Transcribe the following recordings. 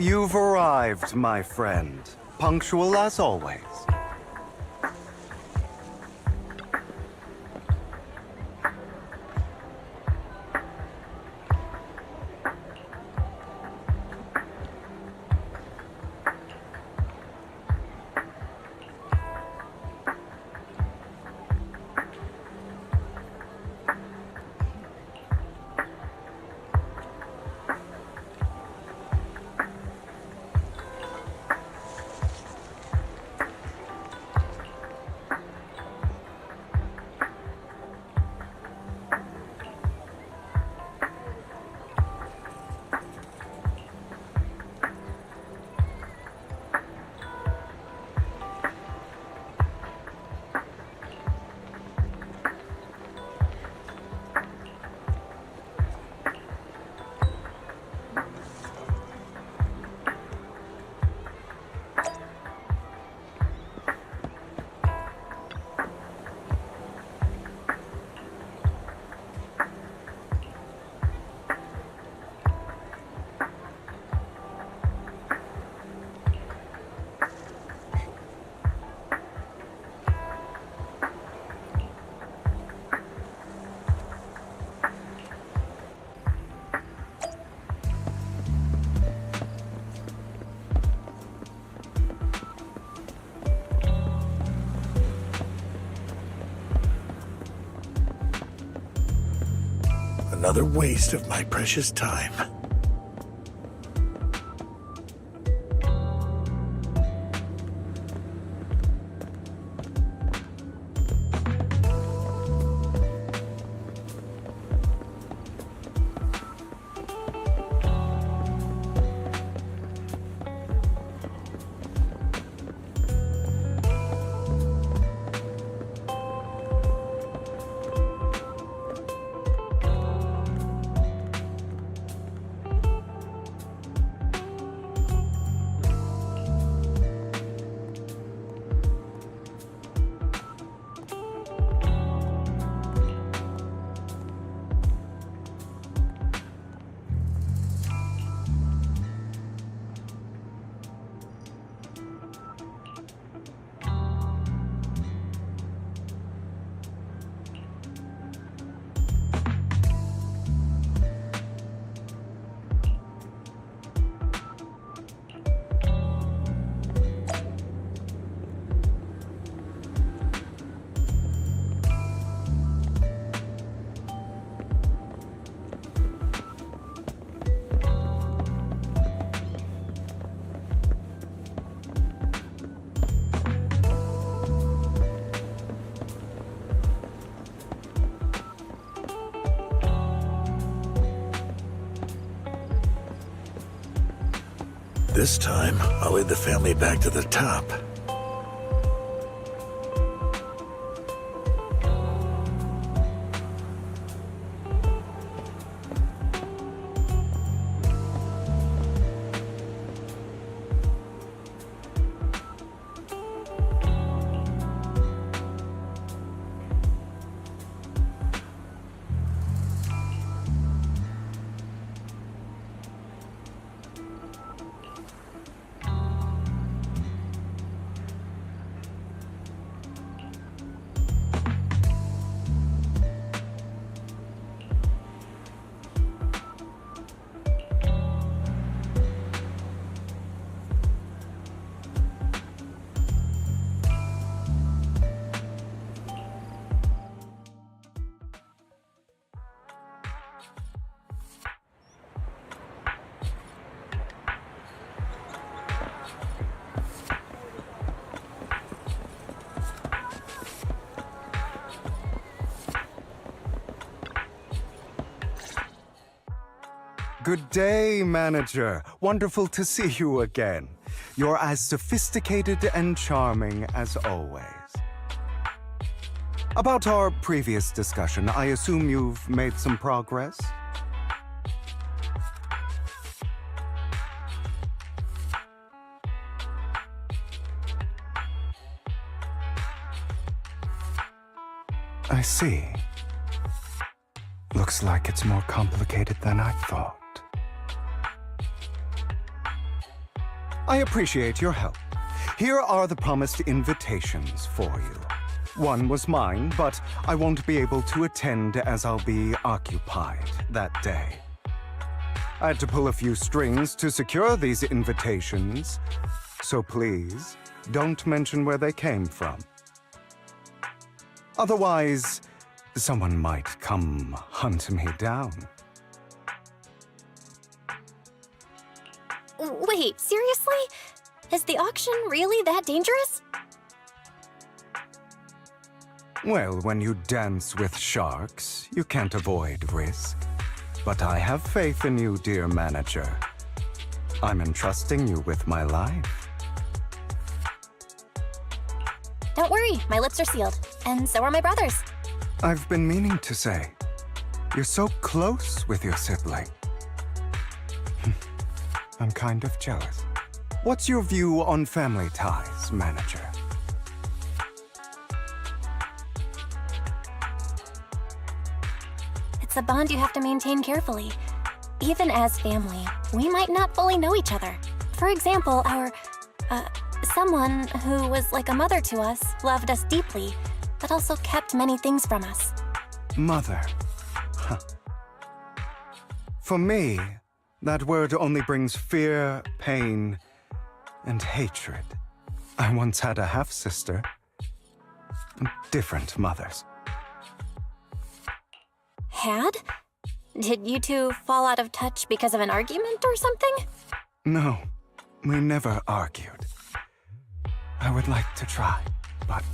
You've arrived, my friend. Punctual as always. Another waste of my precious time. This time, I'll lead the family back to the top. Good day, manager. Wonderful to see you again. You're as sophisticated and charming as always. About our previous discussion, I assume you've made some progress? I see. Looks like it's more complicated than I thought. I appreciate your help. Here are the promised invitations for you. One was mine, but I won't be able to attend as I'll be occupied that day. I had to pull a few strings to secure these invitations, so please don't mention where they came from. Otherwise, someone might come hunt me down. Wait, seriously? Is the auction really that dangerous? Well, when you dance with sharks, you can't avoid risk. But I have faith in you, dear manager. I'm entrusting you with my life. Don't worry, my lips are sealed. And so are my brothers. I've been meaning to say, you're so close with your sibling. I'm kind of jealous. What's your view on family ties, manager? It's a bond you have to maintain carefully. Even as family, we might not fully know each other. For example, someone who was like a mother to us loved us deeply, but also kept many things from us. Mother. Huh. For me, that word only brings fear, pain, and hatred. I once had a half-sister. Different mothers. Had? Did you two fall out of touch because of an argument or something? No, we never argued. I would like to try, but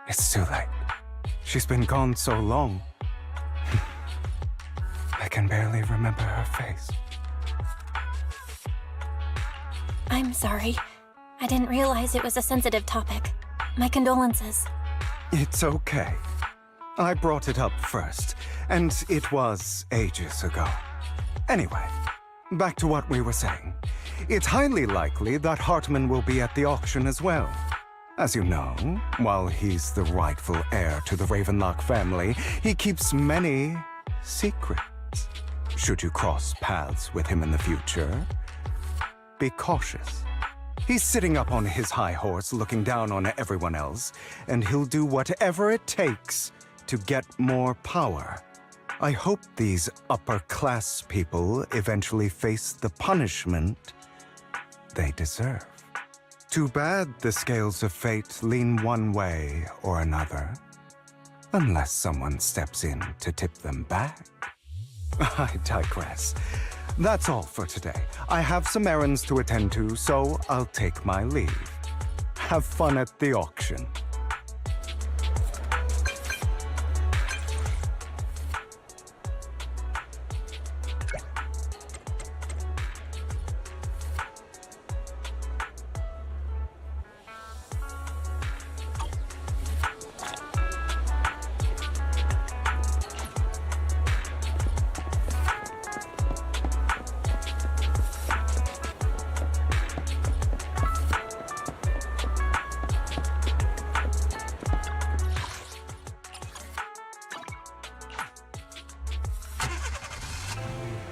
it's too late. She's been gone so long. I can barely remember her face. I'm sorry. I didn't realize it was a sensitive topic. My condolences. It's okay. I brought it up first, and it was ages ago. Anyway, back to what we were saying. It's highly likely that Hartman will be at the auction as well. As you know, while he's the rightful heir to the Ravenlock family, he keeps many secrets. Should you cross paths with him in the future, be cautious. He's sitting up on his high horse looking down on everyone else, and he'll do whatever it takes to get more power. I hope these upper-class people eventually face the punishment they deserve. Too bad the scales of fate lean one way or another, unless someone steps in to tip them back. I digress. That's all for today. I have some errands to attend to, so I'll take my leave. Have fun at the auction.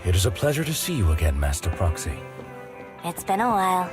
It is a pleasure to see you again, Master Proxy. It's been a while.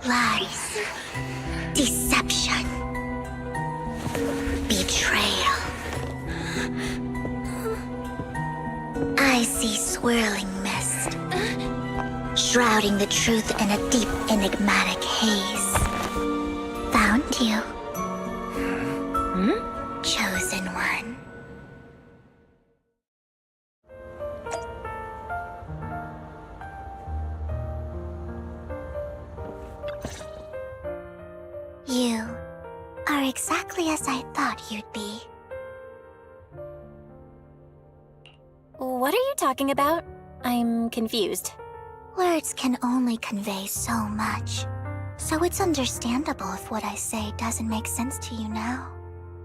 Lies. Deception. Betrayal. I see swirling mist, shrouding the truth in a deep, enigmatic haze. Found you. Chosen one. You are exactly as I thought you'd be. What are you talking about? I'm confused. Words can only convey so much, so it's understandable if what I say doesn't make sense to you now.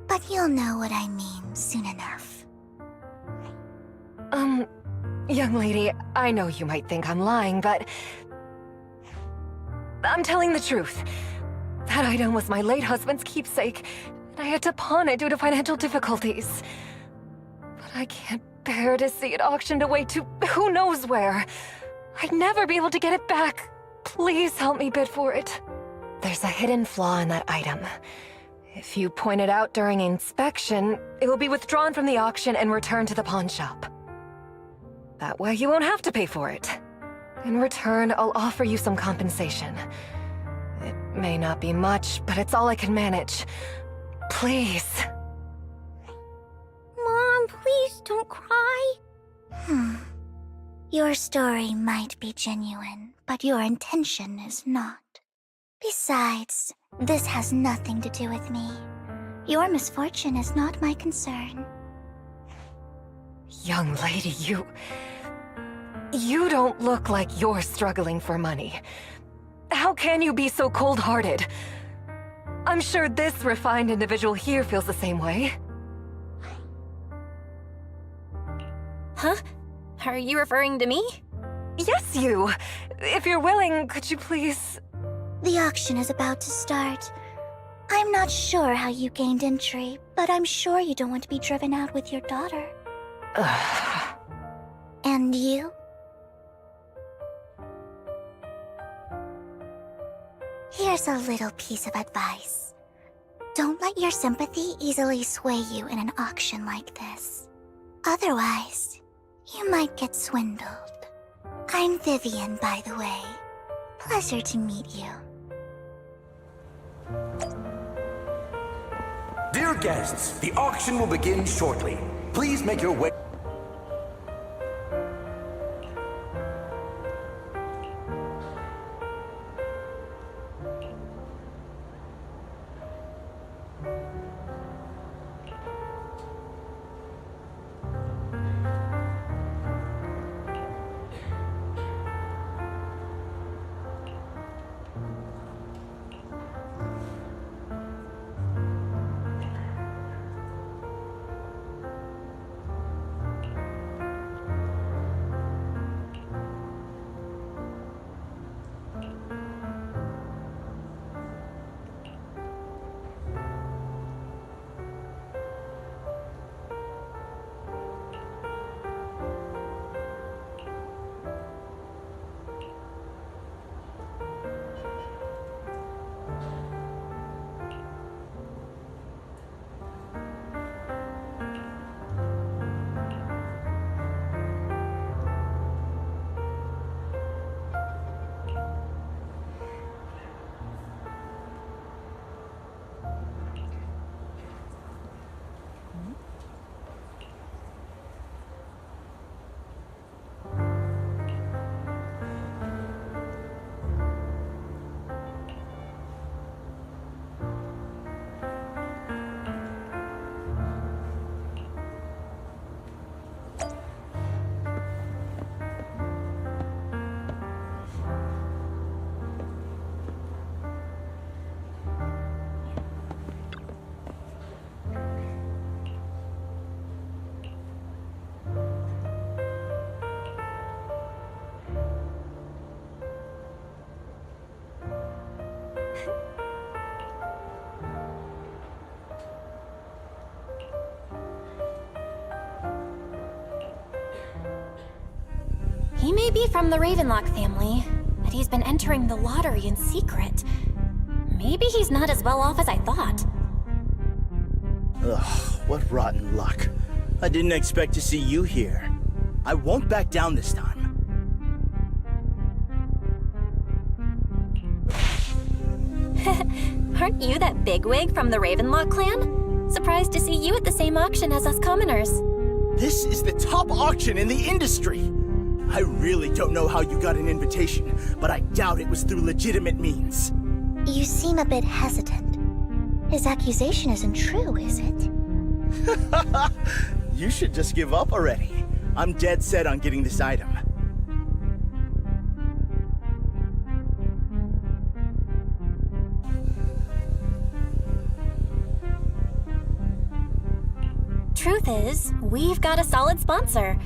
But you'll know what I mean soon enough. Young lady, I know you might think I'm lying, but I'm telling the truth. That item was my late husband's keepsake, and I had to pawn it due to financial difficulties. But I can't bear to see it auctioned away to who knows where. I'd never be able to get it back. Please help me bid for it. There's a hidden flaw in that item. If you point it out during inspection, it will be withdrawn from the auction and returned to the pawn shop. That way you won't have to pay for it. In return, I'll offer you some compensation. It may not be much, but it's all I can manage. Please. Mom, please don't cry. Your story might be genuine, but your intention is not. Besides, this has nothing to do with me. Your misfortune is not my concern. Young lady, you don't look like you're struggling for money. How can you be so cold-hearted? I'm sure this refined individual here feels the same way. Huh? Are you referring to me? Yes, you! If you're willing, could you please... The auction is about to start. I'm not sure how you gained entry, but I'm sure you don't want to be driven out with your daughter. And you? Here's a little piece of advice. Don't let your sympathy easily sway you in an auction like this. Otherwise, you might get swindled. I'm Vivian, by the way. Pleasure to meet you. Dear guests, the auction will begin shortly. Please make your way. He may be from the Ravenlock family, but he's been entering the lottery in secret. Maybe he's not as well off as I thought. Ugh, what rotten luck. I didn't expect to see you here. I won't back down this time. Aren't you that bigwig from the Ravenlock clan? Surprised to see you at the same auction as us commoners. This is the top auction in the industry. I really don't know how you got an invitation, but I doubt it was through legitimate means. You seem a bit hesitant. His accusation isn't true, is it? You should just give up already. I'm dead set on getting this item. Truth is, we've got a solid sponsor.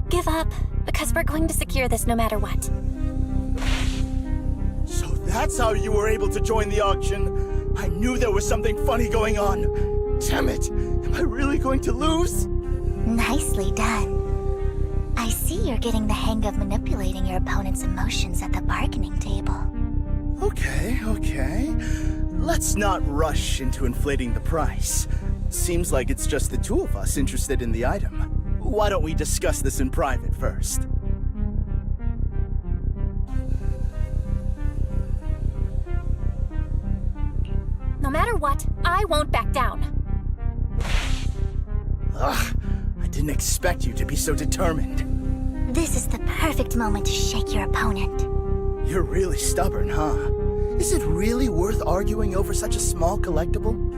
Give up, because we're going to secure this no matter what. So that's how you were able to join the auction? I knew there was something funny going on. Damn it! Am I really going to lose? Nicely done. I see you're getting the hang of manipulating your opponent's emotions at the bargaining table. Okay. Let's not rush into inflating the price. Seems like it's just the two of us interested in the item. Why don't we discuss this in private first? No matter what, I won't back down. Ugh, I didn't expect you to be so determined. This is the perfect moment to shake your opponent. You're really stubborn, huh? Is it really worth arguing over such a small collectible?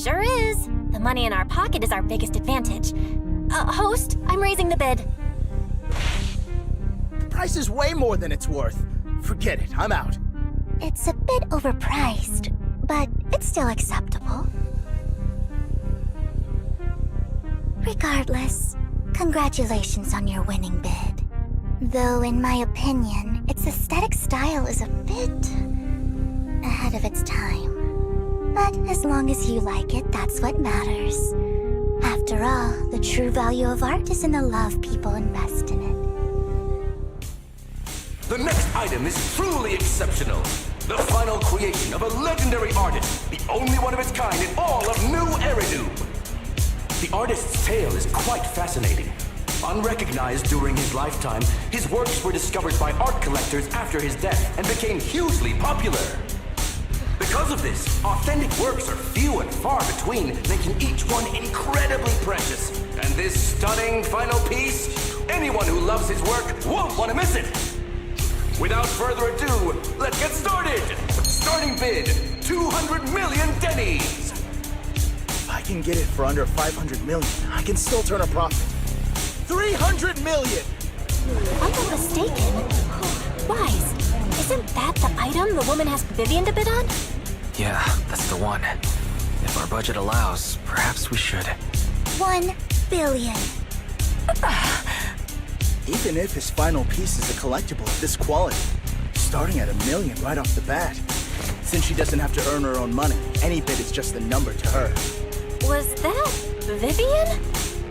Sure is. The money in our pocket is our biggest advantage. Host, I'm raising the bid. The price is way more than it's worth. Forget it, I'm out. It's a bit overpriced, but it's still acceptable. Regardless, congratulations on your winning bid. Though in my opinion, its aesthetic style is a bit ahead of its time. But as long as you like it, that's what matters. After all, the true value of art is in the love people invest in it. The next item is truly exceptional. The final creation of a legendary artist, the only one of its kind in all of New Eridu. The artist's tale is quite fascinating. Unrecognized during his lifetime, his works were discovered by art collectors after his death and became hugely popular. Because of this, authentic works are few and far between, making each one incredibly precious. And this stunning final piece, anyone who loves his work won't want to miss it. Without further ado, let's get started! Starting bid, 200 million dennies! If I can get it for under 500 million, I can still turn a profit. 300 million! If I'm not mistaken, Wise, isn't that the item the woman asked Vivian to bid on? Yeah, that's the one. If our budget allows, perhaps we should. 1 billion. Even if his final piece is a collectible of this quality, starting at $1 million right off the bat. Since she doesn't have to earn her own money, any bid is just a number to her. Was that Vivian?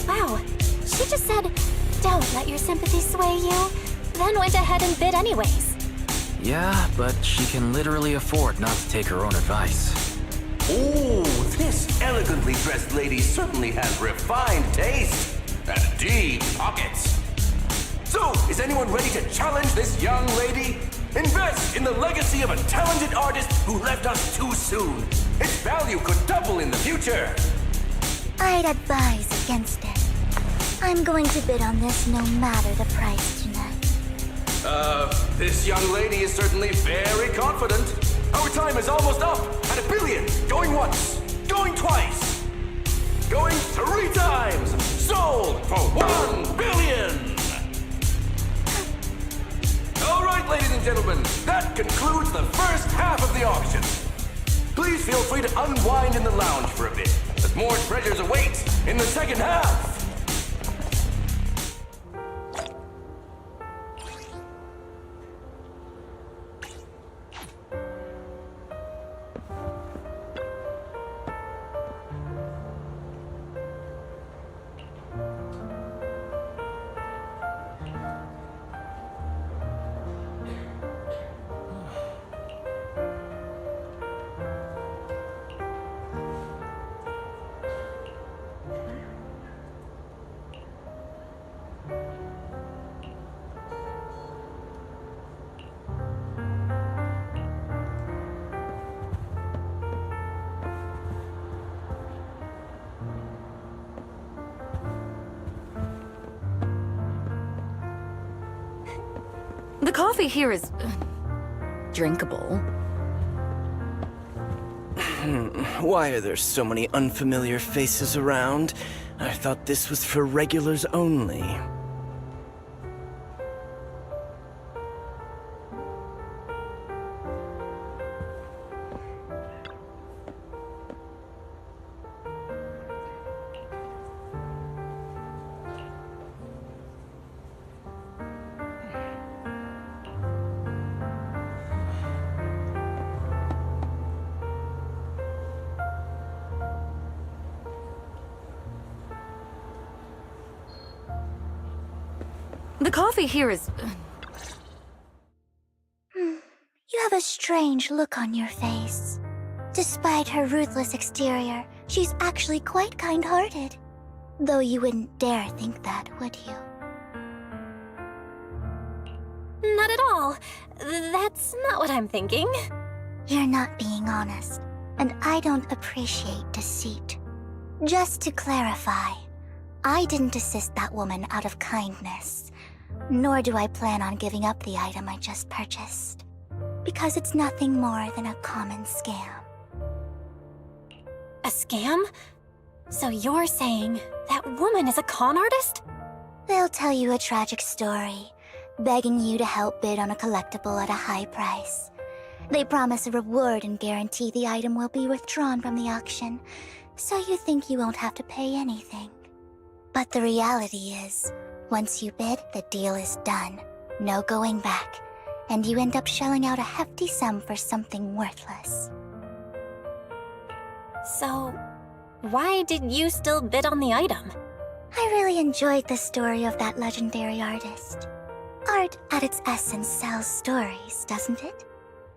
Wow, she just said, "Don't let your sympathy sway you," then went ahead and bid anyways. Yeah, but she can literally afford not to take her own advice. Ooh, this elegantly dressed lady certainly has refined taste and deep pockets. So, is anyone ready to challenge this young lady? Invest in the legacy of a talented artist who left us too soon. Its value could double in the future. I'd advise against it. I'm going to bid on this no matter the price tonight. This young lady is certainly very confident. Our time is almost up at $1 billion. Going once, going twice, going 3 times. Sold for $1 billion. All right, ladies and gentlemen, that concludes the first half of the auction. Please feel free to unwind in the lounge for a bit, as more treasures await in the second half. coffee here is drinkable. Why are there so many unfamiliar faces around? I thought this was for regulars only. The coffee here is... You have a strange look on your face. Despite her ruthless exterior, she's actually quite kind-hearted. Though you wouldn't dare think that, would you? Not at all. That's not what I'm thinking. You're not being honest, and I don't appreciate deceit. Just to clarify, I didn't assist that woman out of kindness, nor do I plan on giving up the item I just purchased, because it's nothing more than a common scam. A scam? So you're saying that woman is a con artist? They'll tell you a tragic story, begging you to help bid on a collectible at a high price. They promise a reward and guarantee the item will be withdrawn from the auction, so you think you won't have to pay anything. But the reality is, once you bid, the deal is done. No going back. And you end up shelling out a hefty sum for something worthless. So, why did you still bid on the item? I really enjoyed the story of that legendary artist. Art, at its essence, sells stories, doesn't it?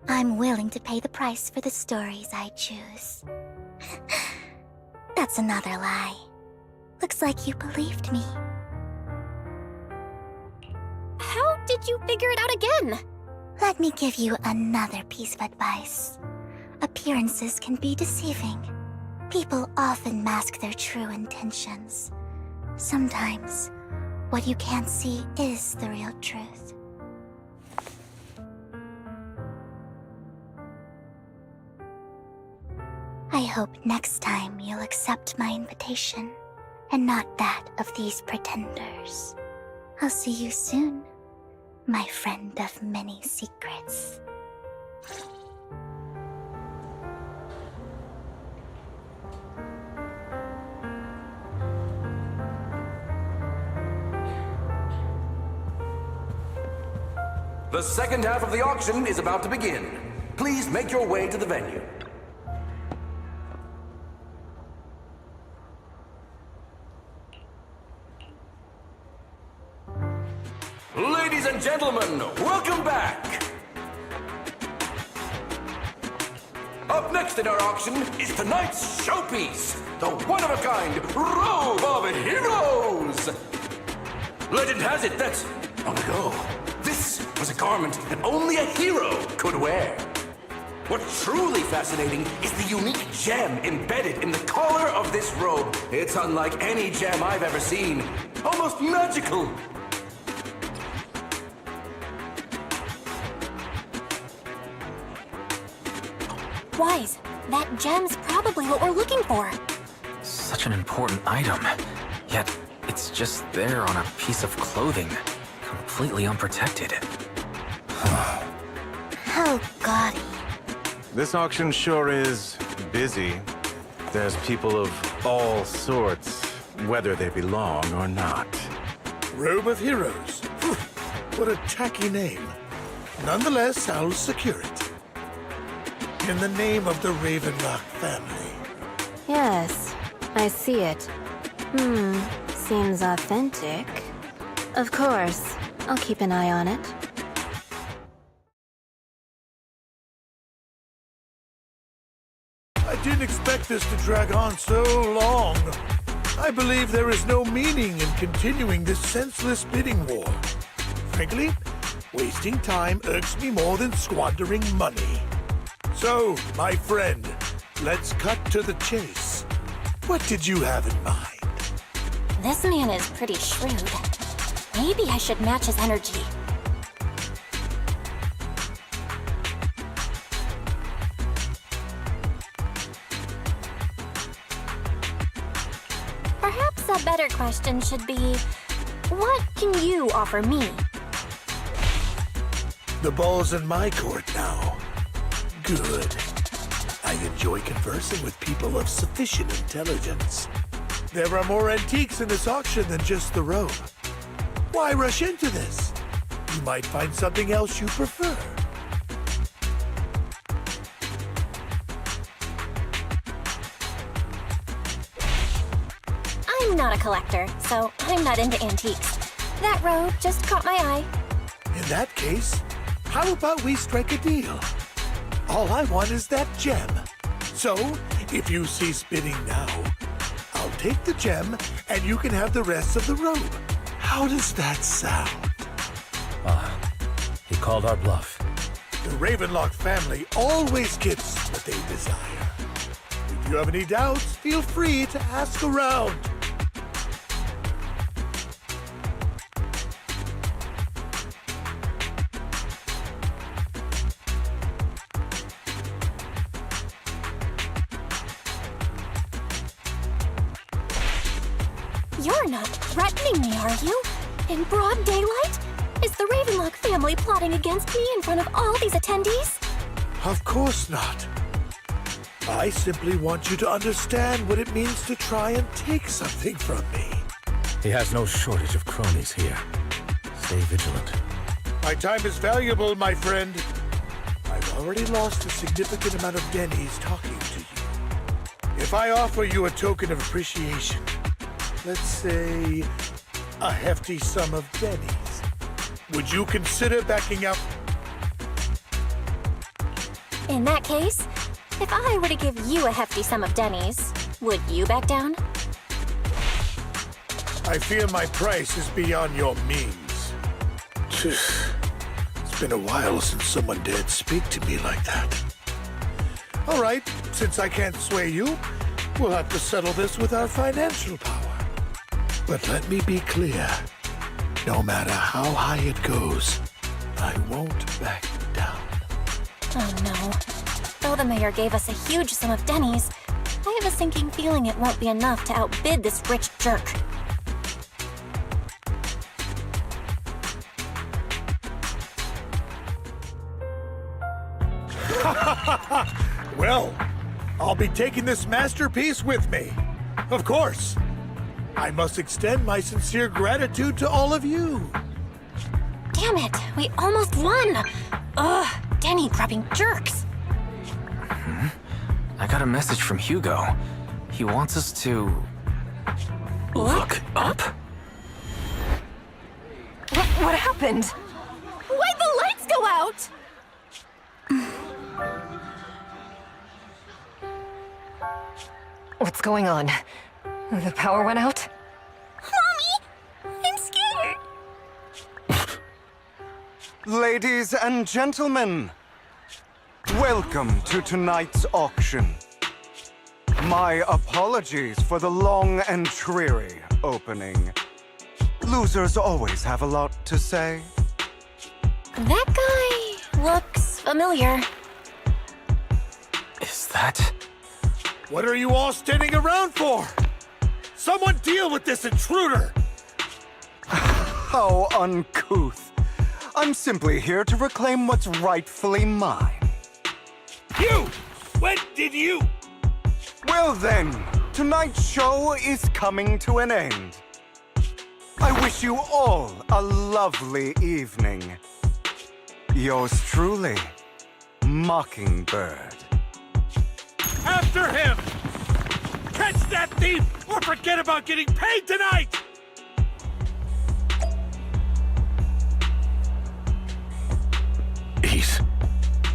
I'm willing to pay the price for the stories I choose. That's another lie. Looks like you believed me. How did you figure it out again? Let me give you another piece of advice. Appearances can be deceiving. People often mask their true intentions. Sometimes, what you can't see is the real truth. I hope next time you'll accept my invitation, and not that of these pretenders. I'll see you soon, my friend of many secrets. The second half of the auction is about to begin. Please make your way to the venue. Ladies and gentlemen, welcome back! Up next in our auction is tonight's showpiece, the one-of-a-kind Robe of Heroes! Legend has it that, long ago, this was a garment that only a hero could wear. What's truly fascinating is the unique gem embedded in the collar of this robe. It's unlike any gem I've ever seen. Almost magical. Wise, that gem's probably what we're looking for. Such an important item, yet it's just there on a piece of clothing, completely unprotected. How gaudy. This auction sure is busy. There's people of all sorts, whether they belong or not. Robe of Heroes. Phew, what a tacky name. Nonetheless, I'll secure it. In the name of the Ravenlock family. Yes, I see it. Seems authentic. Of course, I'll keep an eye on it. I didn't expect this to drag on so long. I believe there is no meaning in continuing this senseless bidding war. Frankly, wasting time irks me more than squandering money. So, my friend, let's cut to the chase. What did you have in mind? This man is pretty shrewd. Maybe I should match his energy. a better question should be, what can you offer me? The ball's in my court now. Good. I enjoy conversing with people of sufficient intelligence. There are more antiques in this auction than just the robe. Why rush into this? You might find something else you prefer. I'm not a collector, so I'm not into antiques. That robe just caught my eye. In that case, how about we strike a deal? All I want is that gem. So, if you cease bidding now, I'll take the gem and you can have the rest of the robe. How does that sound? He called our bluff. The Ravenlock family always gets what they desire. If you have any doubts, feel free to ask around. You're not threatening me, are you? In broad daylight? Is the Ravenlock family plotting against me in front of all these attendees? Of course not. I simply want you to understand what it means to try and take something from me. He has no shortage of cronies here. Stay vigilant. My time is valuable, my friend. I've already lost a significant amount of Denny's talking to you. If I offer you a token of appreciation, let's say a hefty sum of Denny's, would you consider backing up? In that case, if I were to give you a hefty sum of Denny's, would you back down? I fear my price is beyond your means. It's been a while since someone dared speak to me like that. All right, since I can't sway you, we'll have to settle this with our financial power. But let me be clear. No matter how high it goes, I won't back down. Oh no. Though the mayor gave us a huge sum of Denny's, I have a sinking feeling it won't be enough to outbid this rich jerk. Well, I'll be taking this masterpiece with me. Of course. I must extend my sincere gratitude to all of you. Damn it, we almost won! Ugh, Denny grabbing jerks. I got a message from Hugo. He wants us to... look up? What happened? Why'd the lights go out? What's going on? The power went out? Mommy! I'm scared! Ladies and gentlemen, welcome to tonight's auction. My apologies for the long and dreary opening. Losers always have a lot to say. That guy looks familiar. Is that... What are you all standing around for? Someone deal with this intruder! How uncouth. I'm simply here to reclaim what's rightfully mine. You! When did you? Well then, tonight's show is coming to an end. I wish you all a lovely evening. Yours truly, Mockingbird. After him! Catch that thief or forget about getting paid tonight!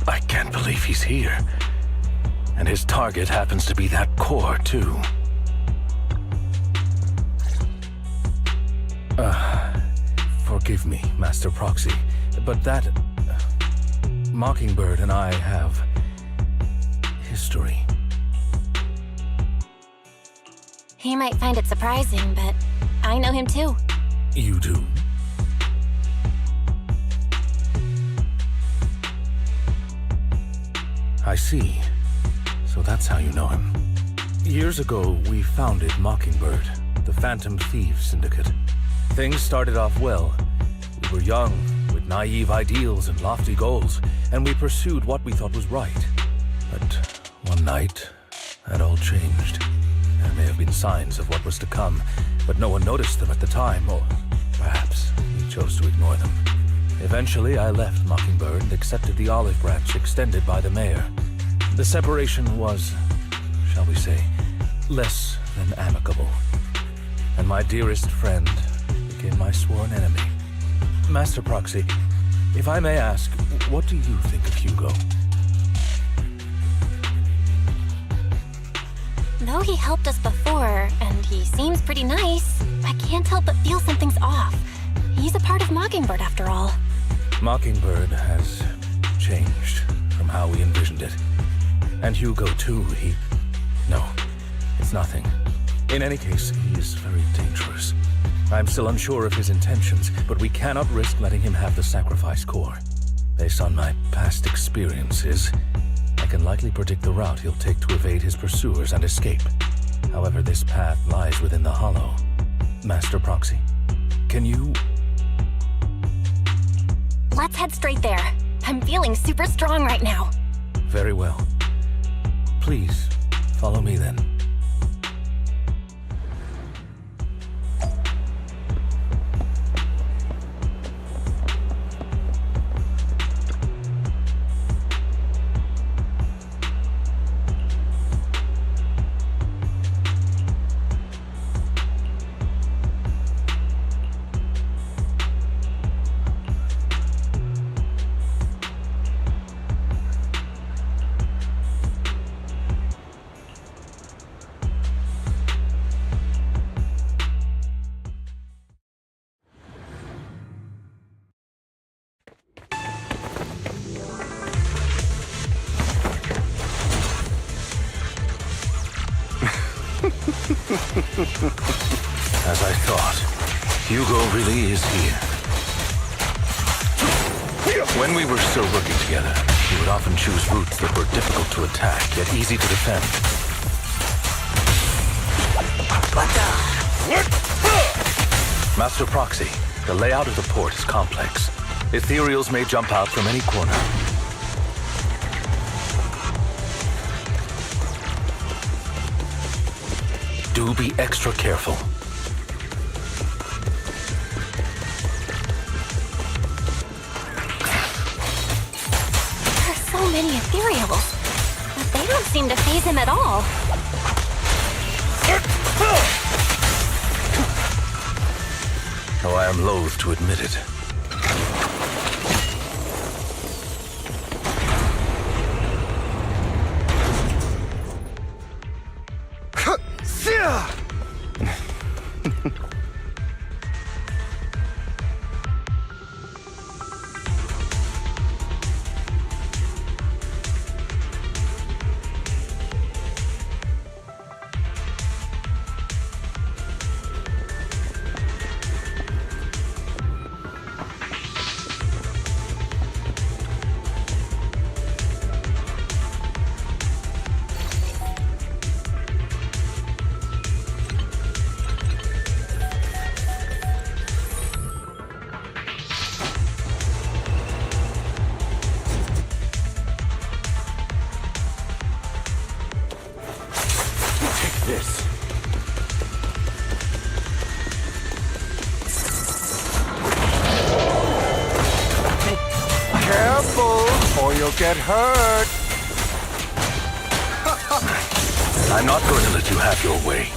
I can't believe he's here. And his target happens to be that core, too. Forgive me, Master Proxy, but that... Mockingbird and I have... history. He might find it surprising, but I know him too. You do? I see. So that's how you know him. Years ago, we founded Mockingbird. the Phantom Thieves Syndicate. Things started off well. We were young, with naive ideals and lofty goals, and we pursued what we thought was right. But one night, that all changed. There may have been signs of what was to come, but no one noticed them at the time, or perhaps we chose to ignore them. Eventually, I left Mockingbird and accepted the olive branch extended by the mayor. The separation was, shall we say, less than amicable. And my dearest friend became my sworn enemy. Master Proxy, if I may ask, what do you think of Hugo? Though he helped us before, and he seems pretty nice, I can't help but feel something's off. He's a part of Mockingbird after all. Mockingbird has changed from how we envisioned it. And Hugo too, No, it's nothing. In any case, he is very dangerous. I'm still unsure of his intentions, but we cannot risk letting him have the sacrifice core. Based on my past experiences, I can likely predict the route he'll take to evade his pursuers and escape. However, this path lies within the Hollow. Master Proxy, can you... Let's head straight there. I'm feeling super strong right now. Very well. Please, follow me then. As I thought, Hugo really is here. When we were still working together, he would often choose routes that were difficult to attack, yet easy to defend. Master Proxy, the layout of the port is complex. Ethereals may jump out from any corner. Do be extra careful. There are so many ethereals, but they don't seem to faze him at all. Though I am loath to admit it. This. Careful, or you'll get hurt. I'm not going to let you have your way.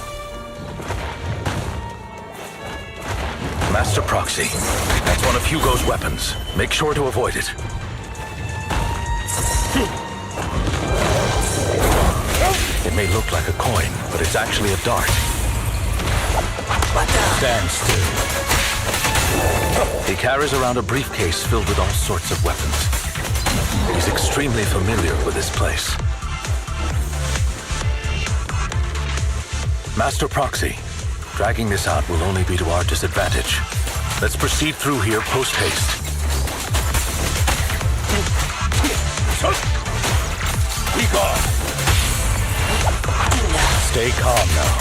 Master Proxy, that's one of Hugo's weapons. Make sure to avoid it. It may look like a coin, but it's actually a dart. Stand still. He carries around a briefcase filled with all sorts of weapons. He's extremely familiar with this place. Master Proxy, dragging this out will only be to our disadvantage. Let's proceed through here post-haste. Be gone! Stay calm now.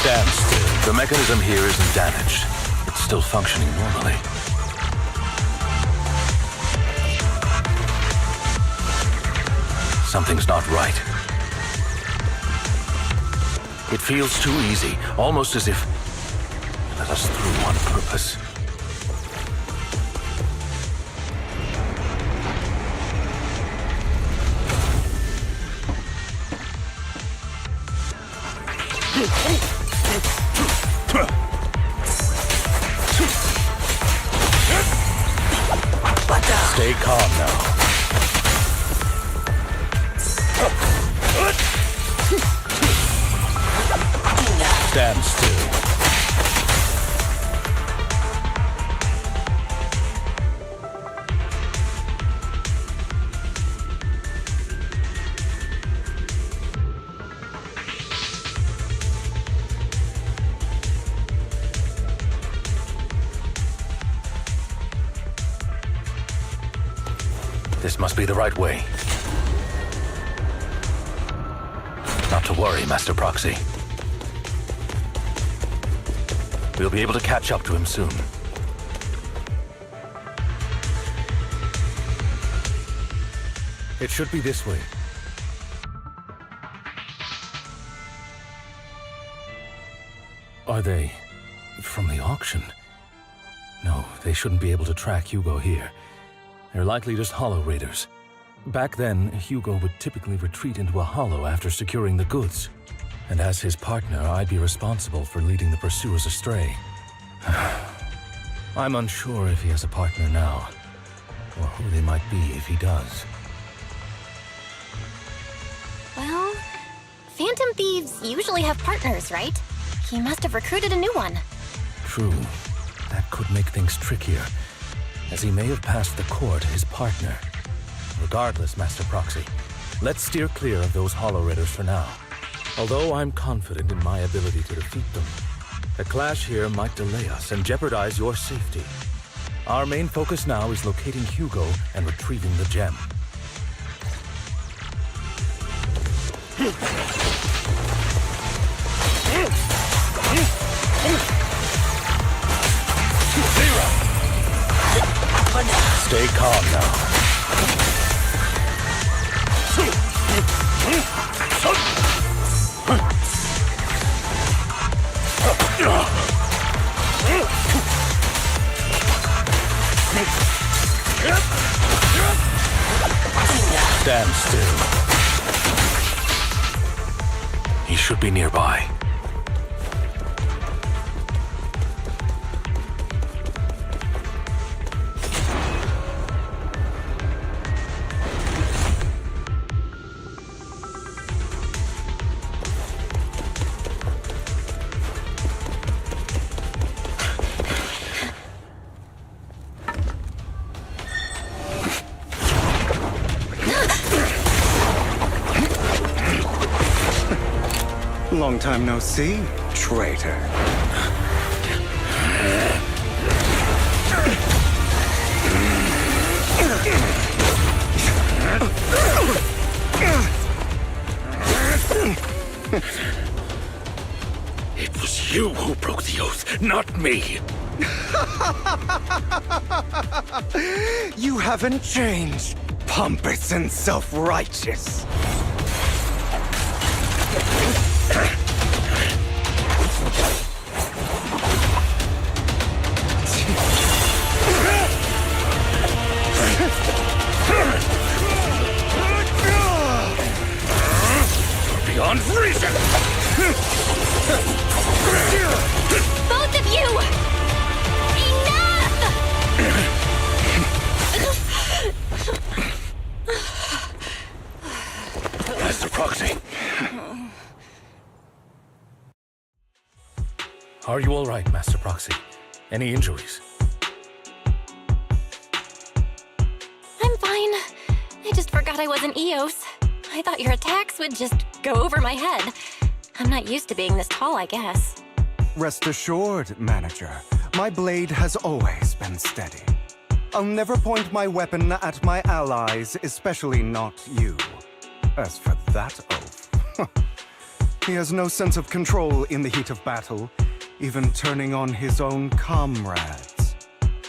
Stand still. The mechanism here isn't damaged. It's still functioning normally. Something's not right. It feels too easy, almost as if it let us through on purpose. Stay calm now. Stand still. This must be the right way. Not to worry, Master Proxy. We'll be able to catch up to him soon. It should be this way. Are they from the auction? No, they shouldn't be able to track Hugo here. They're likely just hollow raiders. Back then, Hugo would typically retreat into a hollow after securing the goods. And as his partner, I'd be responsible for leading the pursuers astray. I'm unsure if he has a partner now, or who they might be if he does. Well, Phantom Thieves usually have partners, right? He must have recruited a new one. True. That could make things trickier, as he may have passed the court his partner. Regardless, Master Proxy, let's steer clear of those hollow raiders for now. Although I'm confident in my ability to defeat them, a clash here might delay us and jeopardize your safety. Our main focus now is locating Hugo and retrieving the gem. Stay calm now. Stand still. He should be nearby. Long time no see, traitor. It was you who broke the oath, not me. You haven't changed, pompous and self-righteous. Beyond reason! Both of you! Enough! Master Proxy. Are you all right, Master Proxy? Any injuries? I'm fine. I just forgot I wasn't Eos. I thought your attacks would just go over my head. I'm not used to being this tall, I guess. Rest assured, Manager, my blade has always been steady. I'll never point my weapon at my allies, especially not you. As for that oath, He has no sense of control in the heat of battle, even turning on his own comrades.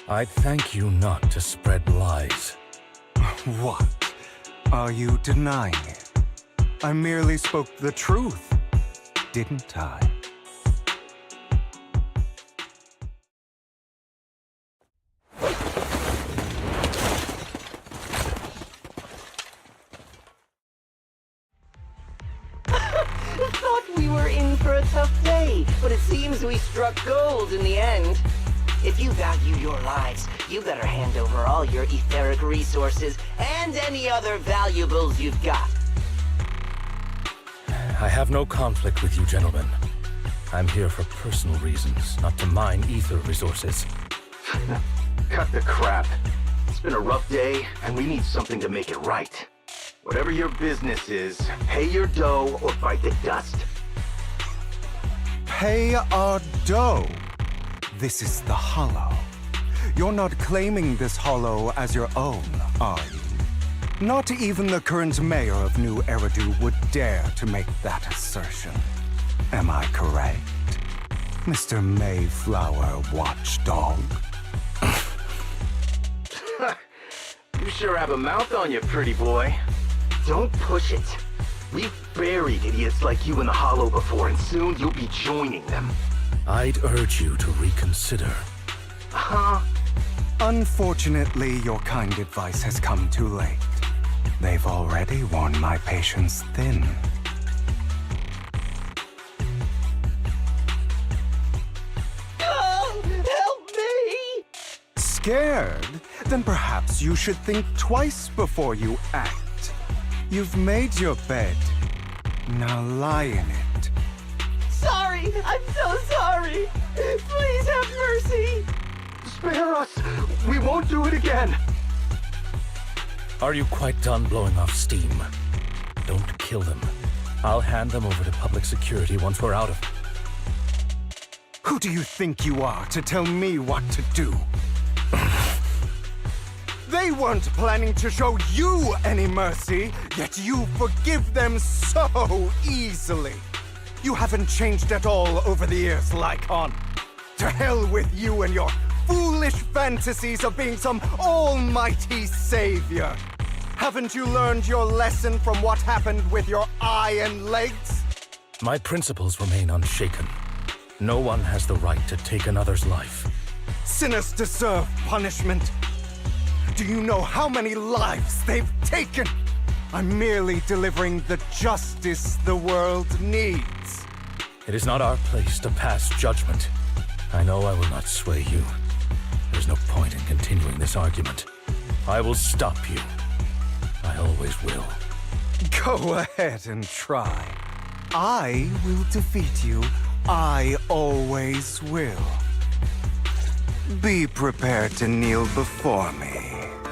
I'd thank you not to spread lies. What? Are you denying it? I merely spoke the truth, didn't I? Thought we were in for a tough day, but it seems we struck gold in the end. If you value your lives, you better hand over all your etheric resources and any other valuables you've got. I have no conflict with you, gentlemen. I'm here for personal reasons, not to mine ether resources. Cut the crap. It's been a rough day, and we need something to make it right. Whatever your business is, pay your dough or bite the dust. Pay our dough. This is the Hollow. You're not claiming this Hollow as your own, are you? Not even the current mayor of New Eridu would dare to make that assertion. Am I correct, Mr. Mayflower Watchdog? You sure have a mouth on you, pretty boy. Don't push it. We've buried idiots like you in the Hollow before, and soon you'll be joining them. I'd urge you to reconsider. Huh? Unfortunately, your kind advice has come too late. They've already worn my patience thin. Oh, help me! Scared? Then perhaps you should think twice before you act. You've made your bed. Now lie in it. Sorry, I'm so sorry. Please have mercy. Spare us! We won't do it again! Are you quite done blowing off steam? Don't kill them. I'll hand them over to public security once we're out of... Who do you think you are to tell me what to do? They weren't planning to show you any mercy, yet you forgive them so easily. You haven't changed at all over the years, Lycon. To hell with you and your foolish fantasies of being some almighty savior. Haven't you learned your lesson from what happened with your eye and legs? My principles remain unshaken. No one has the right to take another's life. Sinners deserve punishment. Do you know how many lives they've taken? I'm merely delivering the justice the world needs. It is not our place to pass judgment. I know I will not sway you. There's no point in continuing this argument. I will stop you. I always will. Go ahead and try. I will defeat you. I always will. Be prepared to kneel before me,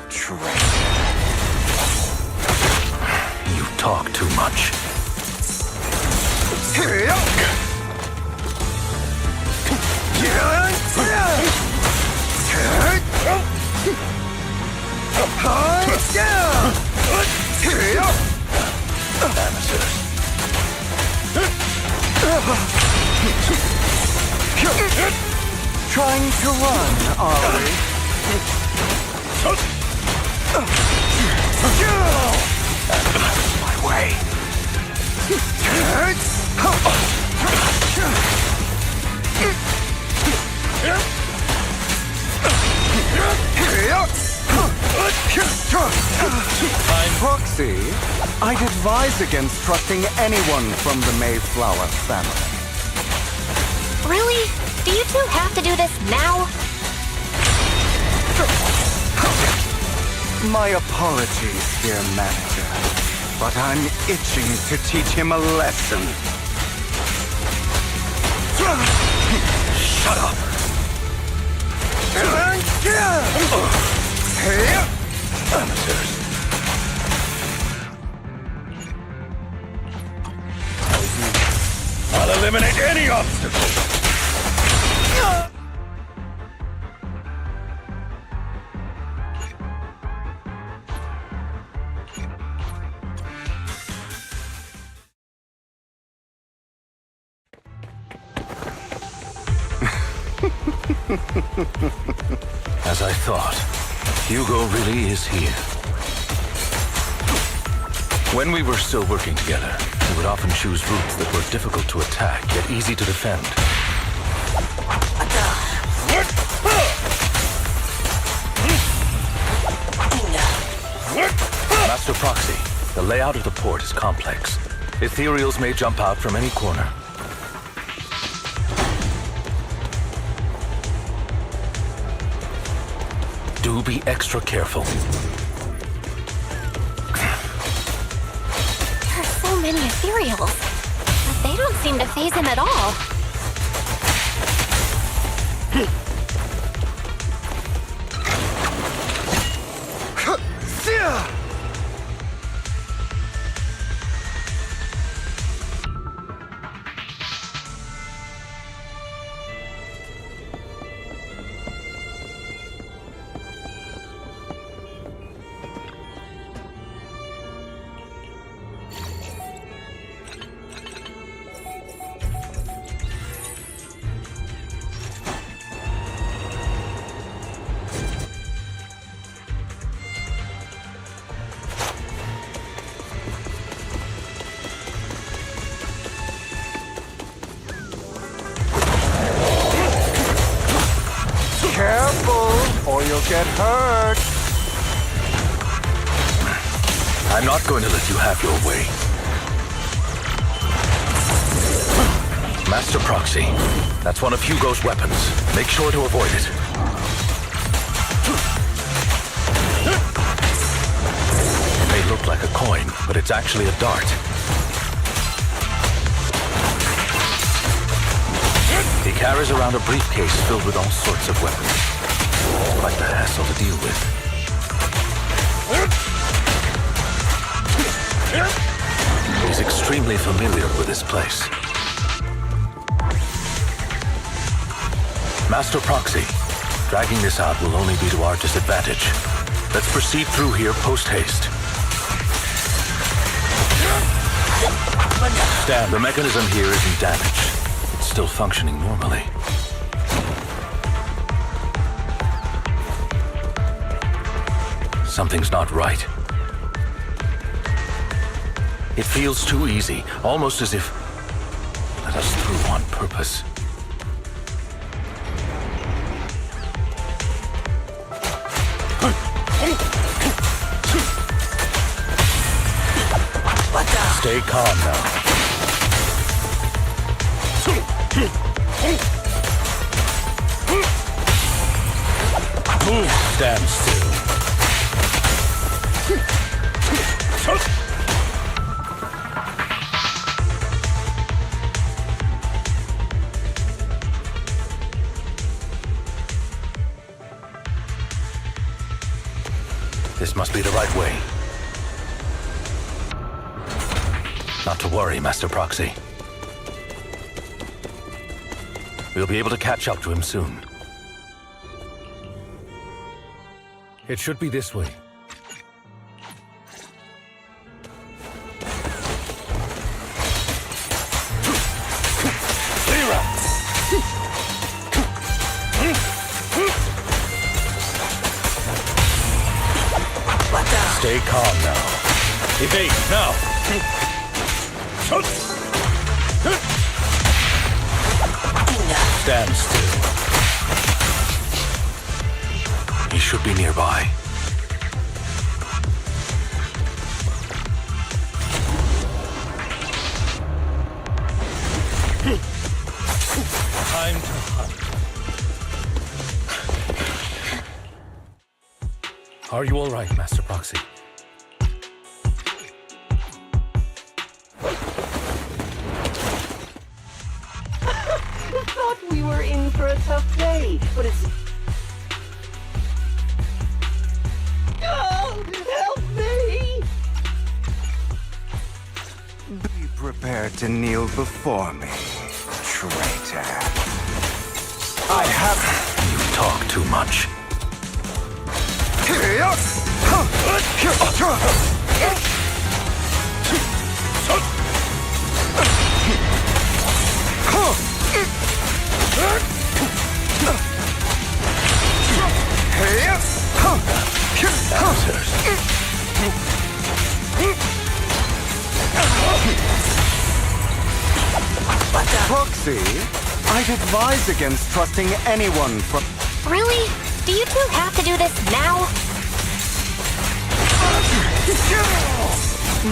traitor. You talk too much. Trying to run, are we? My way. Proxy, I'd advise against trusting anyone from the Mayflower family. Really? Do you two have to do this now? My apologies, dear manager, but I'm itching to teach him a lesson. Shut up! Amateurs. I'll eliminate any obstacle! As I thought, Hugo really is here. When we were still working together, we would often choose routes that were difficult to attack, yet easy to defend. Master Proxy, the layout of the port is complex. Ethereals may jump out from any corner. Do be extra careful. There are so many ethereals, but they don't seem to faze him at all. Careful, or you'll get hurt. I'm not going to let you have your way. Master Proxy, that's one of Hugo's weapons. Make sure to avoid it. It may look like a coin, but it's actually a dart. He carries around a briefcase filled with all sorts of weapons. It's quite the hassle to deal with. He's extremely familiar with this place. Master Proxy, dragging this out will only be to our disadvantage. Let's proceed through here post-haste. Stan, the mechanism here isn't damaged. It's still functioning normally. Something's not right. It feels too easy, almost as if let us through on purpose. Stay calm now. Move, stand still. This must be the right way. Not to worry, Master Proxy. We'll be able to catch up to him soon. It should be this way. Stay calm now. Evade, now! Stand still. He should be nearby. Time to hunt. Are you all right, Master Proxy? Thought we were in for a tough day, but it's... Oh, help me! Be prepared to kneel before me, traitor. I have... You talk too much. see, I'd advise against trusting anyone from... Really? Do you two have to do this now?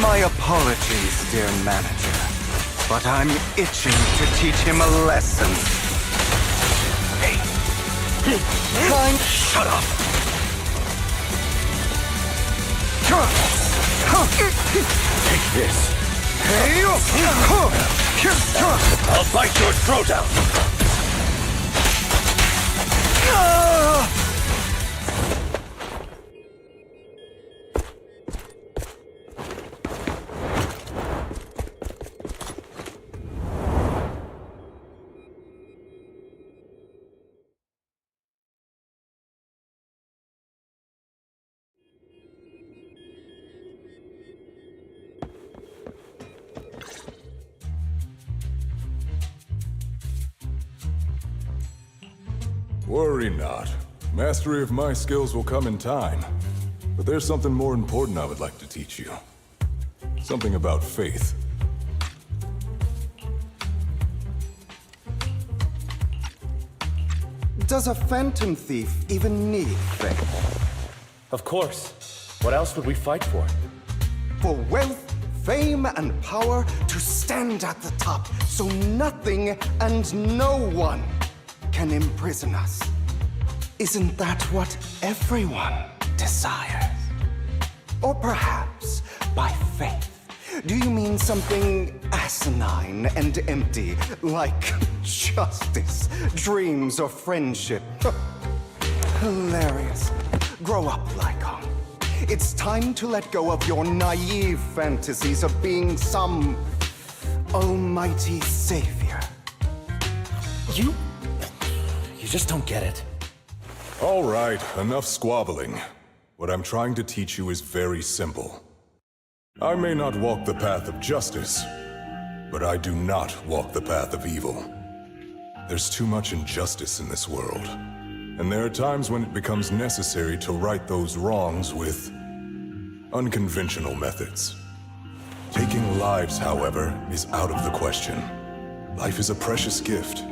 My apologies, dear manager, but I'm itching to teach him a lesson. Hey, shut up! Take this. I'll bite your throat out. Worry not. Mastery of my skills will come in time. But there's something more important I would like to teach you. Something about faith. Does a phantom thief even need faith? Of course. What else would we fight for? For wealth, fame, and power to stand at the top, so nothing and no one can imprison us. Isn't that what everyone desires? Or perhaps, by faith, do you mean something asinine and empty, like justice, dreams, or friendship? Hilarious. Grow up, Lycon. It's time to let go of your naive fantasies of being some almighty savior. You just don't get it. All right, enough squabbling. What I'm trying to teach you is very simple. I may not walk the path of justice, but I do not walk the path of evil. There's too much injustice in this world, and there are times when it becomes necessary to right those wrongs with unconventional methods. Taking lives, however, is out of the question. Life is a precious gift,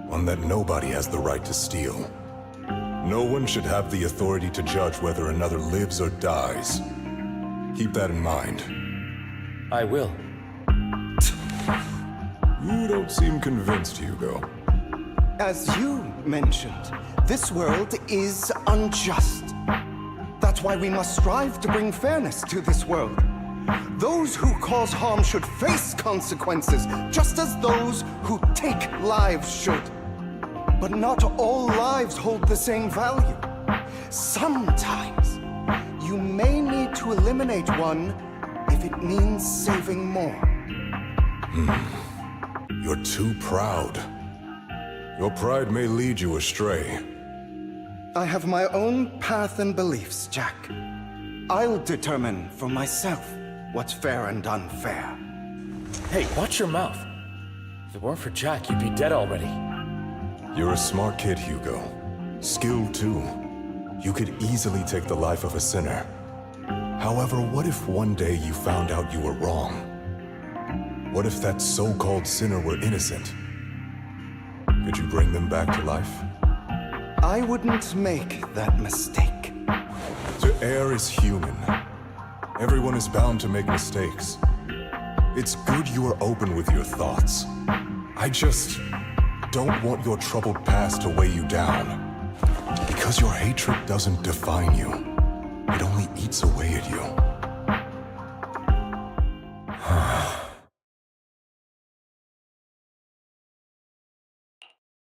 one that nobody has the right to steal. No one should have the authority to judge whether another lives or dies. Keep that in mind. I will. You don't seem convinced, Hugo. As you mentioned, this world is unjust. That's why we must strive to bring fairness to this world. Those who cause harm should face consequences, just as those who take lives should. But not all lives hold the same value. Sometimes, you may need to eliminate one if it means saving more. You're too proud. Your pride may lead you astray. I have my own path and beliefs, Jack. I'll determine for myself what's fair and unfair. Hey, watch your mouth. If it weren't for Jack, you'd be dead already. You're a smart kid, Hugo. Skilled too. You could easily take the life of a sinner. However, what if one day you found out you were wrong? What if that so-called sinner were innocent? Could you bring them back to life? I wouldn't make that mistake. To err is human. Everyone is bound to make mistakes. It's good you are open with your thoughts. I just don't want your troubled past to weigh you down. Because your hatred doesn't define you. It only eats away at you.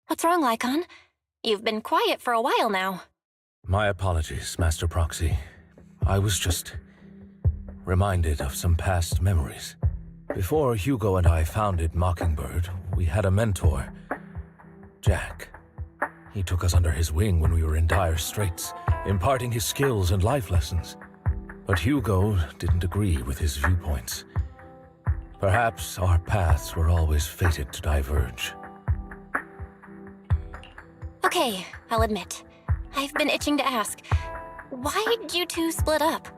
What's wrong, Lycon? You've been quiet for a while now. My apologies, Master Proxy. I was just reminded of some past memories. Before Hugo and I founded Mockingbird, we had a mentor, Jack. He took us under his wing when we were in dire straits, imparting his skills and life lessons. But Hugo didn't agree with his viewpoints. Perhaps our paths were always fated to diverge. Okay, I'll admit. I've been itching to ask. Why did you two split up?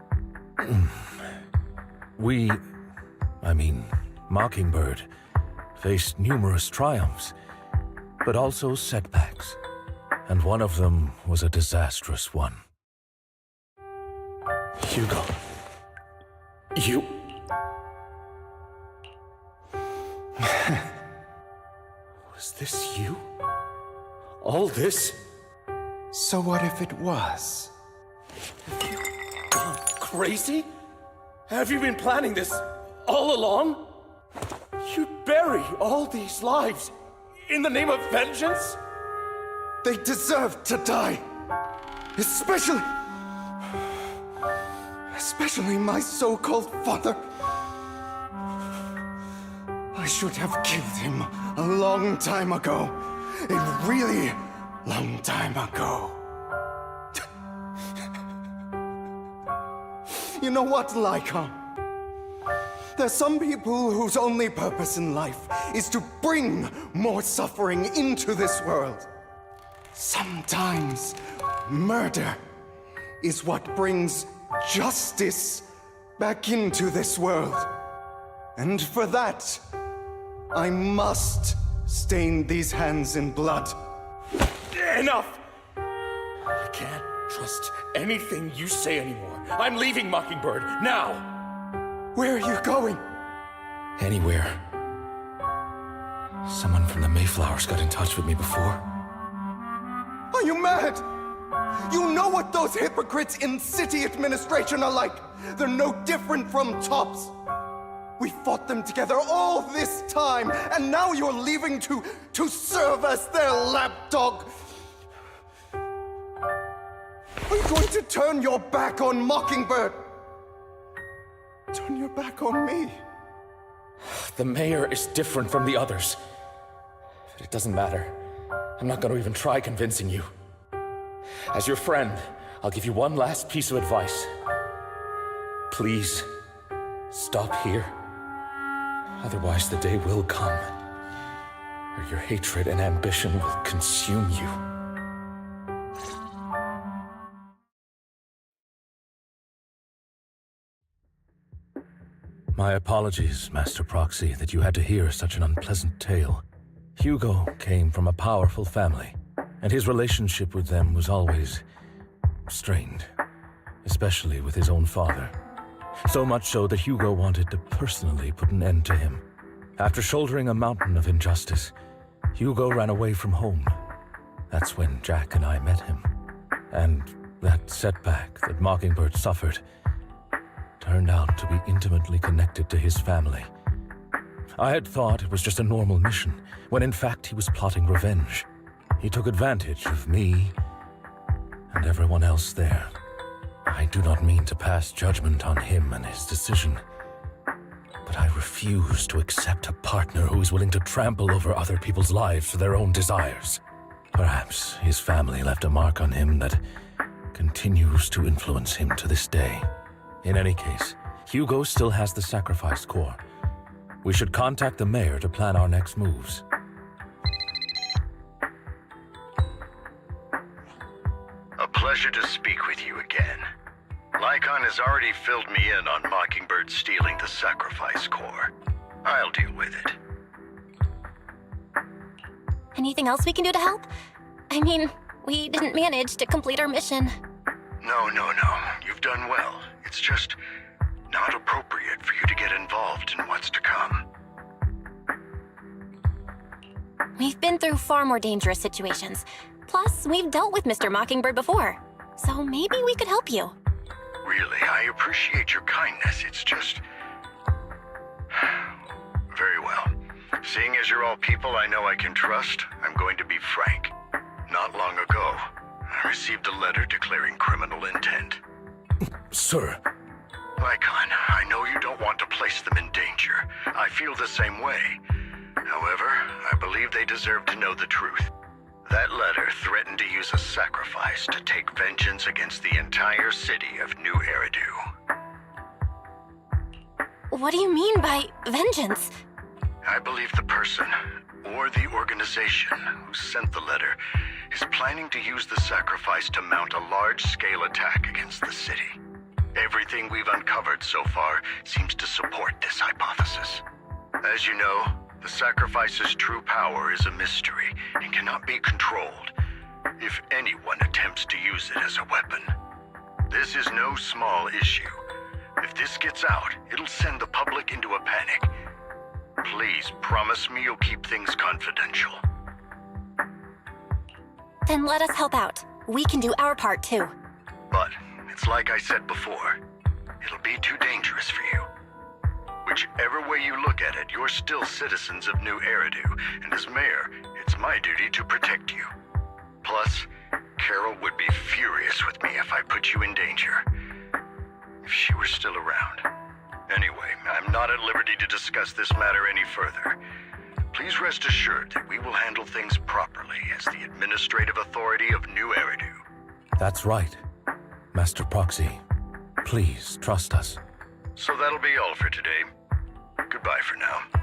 Mockingbird, faced numerous triumphs, but also setbacks, and one of them was a disastrous one. Hugo. You... Was this you? All this? So what if it was? Have you gone crazy? Have you been planning this all along? You'd bury all these lives in the name of vengeance? They deserve to die. Especially my so-called father. I should have killed him a long time ago. A really long time ago. You know what, Lycon? There's some people whose only purpose in life is to bring more suffering into this world. Sometimes murder is what brings justice back into this world. And for that, I must stain these hands in blood. Enough! I can't trust anything you say anymore. I'm leaving Mockingbird, now! Where are you going? Anywhere. Someone from the Mayflowers got in touch with me before. Are you mad? You know what those hypocrites in city administration are like. They're no different from tops. We fought them together all this time, and now you're leaving to serve as their lapdog. Are you going to turn your back on Mockingbird? Turn your back on me. The mayor is different from the others. But it doesn't matter. I'm not going to even try convincing you. As your friend, I'll give you one last piece of advice. Please, stop here. Otherwise, the day will come where your hatred and ambition will consume you. My apologies, Master Proxy, that you had to hear such an unpleasant tale. Hugo came from a powerful family, and his relationship with them was always strained, especially with his own father. So much so that Hugo wanted to personally put an end to him. After shouldering a mountain of injustice, Hugo ran away from home. That's when Jack and I met him. And that setback that Mockingbird suffered turned out to be intimately connected to his family. I had thought it was just a normal mission, when in fact he was plotting revenge. He took advantage of me and everyone else there. I do not mean to pass judgment on him and his decision, but I refuse to accept a partner who is willing to trample over other people's lives for their own desires. Perhaps his family left a mark on him that continues to influence him to this day. In any case, Hugo still has the sacrifice core. We should contact the mayor to plan our next moves. A pleasure to speak with you again. Lycon has already filled me in on Mockingbird stealing the sacrifice core. I'll deal with it. Anything else we can do to help? I mean, we didn't manage to complete our mission. No. You've done well. It's just not appropriate for you to get involved in what's to come. We've been through far more dangerous situations. Plus, we've dealt with Mr. Mockingbird before. So maybe we could help you. Really, I appreciate your kindness. It's just... Very well. Seeing as you're all people I know I can trust, I'm going to be frank. Not long ago, I received a letter declaring criminal intent. Sir. Lycon, I know you don't want to place them in danger. I feel the same way. However, I believe they deserve to know the truth. That letter threatened to use a sacrifice to take vengeance against the entire city of New Eridu. What do you mean by vengeance? I believe the person, or the organization, who sent the letter is planning to use the sacrifice to mount a large-scale attack against the city. Everything we've uncovered so far seems to support this hypothesis. As you know, The sacrifice's true power is a mystery and cannot be controlled if anyone attempts to use it as a weapon. This is no small issue. If this gets out, it'll send the public into a panic. Please promise me you'll keep things confidential. Then let us help out. We can do our part too. But it's like I said before, it'll be too dangerous for you. Whichever way you look at it, you're still citizens of New Eridu, and as mayor, it's my duty to protect you. Plus, Carol would be furious with me if I put you in danger. If she were still around. Anyway, I'm not at liberty to discuss this matter any further. Please rest assured that we will handle things properly as the administrative authority of New Eridu. That's right. Master Proxy, please trust us. So that'll be all for today. Goodbye for now.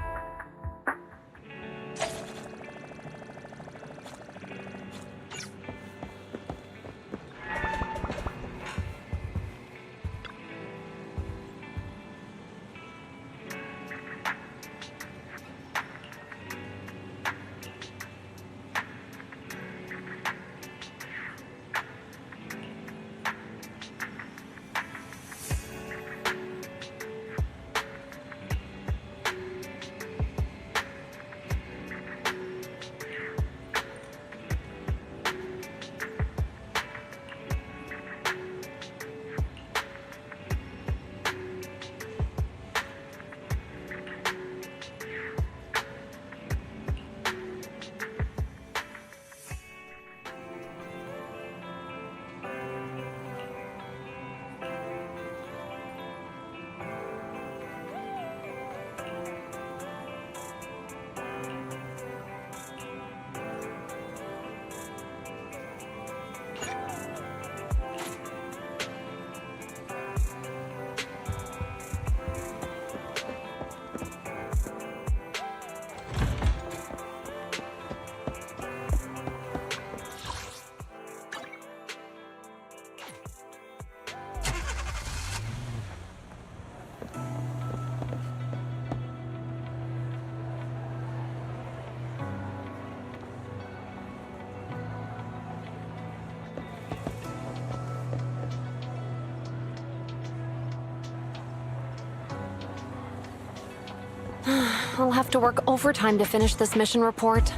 I'll have to work overtime to finish this mission report.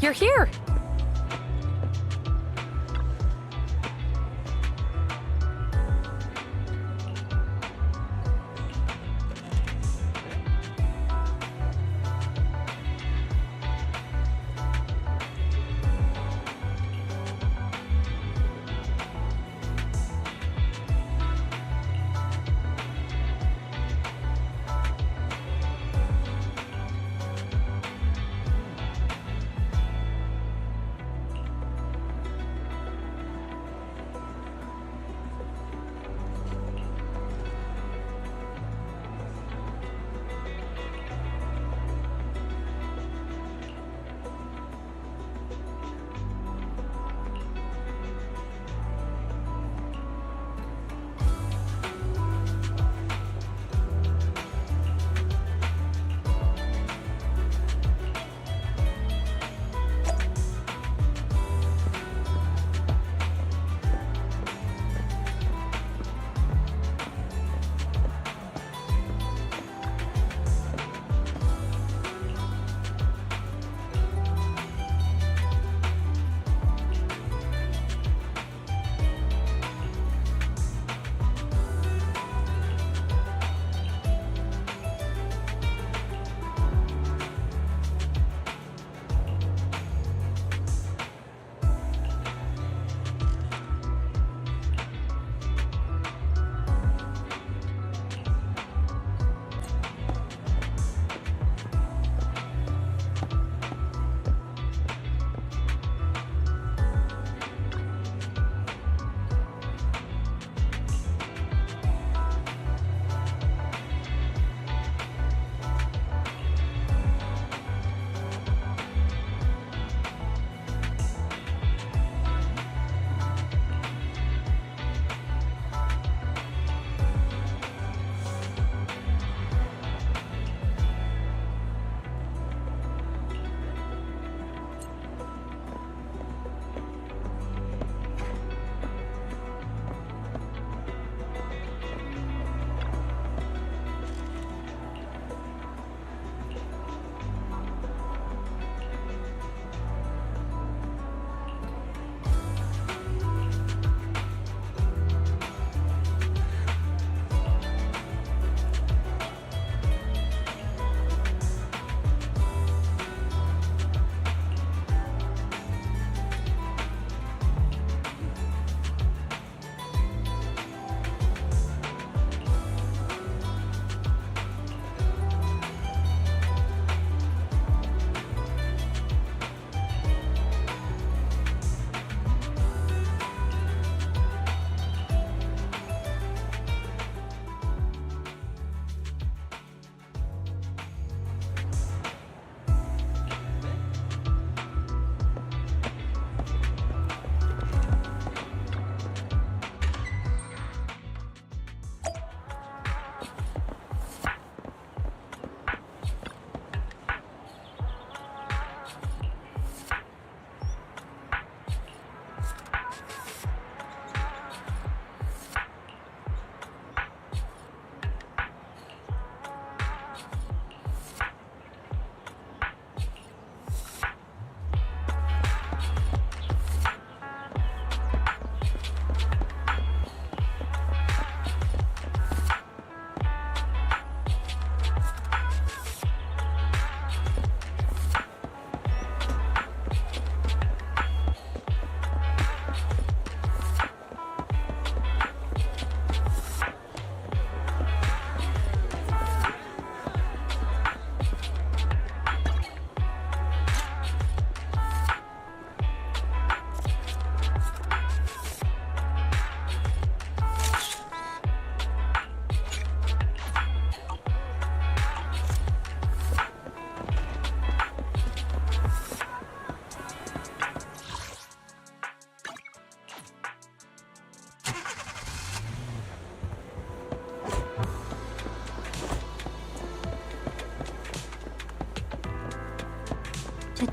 You're here!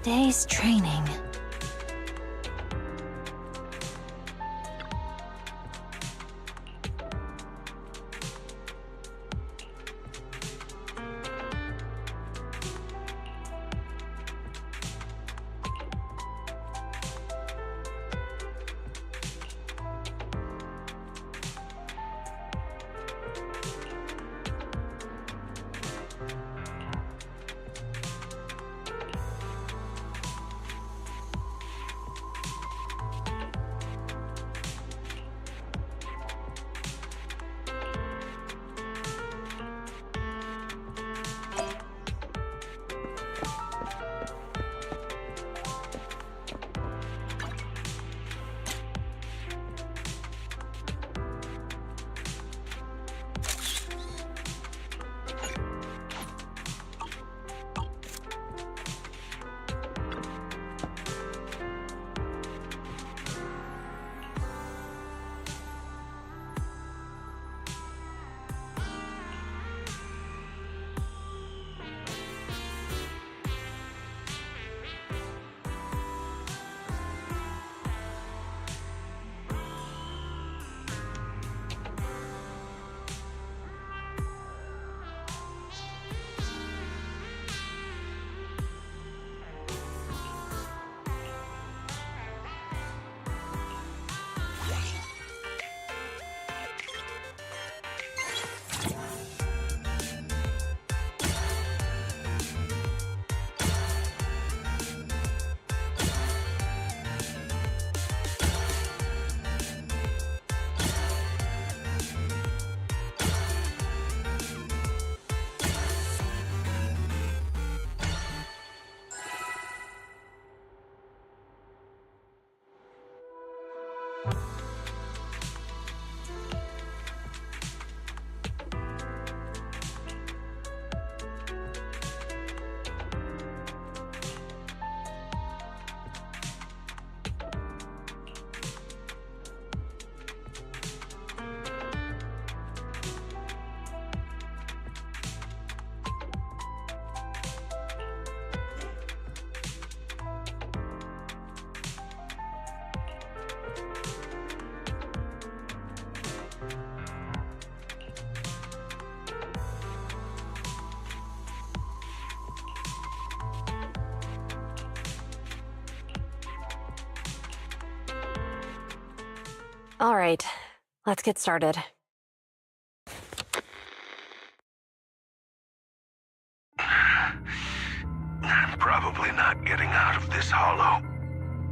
day's training. All right, let's get started. I'm probably not getting out of this hollow,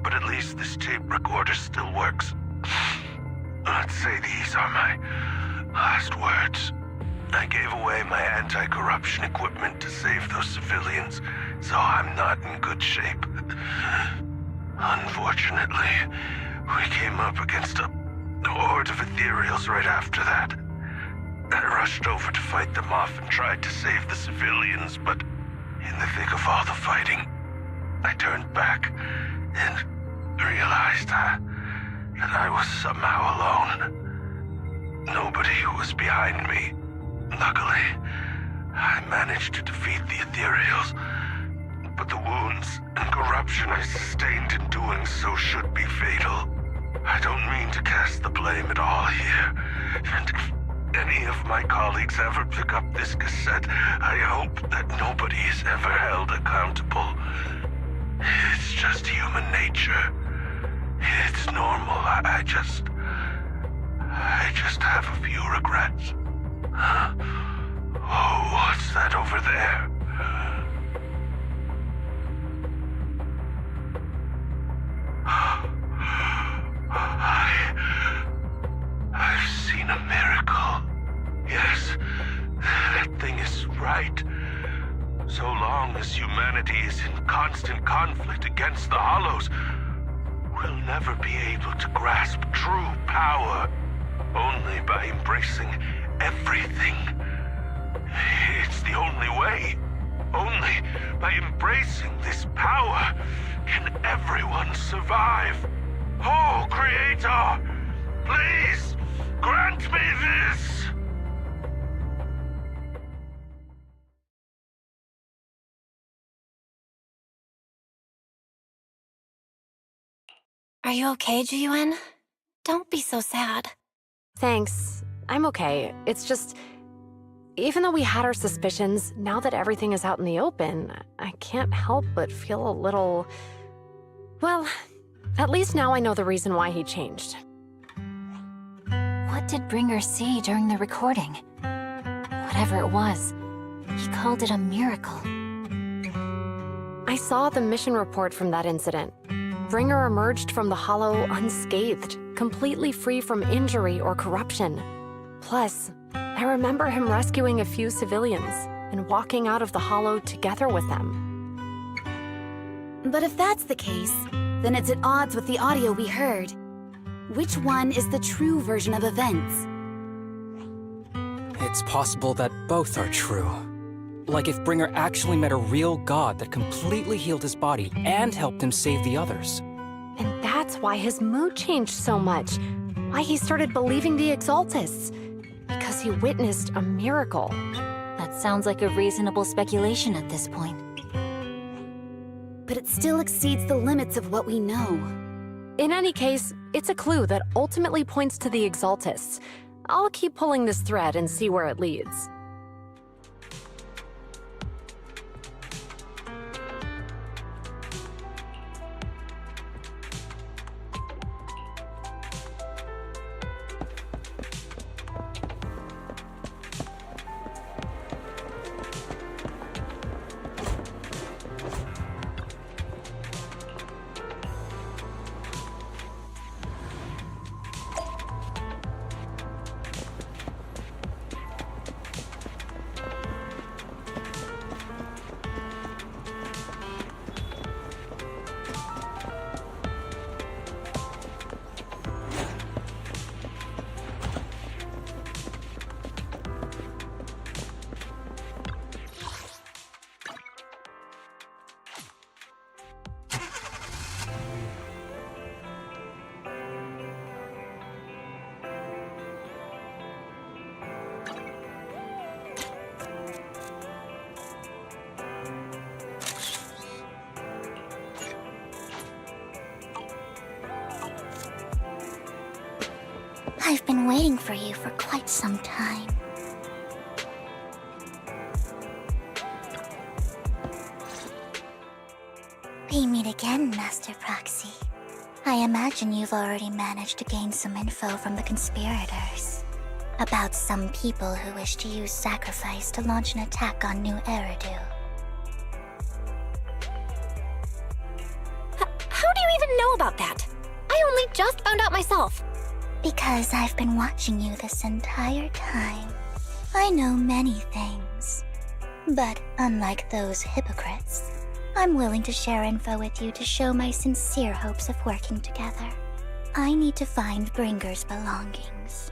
but at least this tape recorder still works. Let's say these are my last words. I gave away my anti-corruption equipment to save those civilians, so I'm not in good shape. Unfortunately, we came up against a horde of ethereals right after that. I rushed over to fight them off and tried to save the civilians, but in the thick of all the fighting, I turned back and realized that I was somehow alone. Nobody was behind me. Luckily, I managed to defeat the ethereals, but the wounds and corruption I sustained in doing so should be fatal. I don't mean to cast the blame at all here, and if any of my colleagues ever pick up this cassette, I hope that nobody is ever held accountable. It's just human nature. It's normal. I just have a few regrets. Oh, what's that over there? I've seen a miracle. Yes, that thing is right. So long as humanity is in constant conflict against the Hollows, we'll never be able to grasp true power. Only by embracing everything. It's the only way. Only by embracing this power can everyone survive. Oh, Creator, please grant me this! Are you okay, Jiyuan? Don't be so sad. Thanks. I'm okay. It's just... even though we had our suspicions, now that everything is out in the open, I can't help but feel a little... well, at least now I know the reason why he changed. What did Bringer see during the recording? Whatever it was, he called it a miracle. I saw the mission report from that incident. Bringer emerged from the Hollow unscathed, completely free from injury or corruption. Plus, I remember him rescuing a few civilians and walking out of the Hollow together with them. But if that's the case, then it's at odds with the audio we heard. Which one is the true version of events? It's possible that both are true. Like if Bringer actually met a real god that completely healed his body and helped him save the others. And that's why his mood changed so much. Why he started believing the Exaltists. Because he witnessed a miracle. That sounds like a reasonable speculation at this point. But it still exceeds the limits of what we know. In any case, it's a clue that ultimately points to the Exaltists. I'll keep pulling this thread and see where it leads. I've been waiting for you for quite some time. We meet again, Master Proxy. I imagine you've already managed to gain some info from the conspirators. About some people who wish to use sacrifice to launch an attack on New Eridu. How do you even know about that? I only just found out myself. Because I've been watching you this entire time. I know many things. But unlike those hypocrites, I'm willing to share info with you to show my sincere hopes of working together. I need to find Bringer's belongings.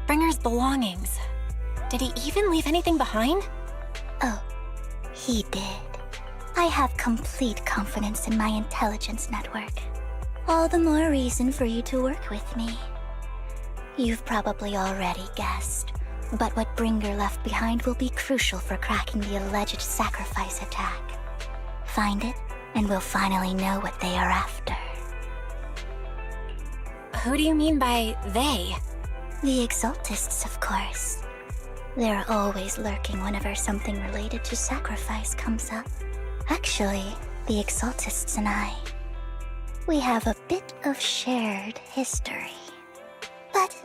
Bringer's belongings? Did he even leave anything behind? Oh, he did. I have complete confidence in my intelligence network. All the more reason for you to work with me. You've probably already guessed, but what Bringer left behind will be crucial for cracking the alleged sacrifice attack. Find it, and we'll finally know what they are after. Who do you mean by they? The Exaltists, of course. They're always lurking whenever something related to sacrifice comes up. Actually, the Exaltists and I, we have a bit of shared history. But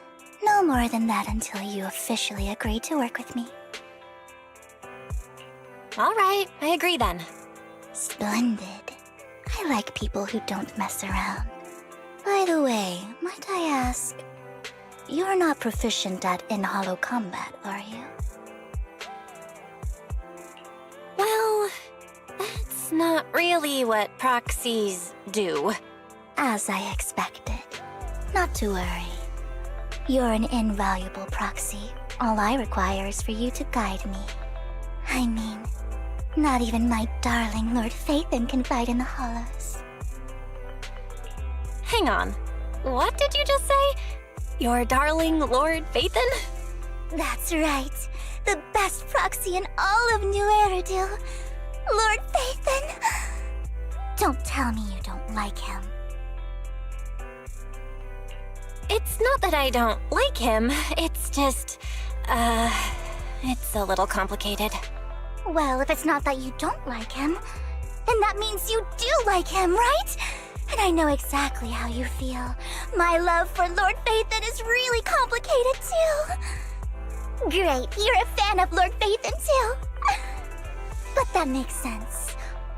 no more than that until you officially agree to work with me. All right, I agree then. Splendid. I like people who don't mess around. By the way, might I ask, you're not proficient at in-hollow combat, are you? Well, that's not really what proxies do. As I expected. Not to worry. You're an invaluable proxy. All I require is for you to guide me. I mean, not even my darling Lord Phaethon can fight in the hollows. Hang on. What did you just say? Your darling Lord Phaethon? That's right. The best proxy in all of New Eridu. Lord Phaethon. Don't tell me you don't like him. It's not that I don't like him, it's just, it's a little complicated. Well, if it's not that you don't like him, then that means you do like him, right? And I know exactly how you feel. My love for Lord Phaethon is really complicated too. Great, you're a fan of Lord Phaethon too. But that makes sense.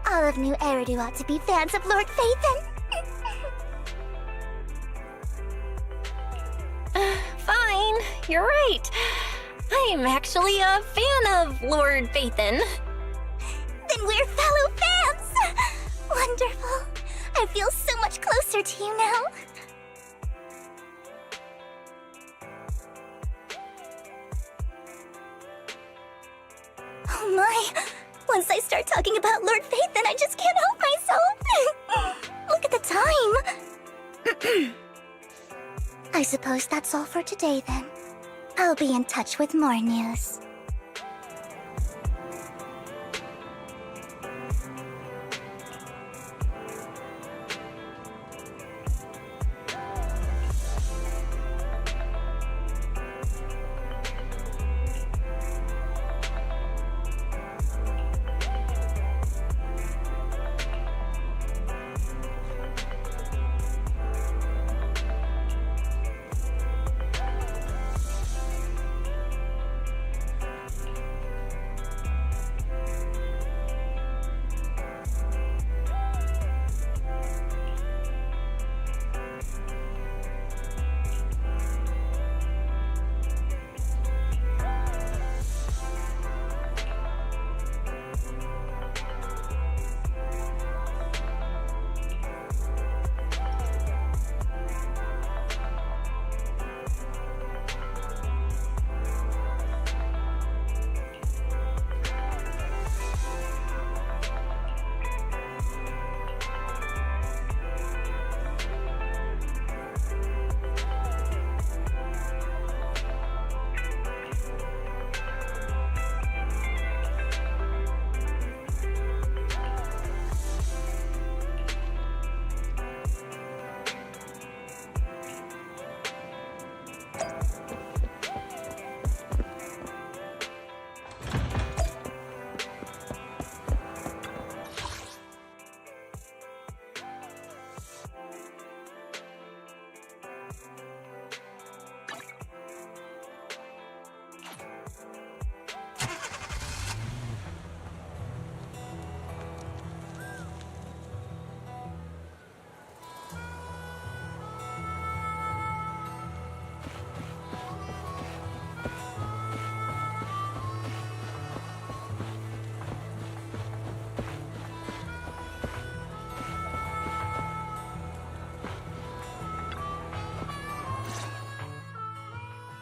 All of New Eridu ought to be fans of Lord Phaethon. Fine, you're right. I'm actually a fan of Lord Phaethon. Then we're fellow fans! Wonderful. I feel so much closer to you now. Oh my! Once I start talking about Lord Phaethon, I just can't help myself! Look at the time! I suppose that's all for today then. I'll be in touch with more news.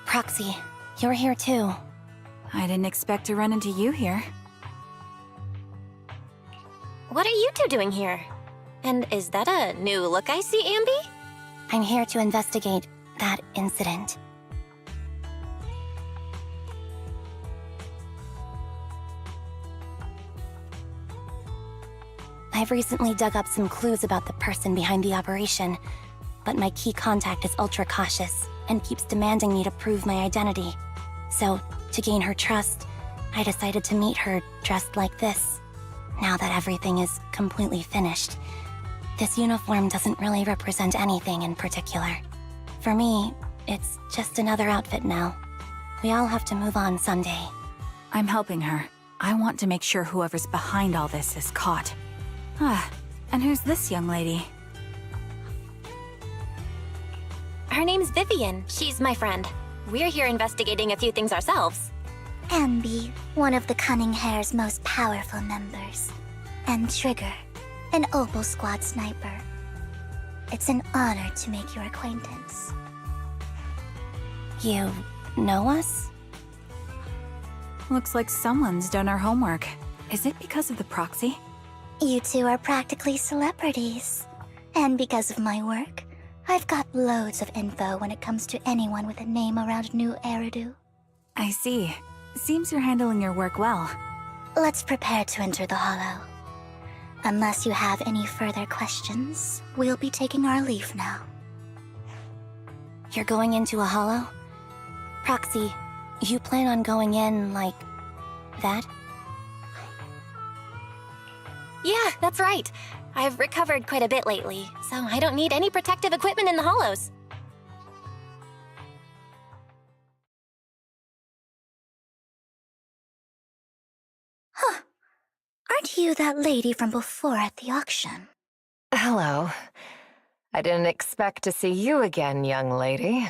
Proxy, you're here too. I didn't expect to run into you here. What are you two doing here? And is that a new look I see, Ambi? I'm here to investigate that incident. I've recently dug up some clues about the person behind the operation, but my key contact is ultra cautious and keeps demanding me to prove my identity. So, to gain her trust, I decided to meet her dressed like this. Now that everything is completely finished, this uniform doesn't really represent anything in particular. For me, it's just another outfit now. We all have to move on someday. I'm helping her. I want to make sure whoever's behind all this is caught. And who's this young lady? Her name's Vivian. She's my friend. We're here investigating a few things ourselves. Ambi, one of the Cunning Hair's most powerful members. And Trigger, an Opal Squad sniper. It's an honor to make your acquaintance. You know us? Looks like someone's done our homework. Is it because of the proxy? You two are practically celebrities. And because of my work, I've got loads of info when it comes to anyone with a name around New Eridu. I see. Seems you're handling your work well. Let's prepare to enter the Hollow. Unless you have any further questions, we'll be taking our leave now. You're going into a hollow? Proxy, you plan on going in like that? Yeah, that's right. I've recovered quite a bit lately, so I don't need any protective equipment in the hollows. Huh. Aren't you that lady from before at the auction? Hello. I didn't expect to see you again, young lady.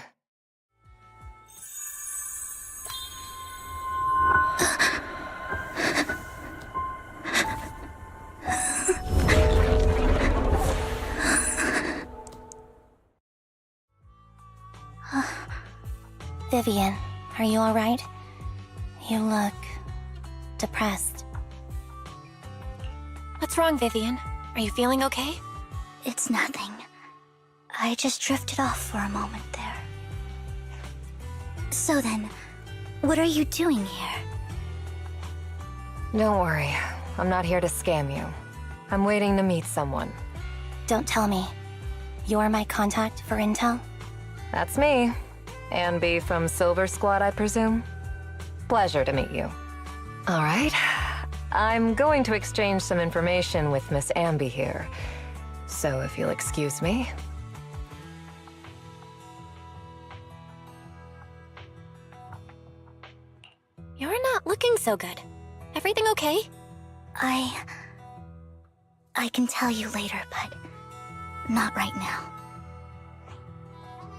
Vivian, are you alright? You look depressed. What's wrong, Vivian? Are you feeling okay? It's nothing. I just drifted off for a moment there. So then, what are you doing here? Don't worry. I'm not here to scam you. I'm waiting to meet someone. Don't tell me. You're my contact for intel? That's me. Ambi from Silver Squad, I presume? Pleasure to meet you. All right. I'm going to exchange some information with Miss Ambi here. So if you'll excuse me. You're not looking so good. Everything okay? I can tell you later, but not right now.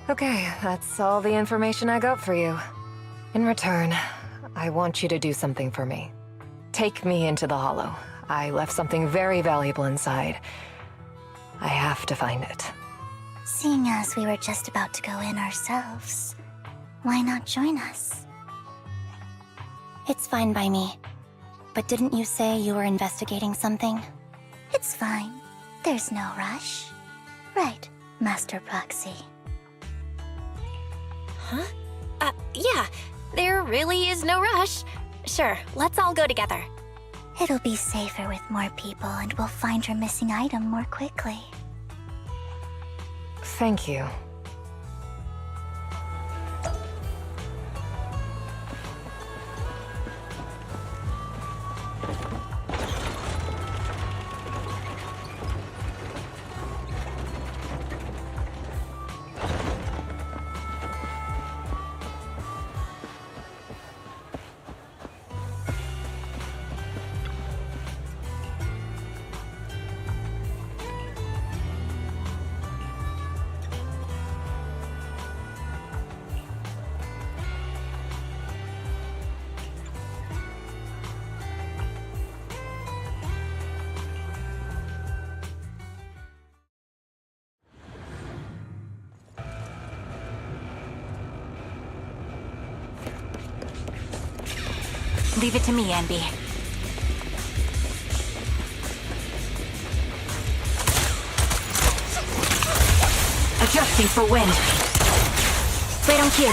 Okay, that's all the information I got for you. In return, I want you to do something for me. Take me into the Hollow. I left something very valuable inside. I have to find it. Seeing as we were just about to go in ourselves, why not join us? It's fine by me. But didn't you say you were investigating something? It's fine. There's no rush. Right, Master Proxy. Huh? Yeah. There really is no rush. Sure, let's all go together. It'll be safer with more people, and we'll find your missing item more quickly. Thank you. Leave it to me, Ambi. Adjusting for wind. Wait on here.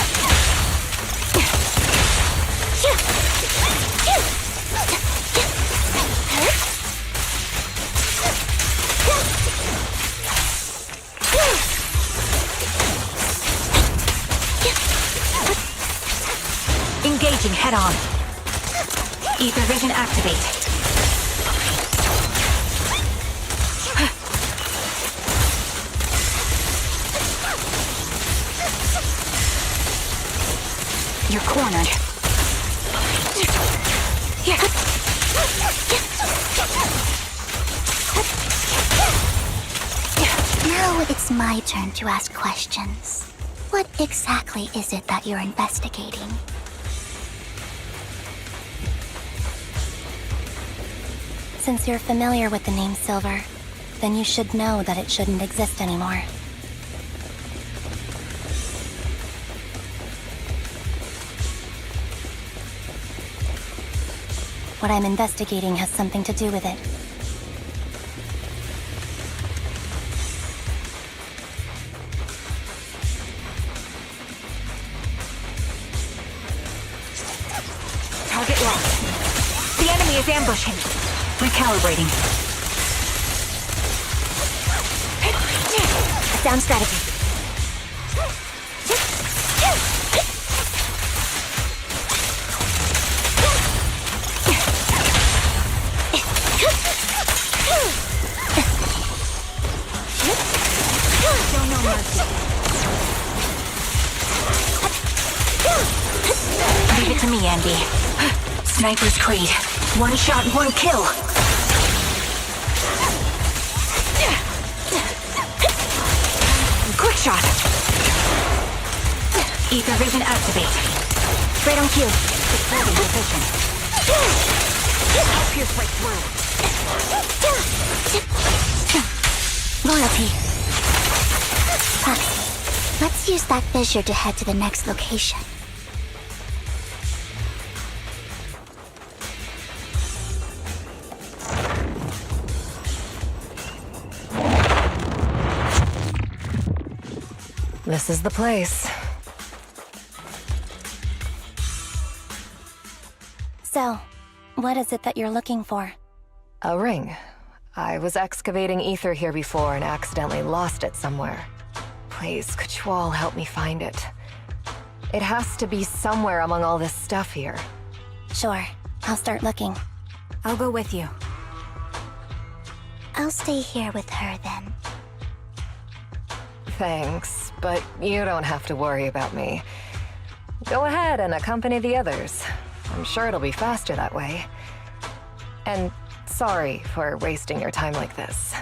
Engaging head on. Ether vision activate. You're cornered. Now it's my turn to ask questions. What exactly is it that you're investigating? Since you're familiar with the name Silver, then you should know that it shouldn't exist anymore. What I'm investigating has something to do with it. Target locked. The enemy is ambushing. Recalibrating. Sound strategy. Show no mercy. Leave it to me, Andy. Sniper's Creed. One shot, one kill. Quick shot. Ether vision activate. Right on cue. Supporting position. Pierce right through. Loyalty. Foxy, let's use that fissure to head to the next location. This is the place. So, what is it that you're looking for? A ring. I was excavating ether here before and accidentally lost it somewhere. Please, could you all help me find it? It has to be somewhere among all this stuff here. Sure, I'll start looking. I'll go with you. I'll stay here with her then. Thanks, but you don't have to worry about me. Go ahead and accompany the others. I'm sure it'll be faster that way. And sorry for wasting your time like this.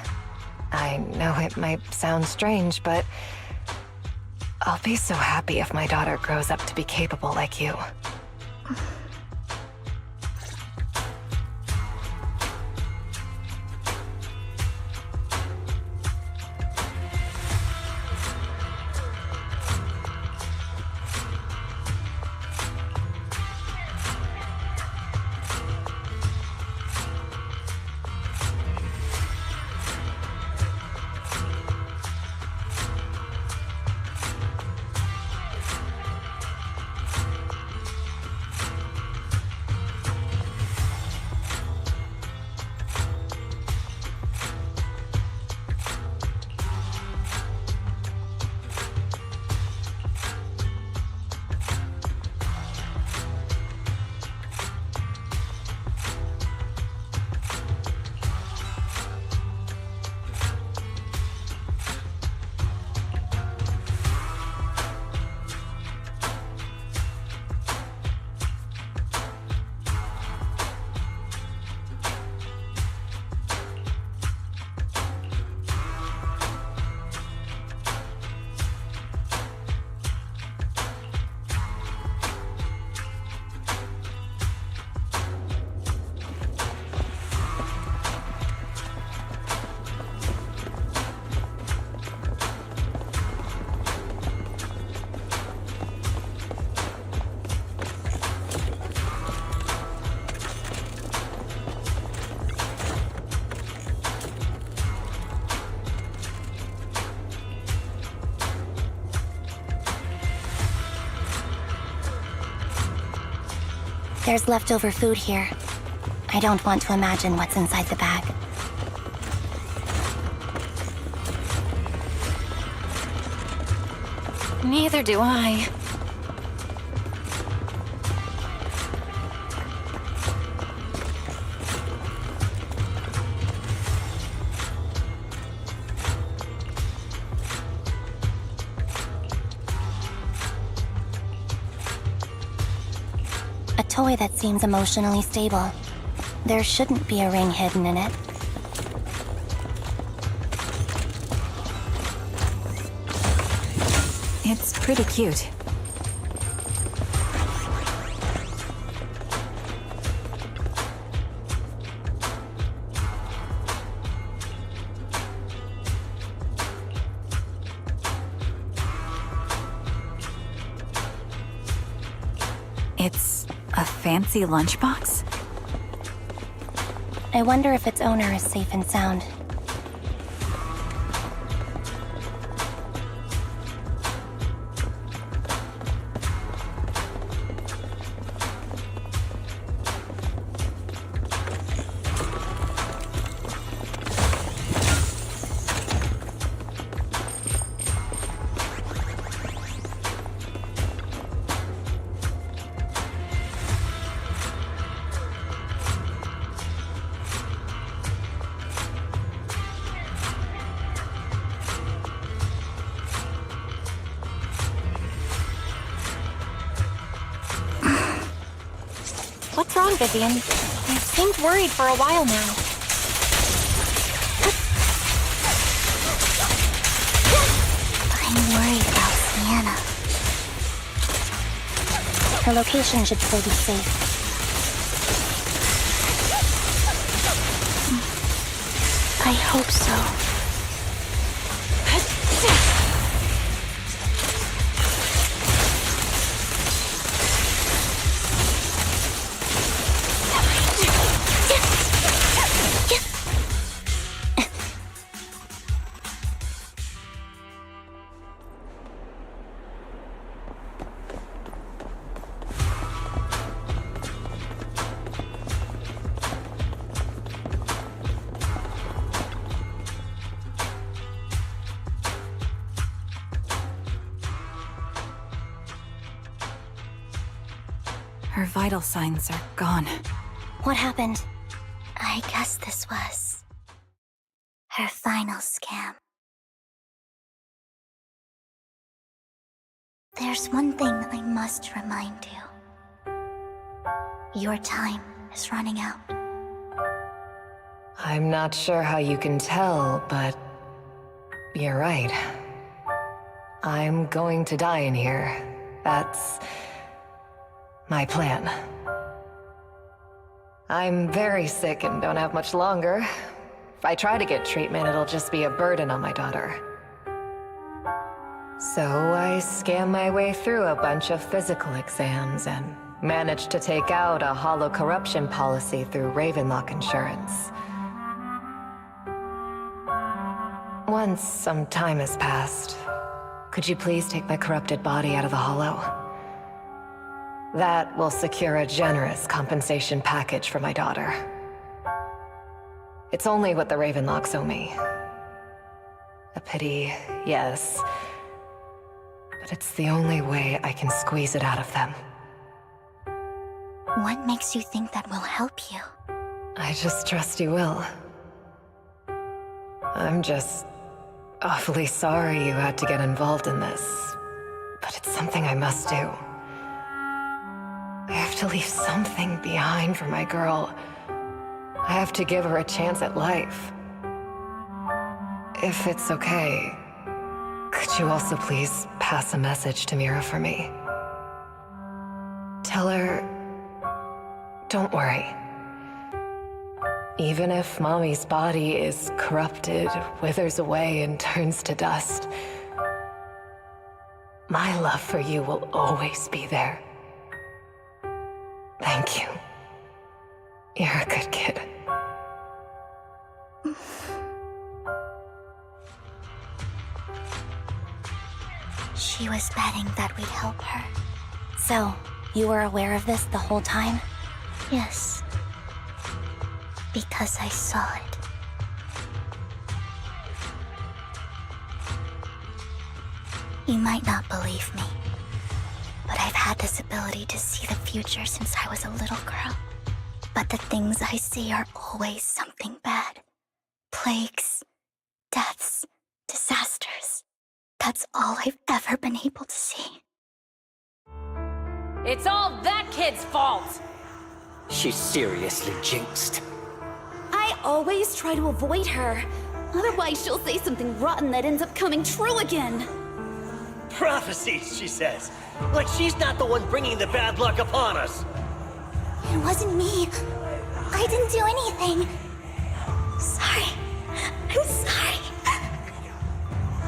I know it might sound strange, but I'll be so happy if my daughter grows up to be capable like you. There's leftover food here. I don't want to imagine what's inside the bag. Neither do I. A toy that seems emotionally stable. There shouldn't be a ring hidden in it. It's pretty cute. It's a fancy lunchbox? I wonder if its owner is safe and sound. wrong, Vivian? You've seemed worried for a while now. I'm worried about Sienna. Her location should still be safe. I hope so. Her vital signs are gone. What happened? I guess this was her final scam. There's one thing I must remind you. Your time is running out. I'm not sure how you can tell, but you're right. I'm going to die in here. That's my plan. I'm very sick and don't have much longer. If I try to get treatment, it'll just be a burden on my daughter. So I scam my way through a bunch of physical exams and managed to take out a hollow corruption policy through Ravenlock Insurance. Once some time has passed, could you please take my corrupted body out of the hollow? That will secure a generous compensation package for my daughter. It's only what the Ravenlocks owe me. A pity, yes. But it's the only way I can squeeze it out of them. What makes you think that will help you? I just trust you will. I'm just awfully sorry you had to get involved in this. But it's something I must do. I have to leave something behind for my girl. I have to give her a chance at life. If it's okay, could you also please pass a message to Mira for me? Tell her, don't worry. Even if Mommy's body is corrupted, withers away, and turns to dust, my love for you will always be there. Thank you. You're a good kid. She was betting that we'd help her. So, you were aware of this the whole time? Yes. Because I saw it. You might not believe me, but I've had this ability to see the future since I was a little girl. But the things I see are always something bad. Plagues, deaths, disasters. That's all I've ever been able to see. It's all that kid's fault! She's seriously jinxed. I always try to avoid her. Otherwise, she'll say something rotten that ends up coming true again. Prophecies, she says. Like she's not the one bringing the bad luck upon us. It wasn't me. I didn't do anything. Sorry. I'm sorry.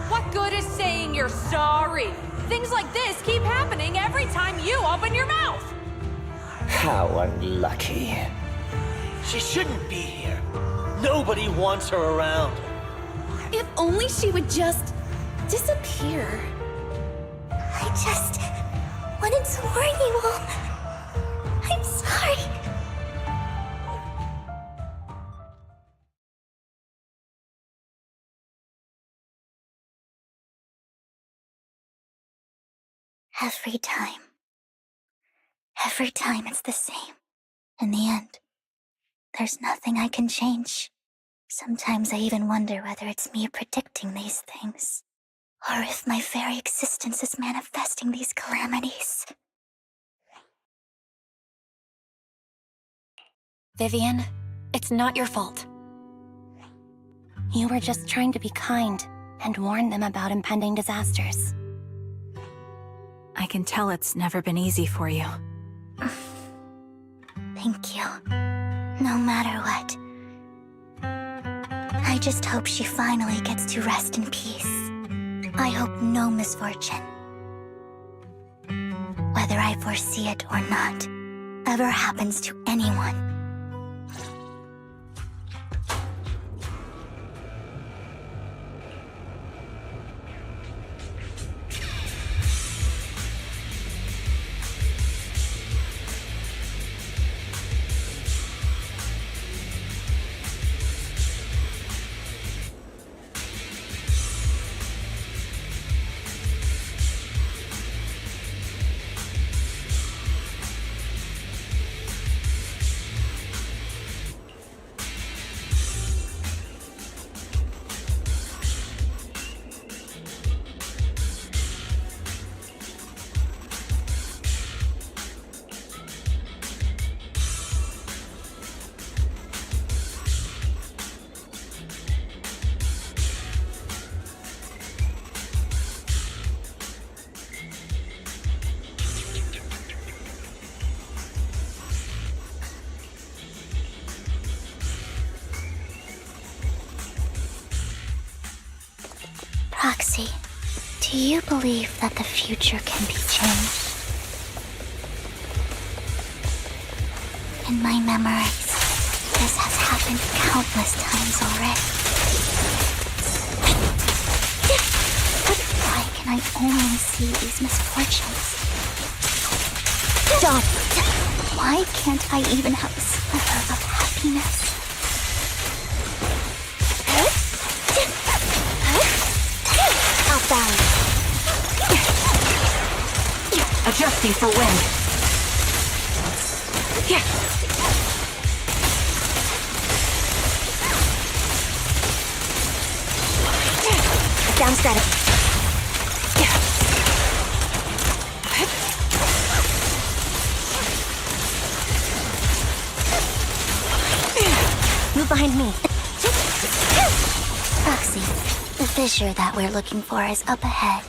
What good is saying you're sorry? Things like this keep happening every time you open your mouth. How unlucky. She shouldn't be here. Nobody wants her around. If only she would just disappear. I just wanted to warn you all. I'm sorry. Every time it's the same. In the end, there's nothing I can change. Sometimes I even wonder whether it's me predicting these things, or if my very existence is manifesting these calamities. Vivian, it's not your fault. You were just trying to be kind and warn them about impending disasters. I can tell it's never been easy for you. Thank you. No matter what. I just hope she finally gets to rest in peace. I hope no misfortune, whether I foresee it or not, ever happens to anyone. Proxy, do you believe that the future can be changed? In my memories, this has happened countless times already. But why can I only see these misfortunes? Stop! Why can't I even have a sliver of happiness? Outbound. Adjusting for wind. Down strategy. Move behind me. Proxy, the fissure that we're looking for is up ahead.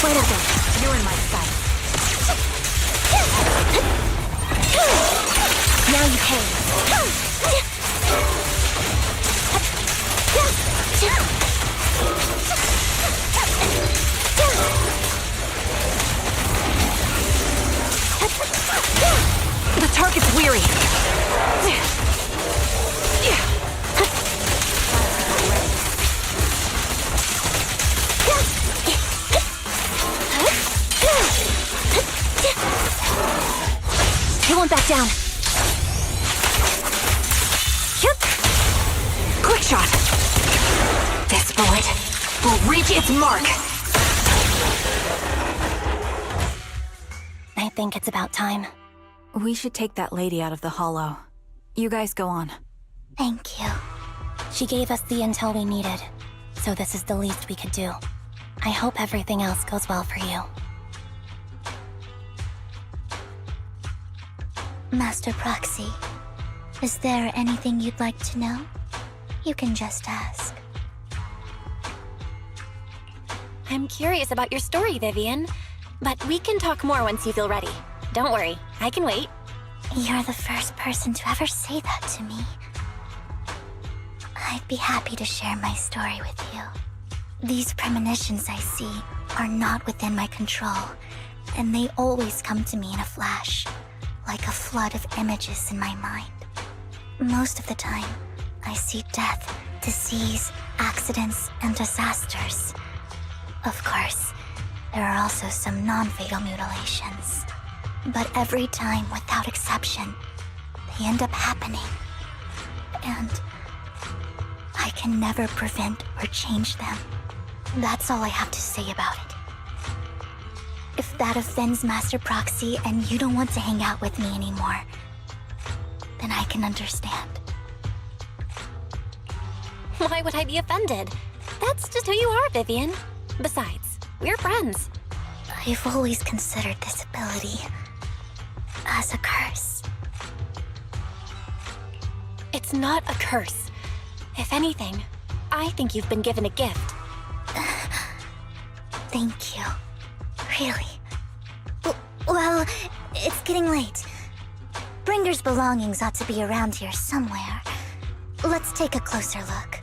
Wait up there. You're in my sight. Now you hang. The target's weary. He won't back down. Quick shot. This bullet will reach its mark. I think it's about time. We should take that lady out of the hollow. You guys go on. Thank you. She gave us the intel we needed, so this is the least we could do. I hope everything else goes well for you. Master Proxy, is there anything you'd like to know? You can just ask. I'm curious about your story, Vivian, but we can talk more once you feel ready. Don't worry, I can wait. You're the first person to ever say that to me. I'd be happy to share my story with you. These premonitions I see are not within my control, and they always come to me in a flash, like a flood of images in my mind. Most of the time, I see death, disease, accidents, and disasters. Of course, there are also some non-fatal mutilations. But every time, without exception, they end up happening. And I can never prevent or change them. That's all I have to say about it. If that offends Master Proxy and you don't want to hang out with me anymore, then I can understand. Why would I be offended? That's just who you are, Vivian. Besides, we're friends. I've always considered this ability as a curse. It's not a curse. If anything, I think you've been given a gift. Thank you. Really. Well, it's getting late. Bringer's belongings ought to be around here somewhere. Let's take a closer look.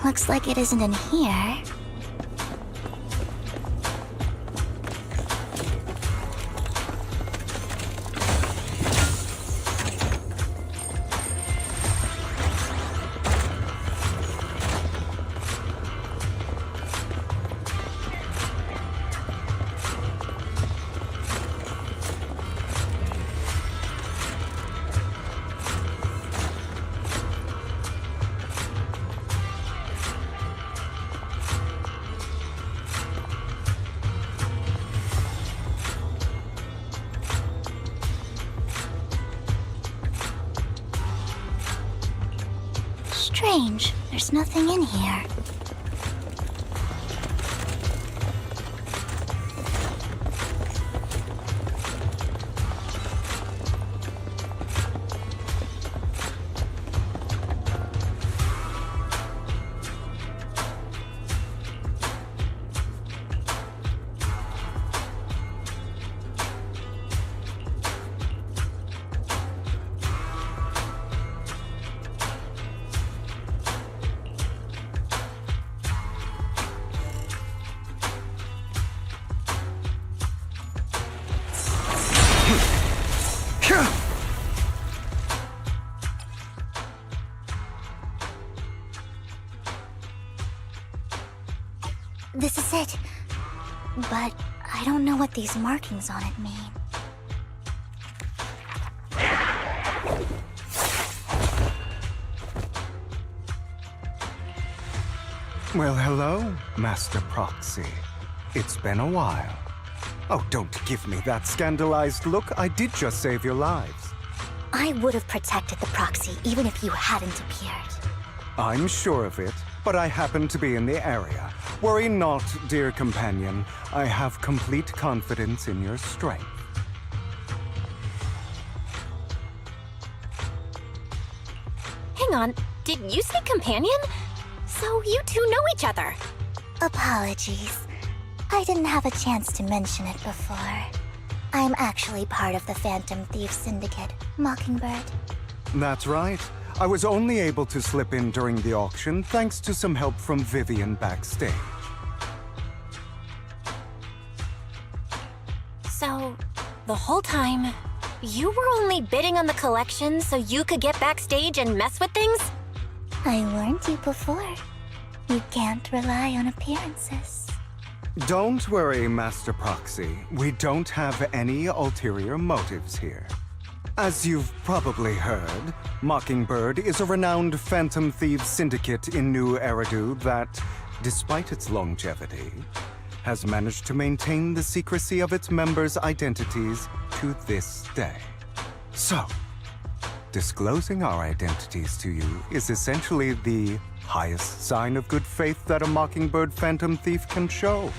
Looks like it isn't in here. Strange, there's nothing in here. This is it. But I don't know what these markings on it mean. Well, hello, Master Proxy. It's been a while. Oh, don't give me that scandalized look. I did just save your lives. I would have protected the proxy even if you hadn't appeared. I'm sure of it, but I happen to be in the area. Worry not, dear companion. I have complete confidence in your strength. Hang on, did you say companion? So you two know each other. Apologies. I didn't have a chance to mention it before. I'm actually part of the Phantom Thief Syndicate, Mockingbird. That's right. I was only able to slip in during the auction thanks to some help from Vivian backstage. So, the whole time, you were only bidding on the collection so you could get backstage and mess with things? I warned you before. You can't rely on appearances. Don't worry, Master Proxy. We don't have any ulterior motives here. As you've probably heard, Mockingbird is a renowned Phantom Thieves syndicate in New Eridu that, despite its longevity, has managed to maintain the secrecy of its members' identities to this day. So, disclosing our identities to you is essentially the highest sign of good faith that a Mockingbird Phantom Thief can show.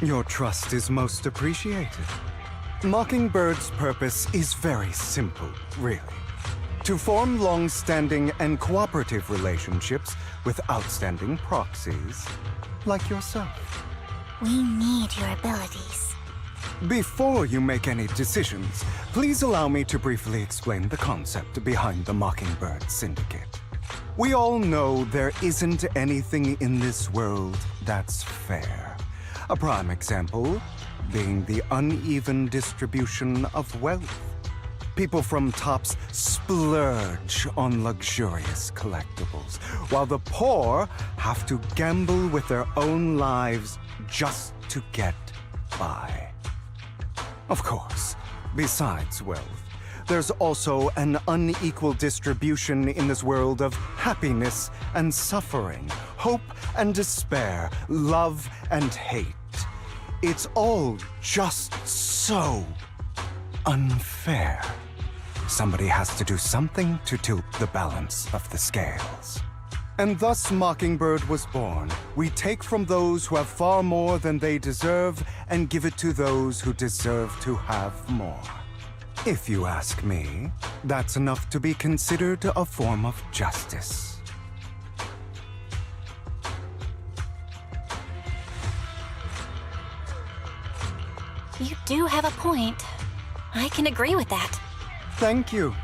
Your trust is most appreciated. Mockingbird's purpose is very simple, really. To form long-standing and cooperative relationships with outstanding proxies like yourself. We need your abilities. Before you make any decisions, please allow me to briefly explain the concept behind the Mockingbird Syndicate. We all know there isn't anything in this world that's fair. A prime example being the uneven distribution of wealth. People from tops splurge on luxurious collectibles, while the poor have to gamble with their own lives just to get by. Of course, besides wealth, there's also an unequal distribution in this world of happiness and suffering, hope and despair, love and hate. It's all just so unfair. Somebody has to do something to tilt the balance of the scales. And thus Mockingbird was born. We take from those who have far more than they deserve and give it to those who deserve to have more. If you ask me, that's enough to be considered a form of justice. You do have a point. I can agree with that. Thank you.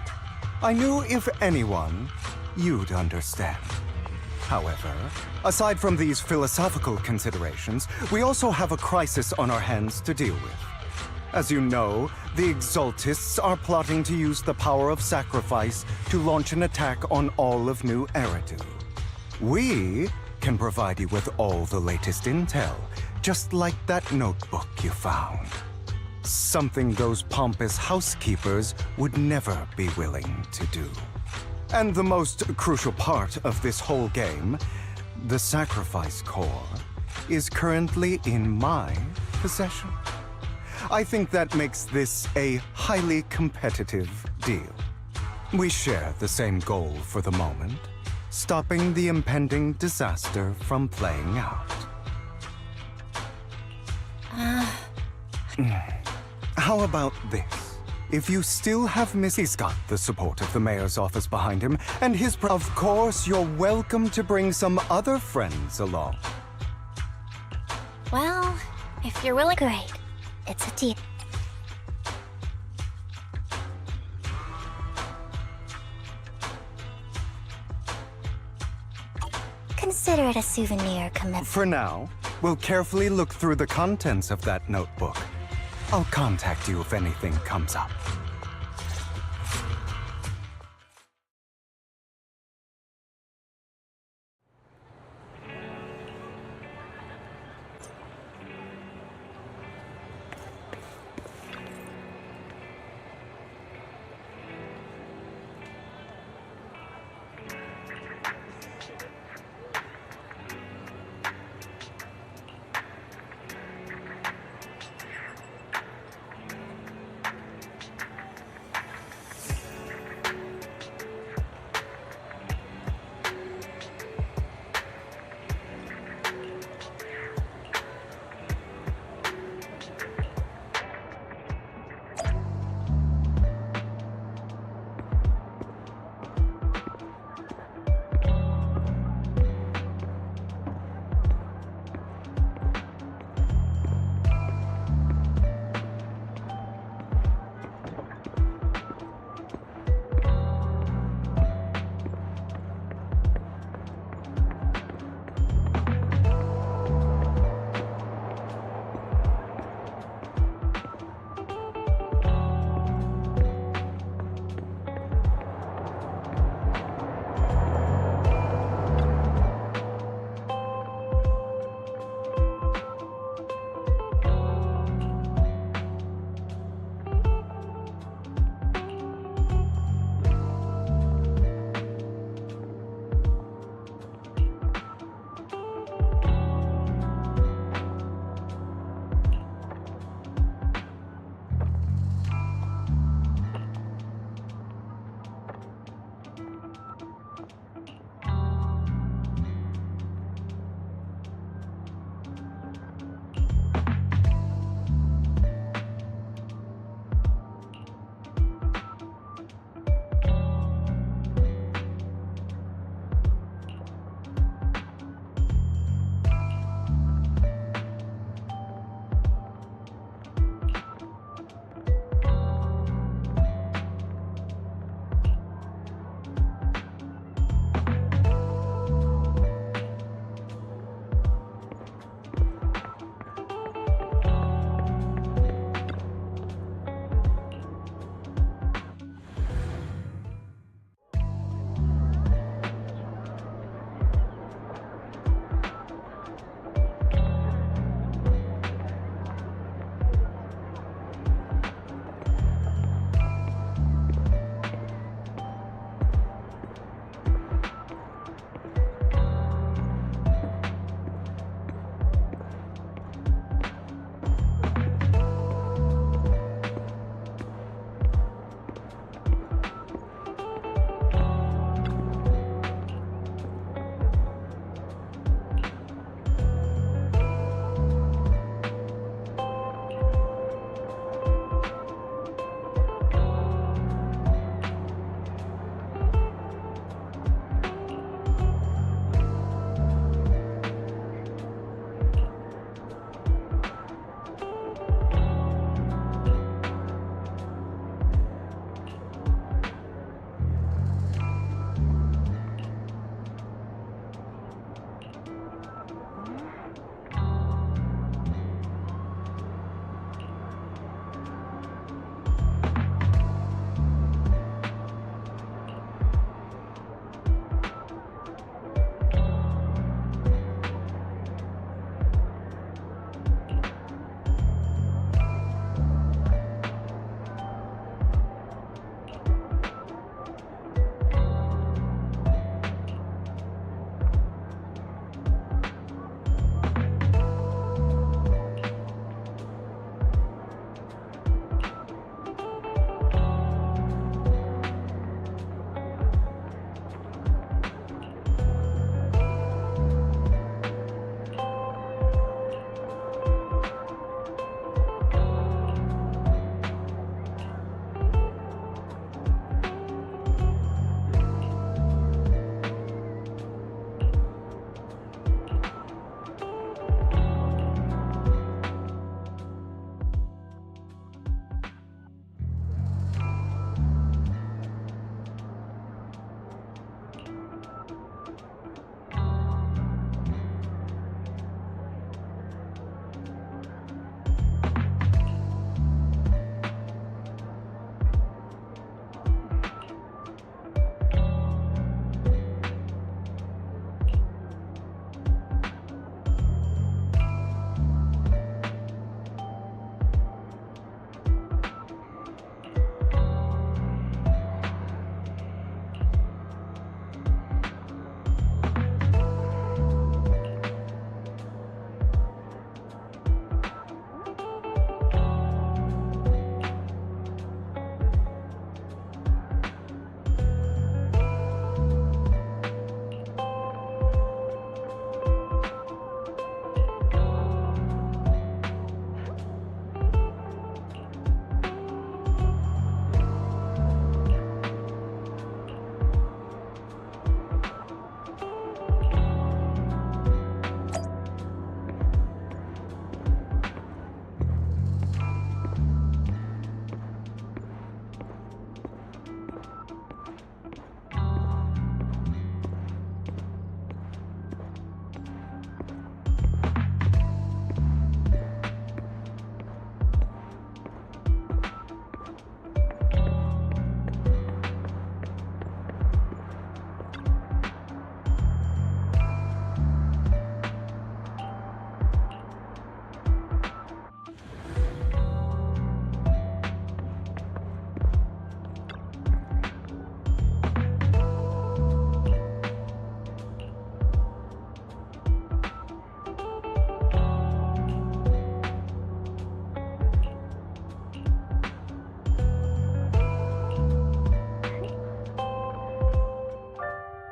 I knew if anyone, you'd understand. However, aside from these philosophical considerations, we also have a crisis on our hands to deal with. As you know, the Exaltists are plotting to use the power of sacrifice to launch an attack on all of New Eridu. We can provide you with all the latest intel, just like that notebook you found. Something those pompous housekeepers would never be willing to do. And the most crucial part of this whole game, the sacrifice core, is currently in my possession. I think that makes this a highly competitive deal. We share the same goal for the moment, stopping the impending disaster from playing out. How about this? If you still have Missy's got the support of the mayor's office behind him, and of course, you're welcome to bring some other friends along. Well, if you're willing... Great. It's a deal. Consider it a souvenir commitment. For now, we'll carefully look through the contents of that notebook. I'll contact you if anything comes up.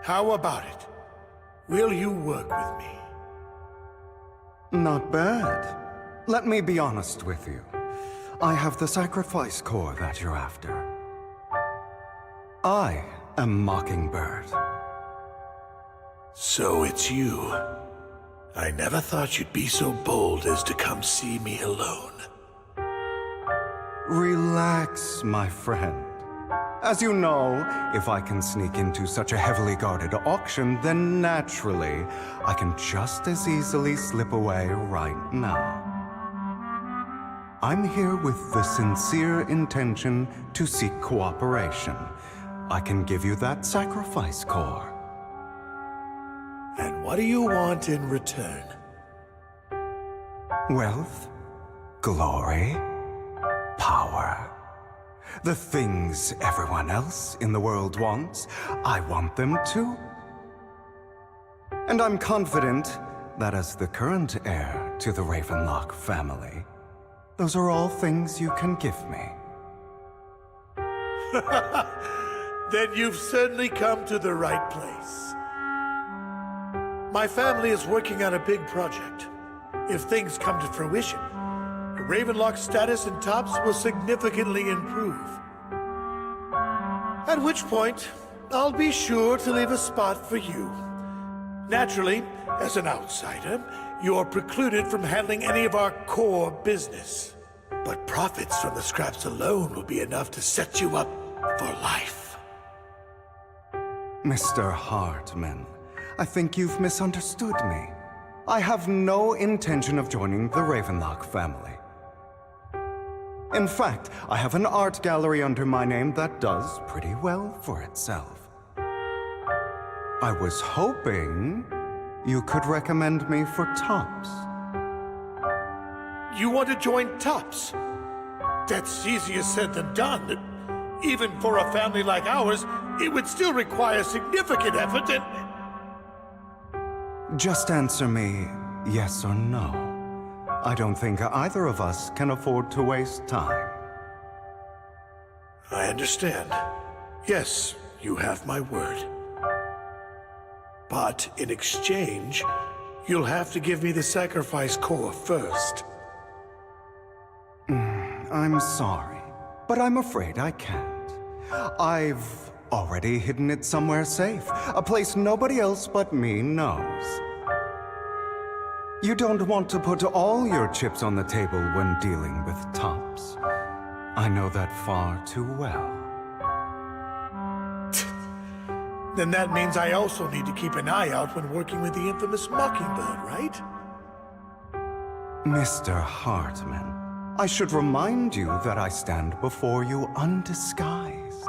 How about it? Will you work with me? Not bad. Let me be honest with you. I have the sacrifice core that you're after. I am Mockingbird. So it's you. I never thought you'd be so bold as to come see me alone. Relax, my friend. As you know, if I can sneak into such a heavily guarded auction, then naturally, I can just as easily slip away right now. I'm here with the sincere intention to seek cooperation. I can give you that sacrifice core. And what do you want in return? Wealth, glory, power. The things everyone else in the world wants, I want them too. And I'm confident that as the current heir to the Ravenlock family, those are all things you can give me. Then you've certainly come to the right place. My family is working on a big project. If things come to fruition, the Ravenlock status in Tops will significantly improve. At which point, I'll be sure to leave a spot for you. Naturally, as an outsider, you're precluded from handling any of our core business. But profits from the scraps alone will be enough to set you up for life. Mr. Hartman, I think you've misunderstood me. I have no intention of joining the Ravenlock family. In fact, I have an art gallery under my name that does pretty well for itself. I was hoping you could recommend me for Tops. You want to join Tops? That's easier said than done. Even for a family like ours, it would still require significant effort and... Just answer me yes or no. I don't think either of us can afford to waste time. I understand. Yes, you have my word. But in exchange, you'll have to give me the sacrifice core first. I'm sorry, but I'm afraid I can't. I've already hidden it somewhere safe, a place nobody else but me knows. You don't want to put all your chips on the table when dealing with Tops. I know that far too well. Then that means I also need to keep an eye out when working with the infamous Mockingbird, right? Mr. Hartman, I should remind you that I stand before you undisguised.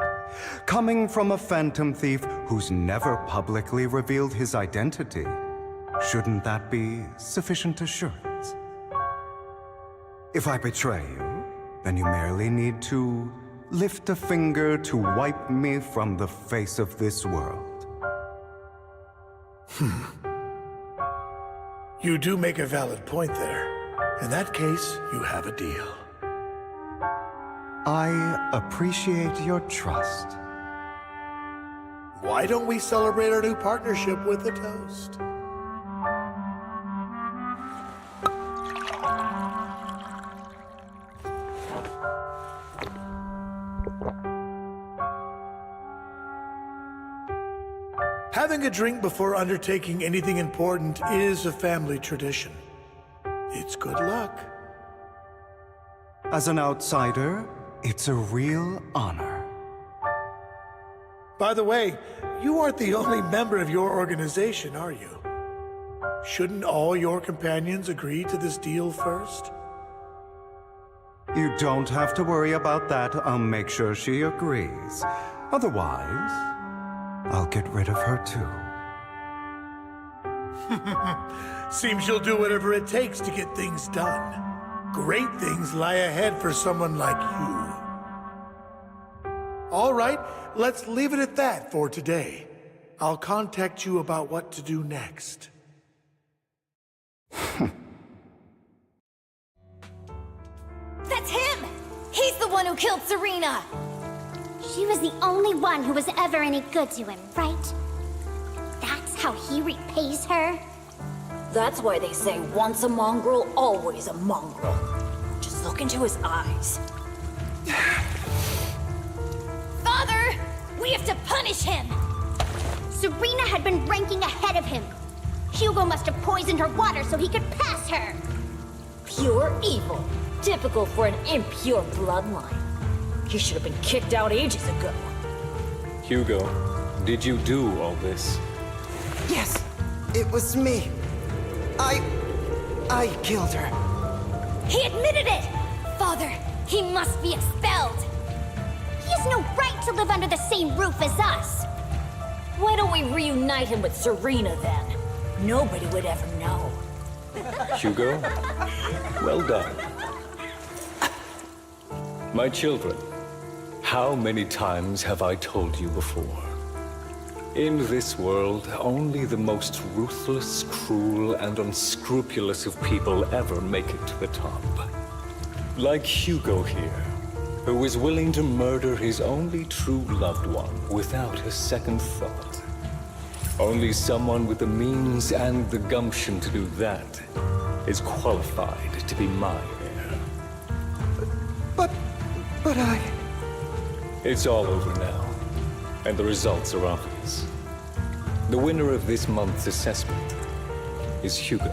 Coming from a phantom thief who's never publicly revealed his identity, shouldn't that be sufficient assurance? If I betray you, then you merely need to lift a finger to wipe me from the face of this world. You do make a valid point there. In that case, you have a deal. I appreciate your trust. Why don't we celebrate our new partnership with a toast? Having a drink before undertaking anything important is a family tradition. It's good luck. As an outsider, it's a real honor. By the way, you aren't the only member of your organization, are you? Shouldn't all your companions agree to this deal first? You don't have to worry about that. I'll make sure she agrees. Otherwise, I'll get rid of her too. Seems you'll do whatever it takes to get things done. Great things lie ahead for someone like you. All right, let's leave it at that for today. I'll contact you about what to do next. That's him! He's the one who killed Serena! She was the only one who was ever any good to him, right? how he repays her? That's why they say once a mongrel, always a mongrel. Just look into his eyes. Father! We have to punish him! Serena had been ranking ahead of him. Hugo must have poisoned her water so he could pass her. Pure evil. Typical for an impure bloodline. He should have been kicked out ages ago. Hugo, did you do all this? Yes, it was me. I killed her. He admitted it! Father, he must be expelled! He has no right to live under the same roof as us! Why don't we reunite him with Serena then? Nobody would ever know. Hugo, well done. My children, how many times have I told you before? In this world, only the most ruthless, cruel, and unscrupulous of people ever make it to the top. Like Hugo here, who is willing to murder his only true loved one without a second thought. Only someone with the means and the gumption to do that is qualified to be my heir. But I... It's all over now, and the results are obvious. The winner of this month's assessment is Hugo.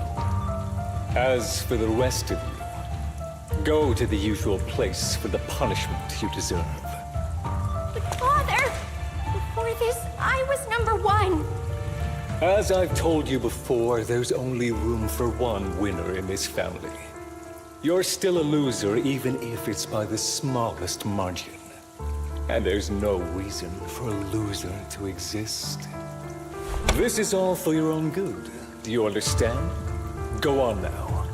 As for the rest of you, go to the usual place for the punishment you deserve. But Father! Before this, I was #1. As I've told you before, there's only room for one winner in this family. You're still a loser, even if it's by the smallest margin. And there's no reason for a loser to exist. This is all for your own good. Do you understand? Go on now.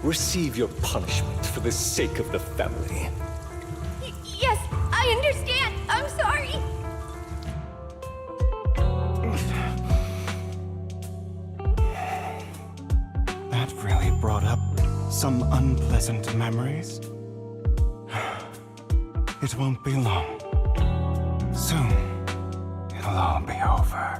Receive your punishment for the sake of the family. Yes, I understand. I'm sorry. That really brought up some unpleasant memories. It won't be long. Soon, it'll all be over.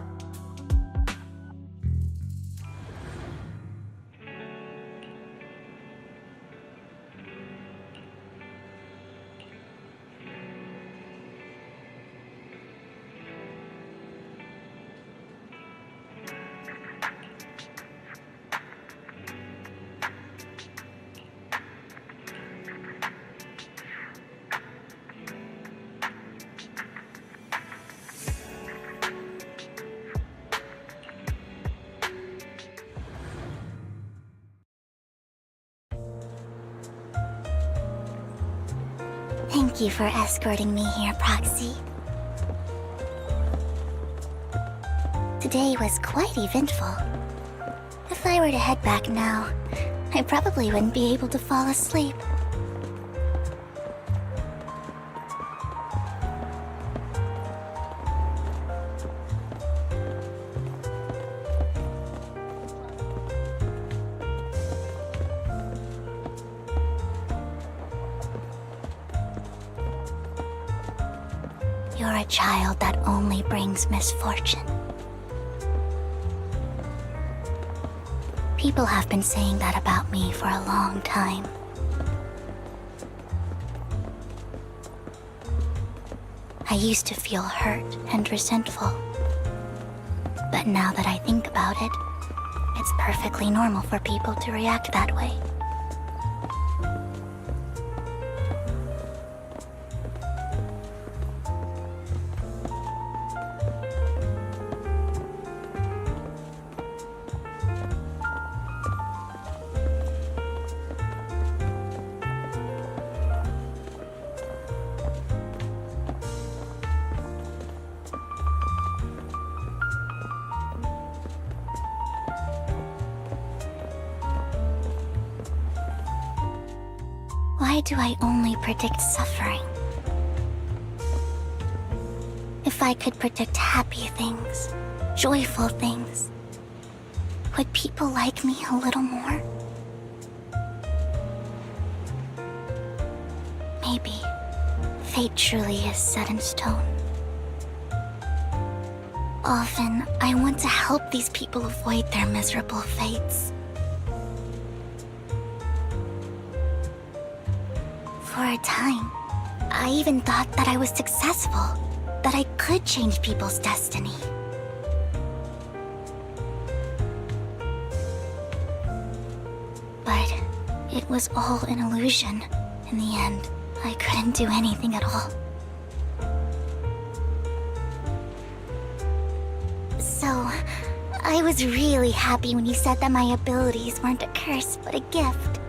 Thank you for escorting me here, Proxy. Today was quite eventful. If I were to head back now, I probably wouldn't be able to fall asleep. You're a child that only brings misfortune. People have been saying that about me for a long time. I used to feel hurt and resentful. But now that I think about it, it's perfectly normal for people to react that way. Why do I only predict suffering? If I could predict happy things, joyful things, would people like me a little more? Maybe fate truly is set in stone. Often, I want to help these people avoid their miserable fates. For a time, I even thought that I was successful, that I could change people's destiny. But it was all an illusion. In the end, I couldn't do anything at all. So, I was really happy when you said that my abilities weren't a curse, but a gift.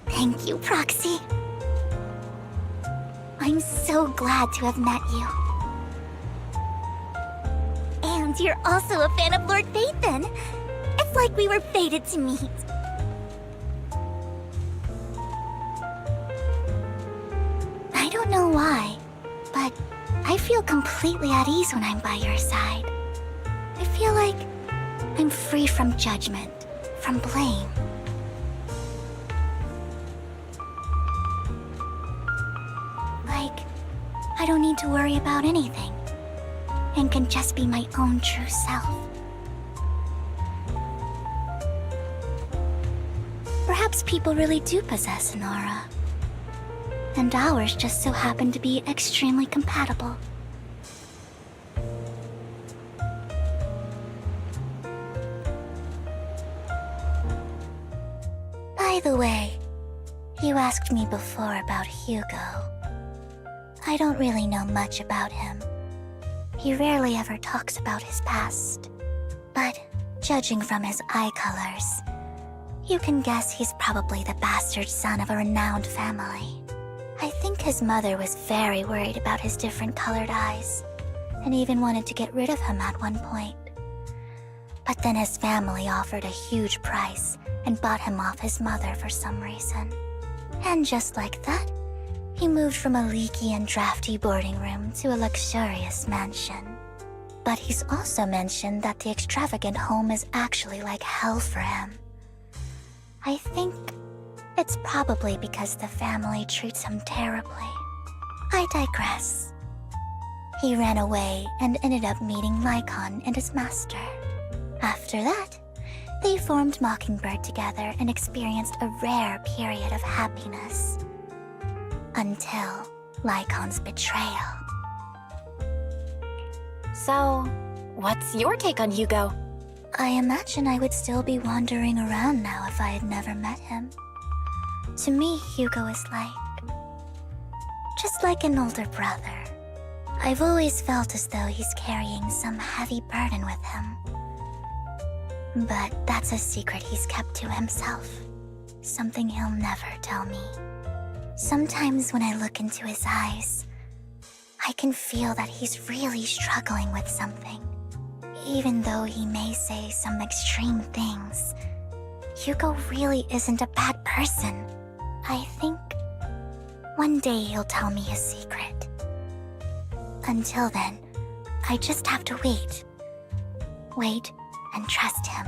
Thank you, Proxy. I'm so glad to have met you. And you're also a fan of Lord Phaethon. It's like we were fated to meet. I don't know why, but I feel completely at ease when I'm by your side. I feel like I'm free from judgment, from blame. Like, I don't need to worry about anything, and can just be my own true self. Perhaps people really do possess an aura, and ours just so happen to be extremely compatible. By the way, you asked me before about Hugo. I don't really know much about him. He rarely ever talks about his past. But judging from his eye colors, you can guess he's probably the bastard son of a renowned family. I think his mother was very worried about his different colored eyes, and even wanted to get rid of him at one point. But then his family offered a huge price and bought him off his mother for some reason. And just like that, he moved from a leaky and drafty boarding room to a luxurious mansion. But he's also mentioned that the extravagant home is actually like hell for him. I think it's probably because the family treats him terribly. I digress. He ran away and ended up meeting Lycon and his master. After that, they formed Mockingbird together and experienced a rare period of happiness. Until Lycon's betrayal. So, what's your take on Hugo? I imagine I would still be wandering around now if I had never met him. To me, Hugo is just like an older brother. I've always felt as though he's carrying some heavy burden with him. But that's a secret he's kept to himself. Something he'll never tell me. Sometimes when I look into his eyes, I can feel that he's really struggling with something. Even though he may say some extreme things, Hugo really isn't a bad person. I think one day he'll tell me his secret. Until then, I just have to wait. Wait and trust him.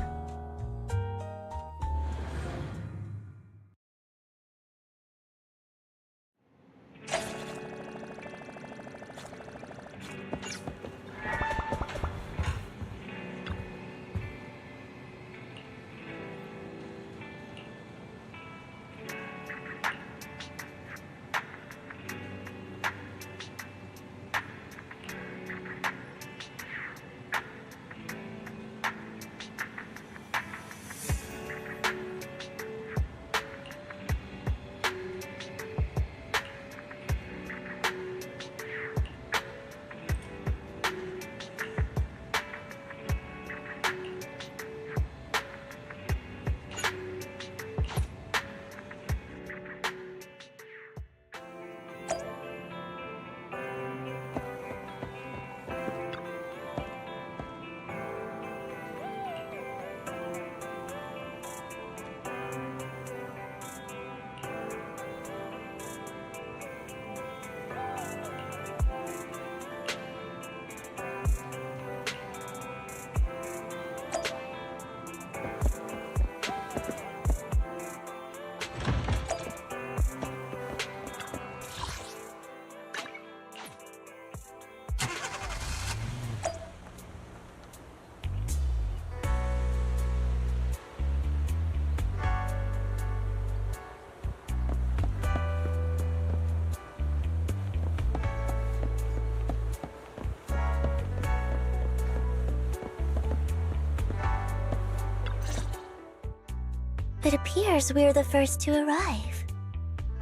It appears we're the first to arrive.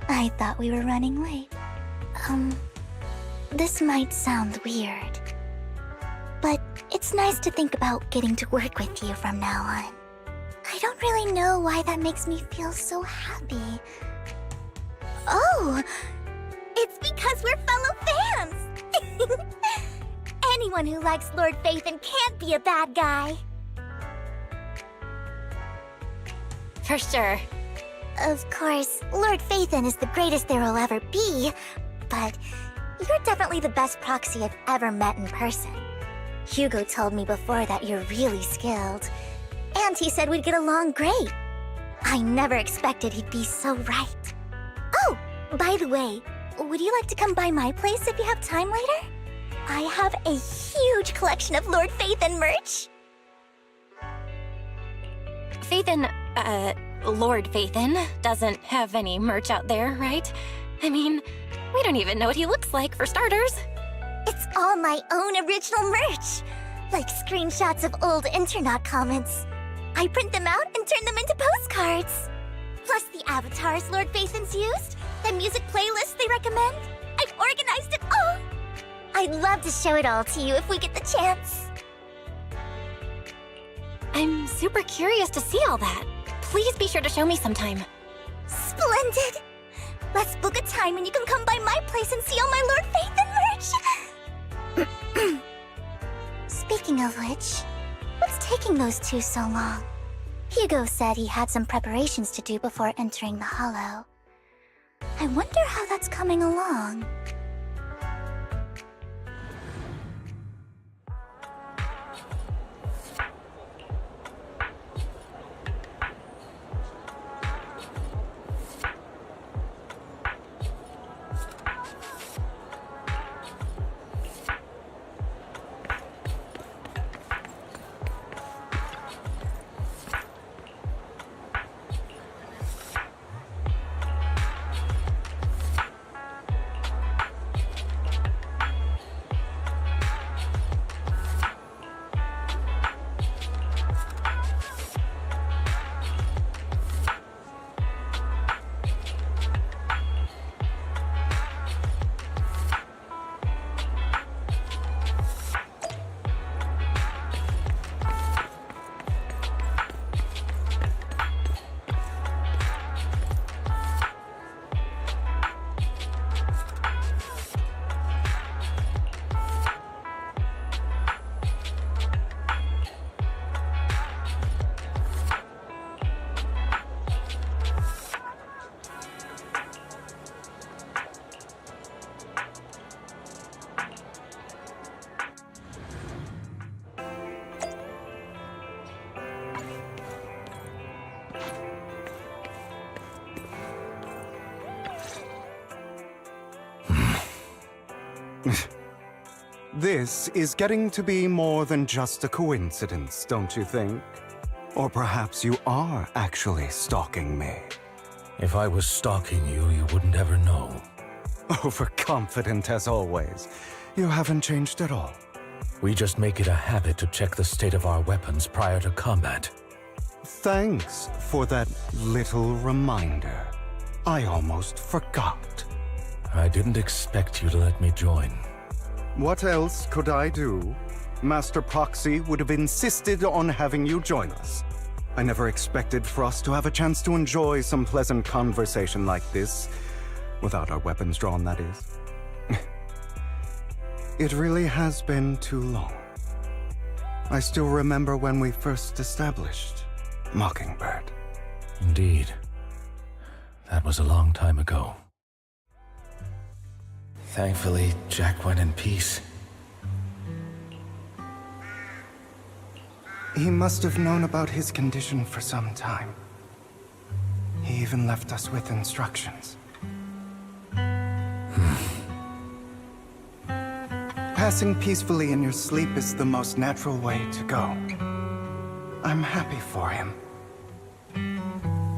I thought we were running late. This might sound weird, but it's nice to think about getting to work with you from now on. I don't really know why that makes me feel so happy. Oh, it's because we're fellow fans! Anyone who likes Lord Phaethon can't be a bad guy. For sure. Of course, Lord Phaethon is the greatest there will ever be, but you're definitely the best proxy I've ever met in person. Hugo told me before that you're really skilled, and he said we'd get along great. I never expected he'd be so right. Oh, by the way, would you like to come by my place if you have time later? I have a huge collection of Lord Phaethon merch. Phaethon, Lord Phaethon doesn't have any merch out there, right? I mean, we don't even know what he looks like, for starters. It's all my own original merch, like screenshots of old internet comments. I print them out and turn them into postcards. Plus the avatars Lord Phaethon's used, the music playlists they recommend. I've organized it all. I'd love to show it all to you if we get the chance. I'm super curious to see all that. Please be sure to show me sometime. Splendid! Let's book a time and you can come by my place and see all my Lord Phaethon merch! Speaking of which, what's taking those two so long? Hugo said he had some preparations to do before entering the Hollow. I wonder how that's coming along. This is getting to be more than just a coincidence, don't you think? Or perhaps you are actually stalking me. If I was stalking you, you wouldn't ever know. Overconfident as always. You haven't changed at all. We just make it a habit to check the state of our weapons prior to combat. Thanks for that little reminder. I almost forgot. I didn't expect you to let me join. What else could I do? Master Proxy would have insisted on having you join us. I never expected for us to have a chance to enjoy some pleasant conversation like this. Without our weapons drawn, that is. It really has been too long. I still remember when we first established Mockingbird. Indeed. That was a long time ago. Thankfully, Jack went in peace. He must have known about his condition for some time. He even left us with instructions. Passing peacefully in your sleep is the most natural way to go. I'm happy for him.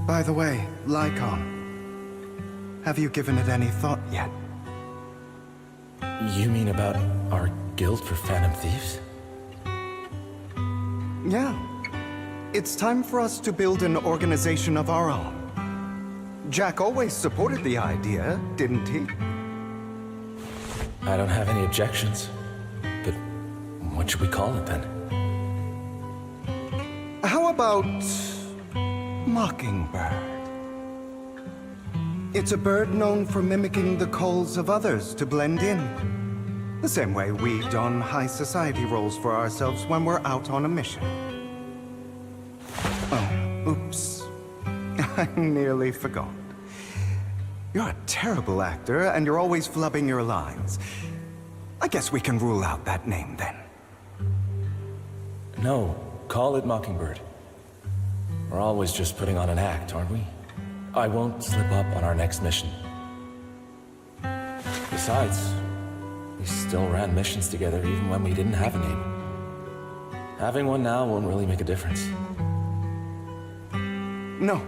By the way, Lycon, have you given it any thought yet? You mean about our guild for Phantom Thieves? Yeah. It's time for us to build an organization of our own. Jack always supported the idea, didn't he? I don't have any objections. But what should we call it then? How about Mockingbird? It's a bird known for mimicking the calls of others to blend in. The same way we don high society roles for ourselves when we're out on a mission. Oh, oops. I nearly forgot. You're a terrible actor, and you're always flubbing your lines. I guess we can rule out that name, then. No, call it Mockingbird. We're always just putting on an act, aren't we? I won't slip up on our next mission. Besides, we still ran missions together even when we didn't have a name. Having one now won't really make a difference. No.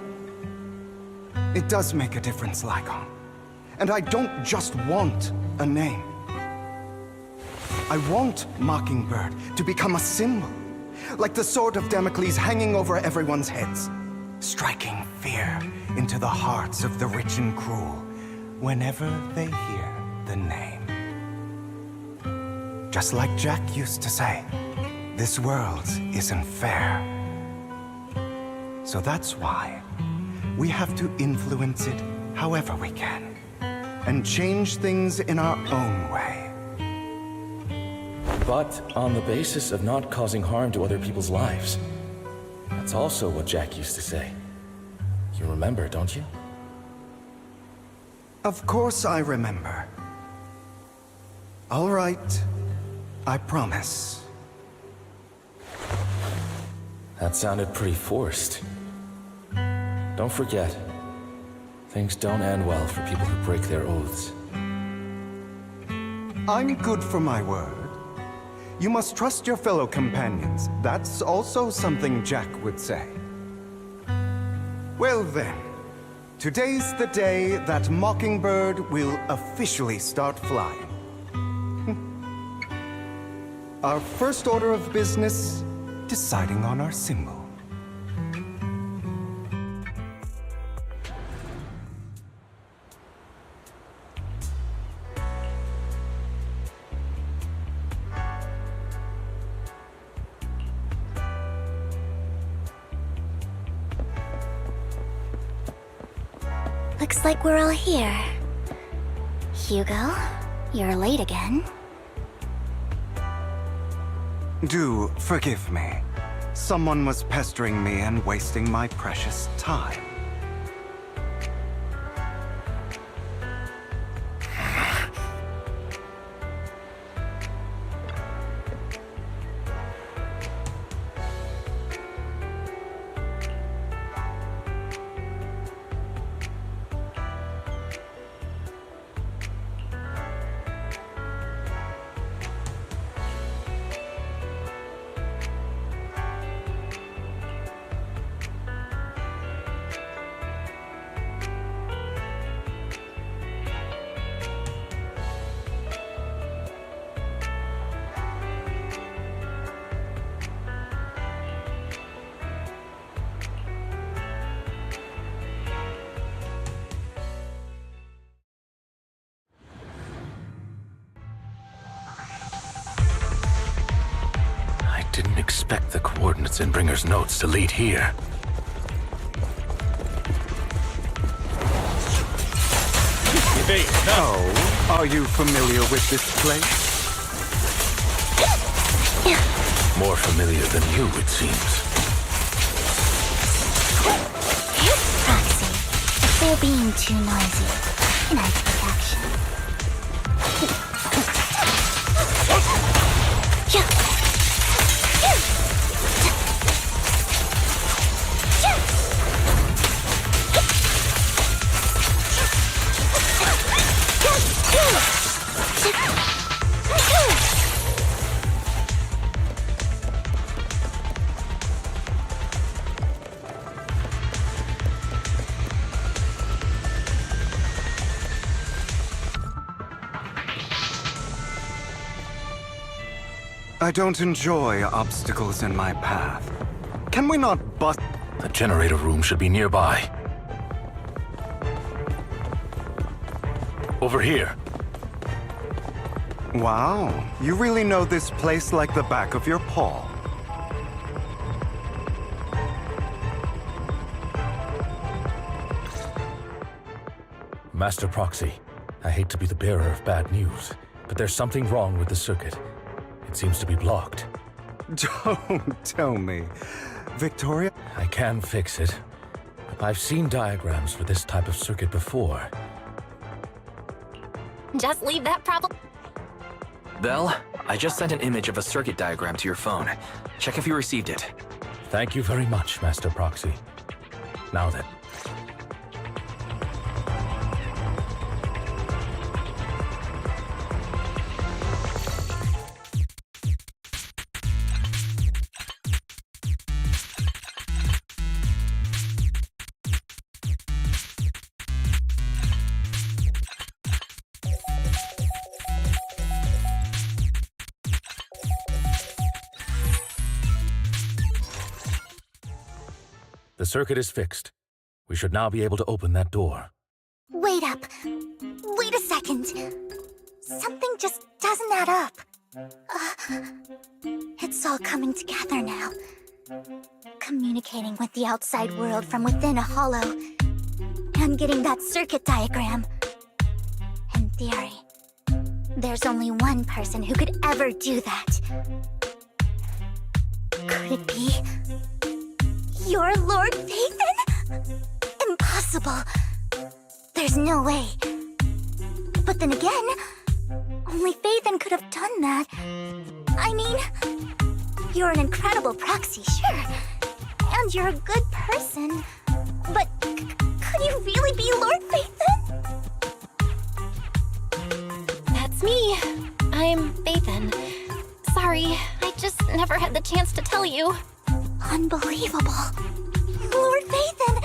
It does make a difference, Lycon. And I don't just want a name. I want Mockingbird to become a symbol, like the sword of Damocles hanging over everyone's heads, striking fear into the hearts of the rich and cruel whenever they hear the name. Just like Jack used to say, this world isn't fair. So that's why we have to influence it however we can, and change things in our own way. But on the basis of not causing harm to other people's lives. That's also what Jack used to say. You remember, don't you? Of course I remember. All right, I promise. That sounded pretty forced. Don't forget, things don't end well for people who break their oaths. I'm good for my word. You must trust your fellow companions. That's also something Jack would say. Well then, today's the day that Mockingbird will officially start flying. Our first order of business, deciding on our symbol. Looks like we're all here. Hugo, you're late again. Do forgive me. Someone was pestering me and wasting my precious time. Didn't expect the coordinates in Bringer's notes to lead here. Oh, are you familiar with this place? More familiar than you, it seems. Roxy, if they're being too noisy, can I take action? I don't enjoy obstacles in my path. Can we not bust. The generator room should be nearby. Over here. Wow, you really know this place like the back of your paw. Master Proxy, I hate to be the bearer of bad news, but there's something wrong with the circuit. It seems to be blocked. Don't tell me. Victoria? I can fix it. I've seen diagrams for this type of circuit before. Just leave that problem. Belle, I just sent an image of a circuit diagram to your phone. Check if you received it. Thank you very much, Master Proxy. Now then. The circuit is fixed. We should now be able to open that door. Wait up. Wait a second. Something just doesn't add up. It's all coming together now. Communicating with the outside world from within a hollow. And getting that circuit diagram. In theory, there's only one person who could ever do that. Could it be your Lord Phaethon? Impossible. There's no way. But then again, only Phaethon could have done that. I mean, you're an incredible proxy, sure. And you're a good person. But could you really be Lord Phaethon? That's me. I'm Phaethon. Sorry, I just never had the chance to tell you. Unbelievable. Lord Phaethon!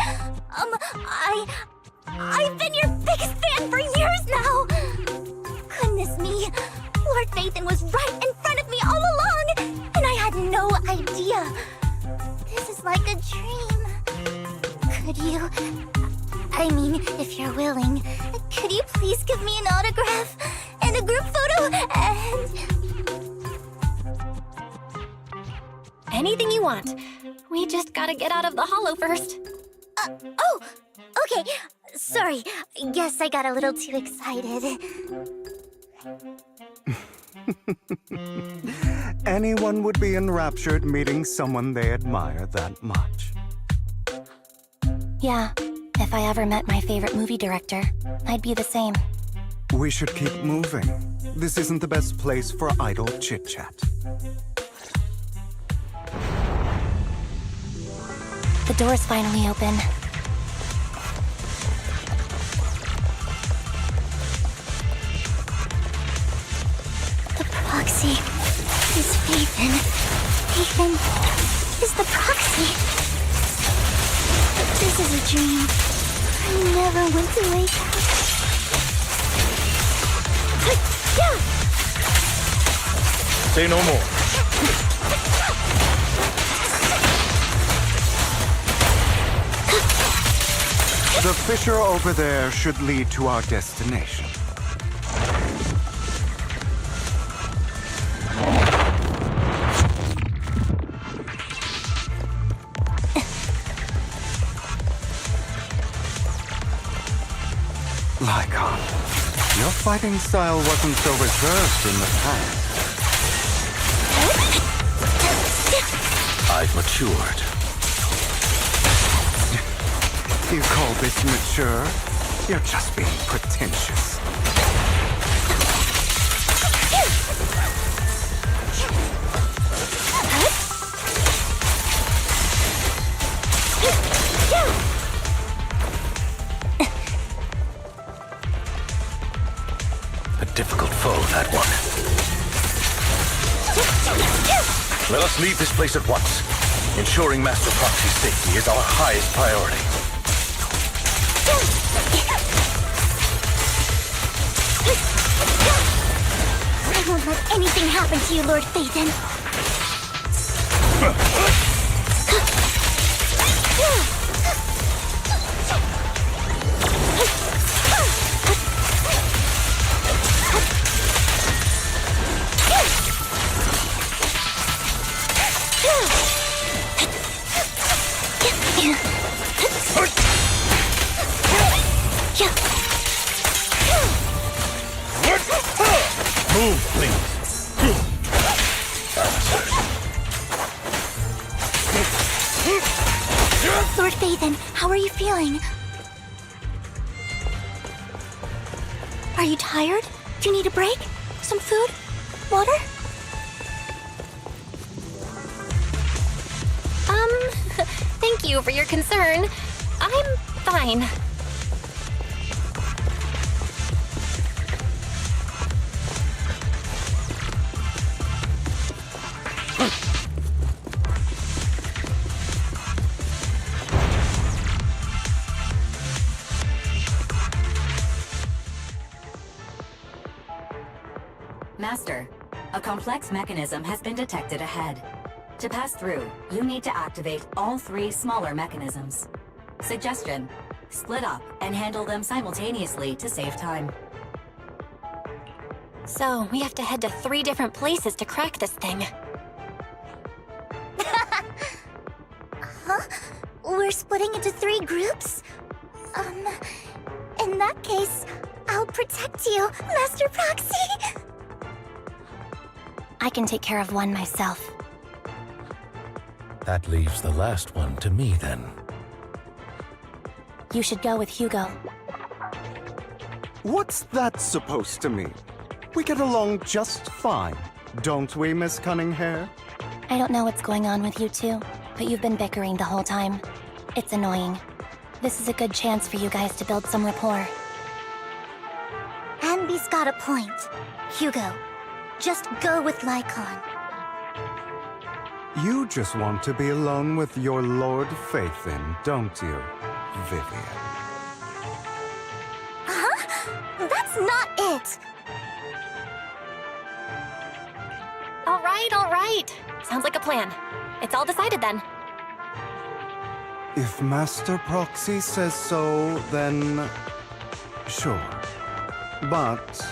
I've been your biggest fan for years now! Goodness me, Lord Phaethon was right in front of me all along, and I had no idea. This is like a dream. Could you... I mean, if you're willing, could you please give me an autograph and a group photo and... Anything you want. We just gotta get out of the hollow first. Oh! Okay, sorry. Guess I got a little too excited. Anyone would be enraptured meeting someone they admire that much. Yeah, if I ever met my favorite movie director, I'd be the same. We should keep moving. This isn't the best place for idle chit-chat. The door's finally open. The proxy is Phaethon. Phaethon is the proxy. This is a dream. I never went to wake up. Say no more. The fissure over there should lead to our destination. Lycon, your fighting style wasn't so reserved in the past. I've matured. You call this mature? You're just being pretentious. A difficult foe, that one. Let us leave this place at once. Ensuring Master Proxy's safety is our highest priority. I won't let anything happen to you, Lord Phaethon. Move, please. Lord Phaethon, how are you feeling? Are you tired? Do you need a break? Some food? Water? Thank you for your concern. I'm fine. Master, a complex mechanism has been detected ahead. To pass through, you need to activate all 3 smaller mechanisms. Suggestion: split up and handle them simultaneously to save time. So, we have to head to 3 different places to crack this thing. Huh? We're splitting into 3 groups? In that case, I'll protect you, Master Proxy! I can take care of one myself. That leaves the last one to me, then. You should go with Hugo. What's that supposed to mean? We get along just fine, don't we, Miss Cunninghair? I don't know what's going on with you two, but you've been bickering the whole time. It's annoying. This is a good chance for you guys to build some rapport. Ambi's got a point. Hugo, just go with Lycon. You just want to be alone with your Lord Phaethon, don't you, Vivian? Huh? That's not it! All right. Sounds like a plan. It's all decided then. If Master Proxy says so, then sure. But,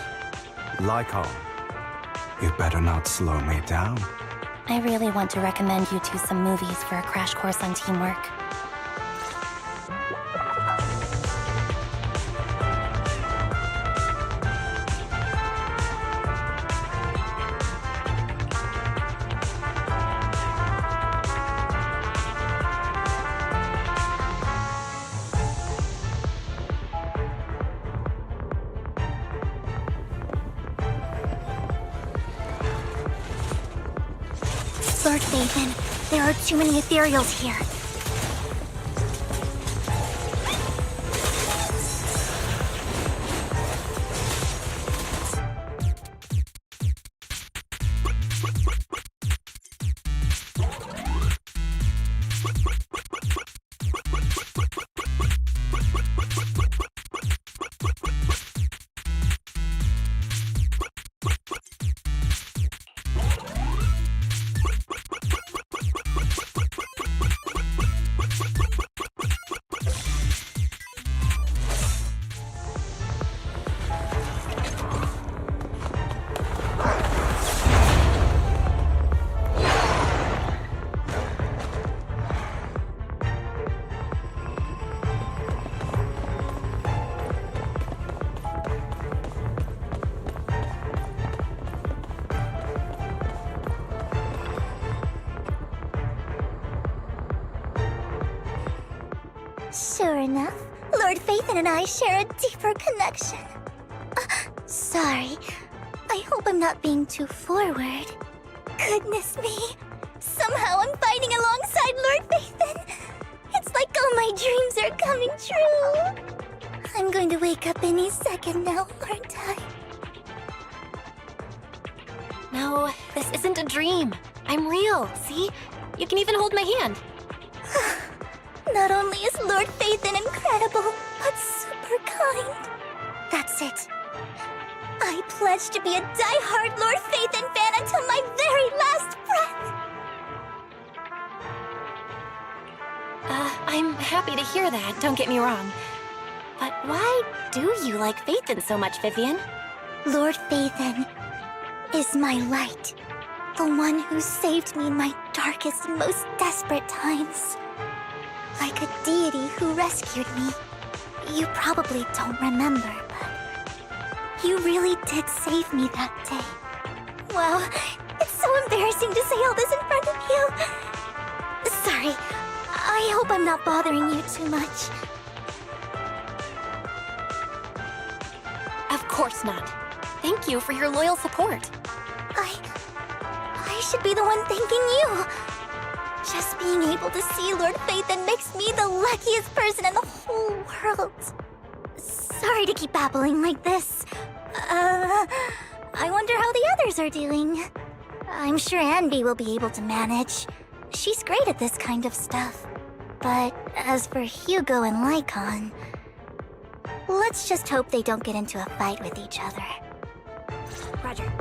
Lycon, you better not slow me down. I really want to recommend you two some movies for a crash course on teamwork. Lord Phaethon, there are too many ethereals here. Sure enough, Lord Phaethon and I share a deeper connection. Sorry. I hope I'm not being too forward. Goodness me. Somehow I'm fighting alongside Lord Phaethon. It's like all my dreams are coming true. I'm going to wake up any second now, aren't I? No, this isn't a dream. I'm real, see? You can even hold my hand. Not only is Lord Phaethon incredible, but super kind. That's it. I pledge to be a die-hard Lord Phaethon fan until my very last breath. I'm happy to hear that, don't get me wrong. But why do you like Phaethon so much, Vivian? Lord Phaethon is my light. The one who saved me in my darkest, most desperate times. Like a deity who rescued me. You probably don't remember, but You really did save me that day. Wow, it's so embarrassing to say all this in front of you. Sorry, I hope I'm not bothering you too much. Of course not. Thank you for your loyal support. I should be the one thanking you. Just being able to see Lord Phaethon makes me the luckiest person in the whole world. Sorry to keep babbling like this. I wonder how the others are doing. I'm sure Anby will be able to manage. She's great at this kind of stuff. But as for Hugo and Lycon, let's just hope they don't get into a fight with each other. Roger.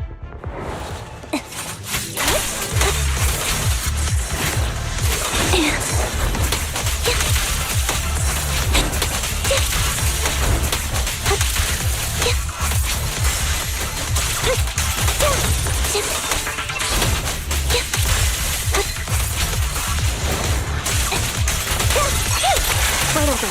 Right over.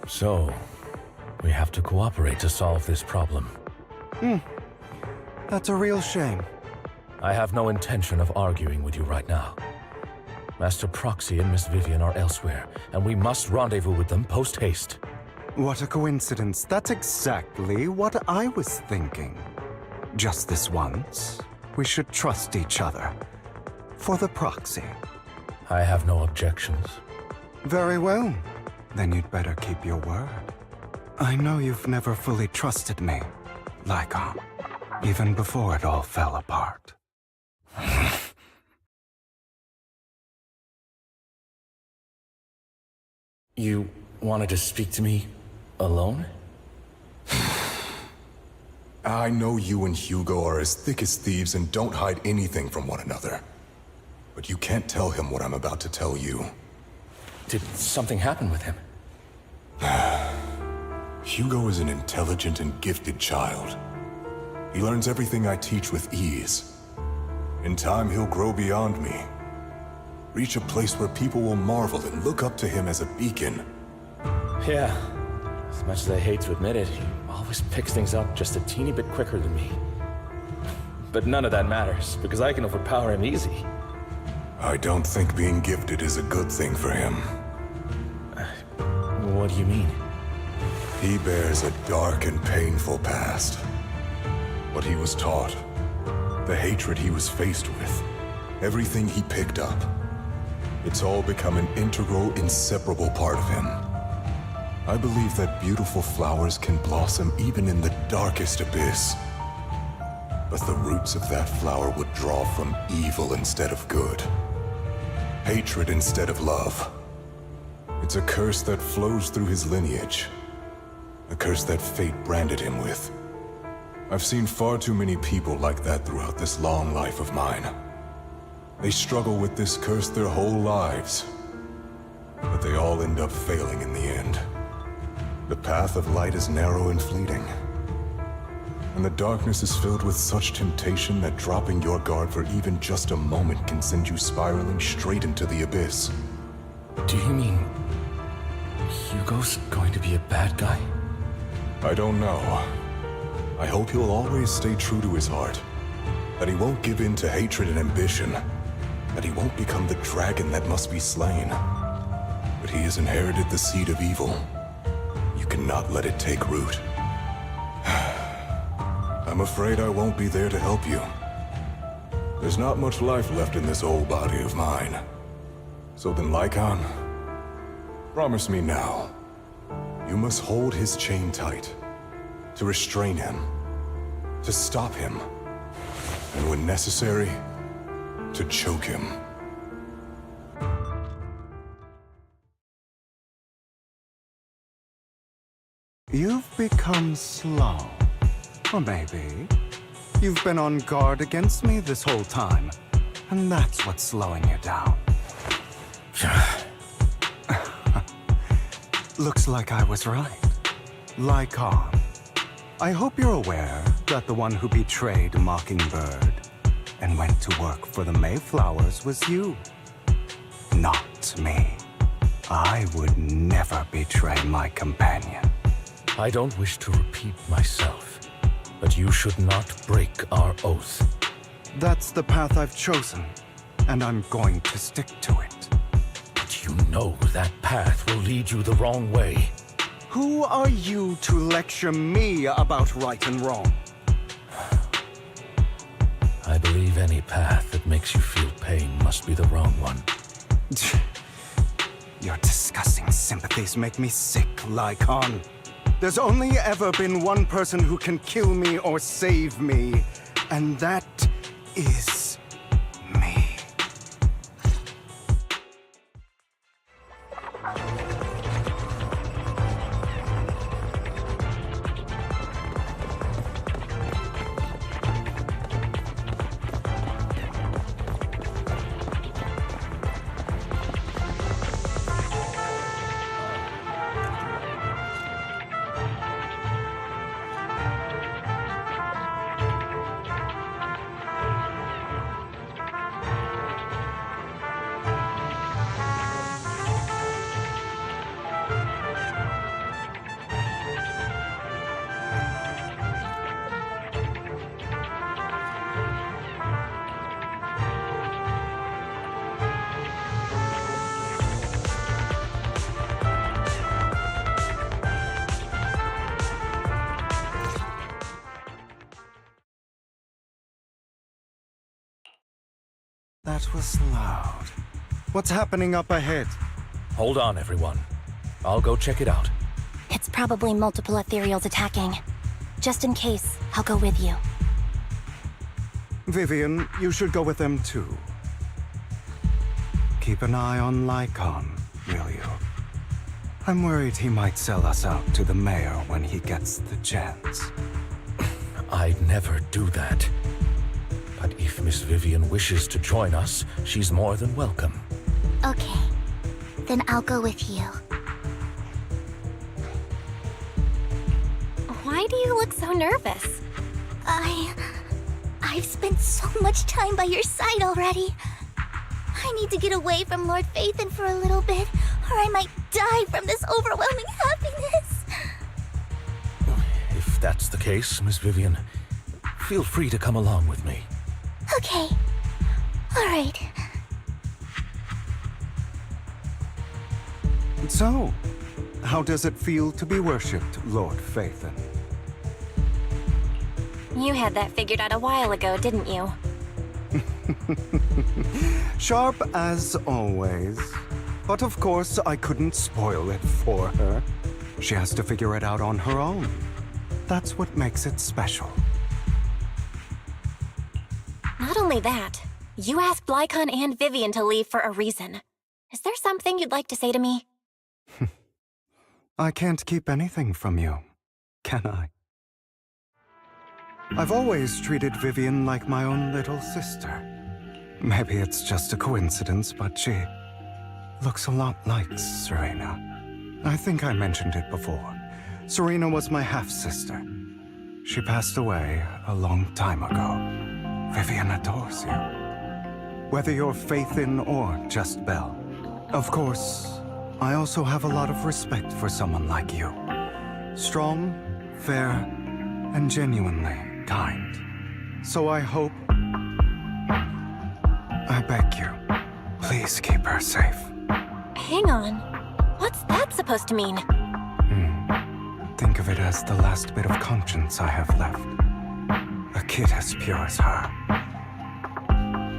So, we have to cooperate to solve this problem. That's a real shame. I have no intention of arguing with you right now. Master Proxy and Miss Vivian are elsewhere, and we must rendezvous with them post-haste. What a coincidence. That's exactly what I was thinking. Just this once, we should trust each other. For the Proxy. I have no objections. Very well. Then you'd better keep your word. I know you've never fully trusted me, Lycon, even before it all fell apart. You wanted to speak to me alone? I know you and Hugo are as thick as thieves and don't hide anything from one another. But you can't tell him what I'm about to tell you. Did something happen with him? Hugo is an intelligent and gifted child. He learns everything I teach with ease. In time, he'll grow beyond me. Reach a place where people will marvel and look up to him as a beacon. Yeah. As much as I hate to admit it, he always picks things up just a teeny bit quicker than me. But none of that matters, because I can overpower him easy. I don't think being gifted is a good thing for him. What do you mean? He bears a dark and painful past. What he was taught, the hatred he was faced with, everything he picked up. It's all become an integral, inseparable part of him. I believe that beautiful flowers can blossom even in the darkest abyss. But the roots of that flower would draw from evil instead of good. Hatred instead of love. It's a curse that flows through his lineage. A curse that fate branded him with. I've seen far too many people like that throughout this long life of mine. They struggle with this curse their whole lives. But they all end up failing in the end. The path of light is narrow and fleeting. And the darkness is filled with such temptation that dropping your guard for even just a moment can send you spiraling straight into the abyss. Do you mean Hugo's going to be a bad guy? I don't know. I hope he'll always stay true to his heart. That he won't give in to hatred and ambition. That he won't become the dragon that must be slain. But he has inherited the seed of evil. You cannot let it take root. I'm afraid I won't be there to help you. There's not much life left in this old body of mine. So then, Lycon, promise me now. You must hold his chain tight, to restrain him, to stop him, and when necessary, to choke him. You've become slow. Or maybe you've been on guard against me this whole time, and that's what's slowing you down. Looks like I was right. Lycon. I hope you're aware that the one who betrayed Mockingbird and went to work for the Mayflowers was you. Not me. I would never betray my companion. I don't wish to repeat myself, but you should not break our oath. That's the path I've chosen, and I'm going to stick to it. But you know that path will lead you the wrong way. Who are you to lecture me about right and wrong? I believe any path that makes you feel pain must be the wrong one. Your disgusting sympathies make me sick, Lycon. There's only ever been one person who can kill me or save me, and that is me. That was loud. What's happening up ahead? Hold on, everyone. I'll go check it out. It's probably multiple ethereals attacking. Just in case, I'll go with you. Vivian, you should go with them too. Keep an eye on Lycon, will you? I'm worried he might sell us out to the mayor when he gets the chance. I'd never do that. But if Miss Vivian wishes to join us, she's more than welcome. Okay. Then I'll go with you. Why do you look so nervous? I've spent so much time by your side already. I need to get away from Lord Phaethon for a little bit, or I might die from this overwhelming happiness. If that's the case, Miss Vivian, feel free to come along with me. Okay. All right. So, how does it feel to be worshipped, Lord Phaethon? You had that figured out a while ago, didn't you? Sharp as always. But of course, I couldn't spoil it for her. She has to figure it out on her own. That's what makes it special. Not only that, you asked Lycon and Vivian to leave for a reason. Is there something you'd like to say to me? I can't keep anything from you, can I? I've always treated Vivian like my own little sister. Maybe it's just a coincidence, but she looks a lot like Serena. I think I mentioned it before. Serena was my half-sister. She passed away a long time ago. Vivian adores you. Whether you're Phaethon or just Belle. Of course, I also have a lot of respect for someone like you. Strong, fair, and genuinely kind. So I hope... I beg you, please keep her safe. Hang on. What's that supposed to mean? Think of it as the last bit of conscience I have left. A kid as pure as her.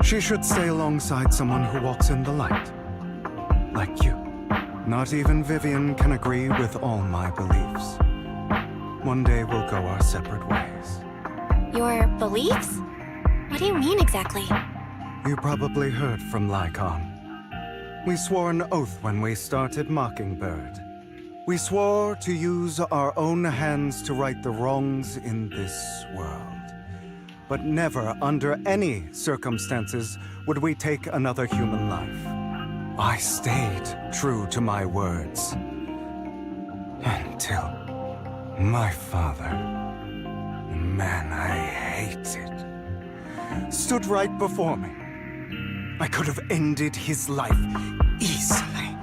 She should stay alongside someone who walks in the light. Like you. Not even Vivian can agree with all my beliefs. One day we'll go our separate ways. Your beliefs? What do you mean exactly? You probably heard from Lycon. We swore an oath when we started Mockingbird. We swore to use our own hands to right the wrongs in this world. But never, under any circumstances, would we take another human life. I stayed true to my words. Until my father, the man I hated, stood right before me. I could have ended his life easily,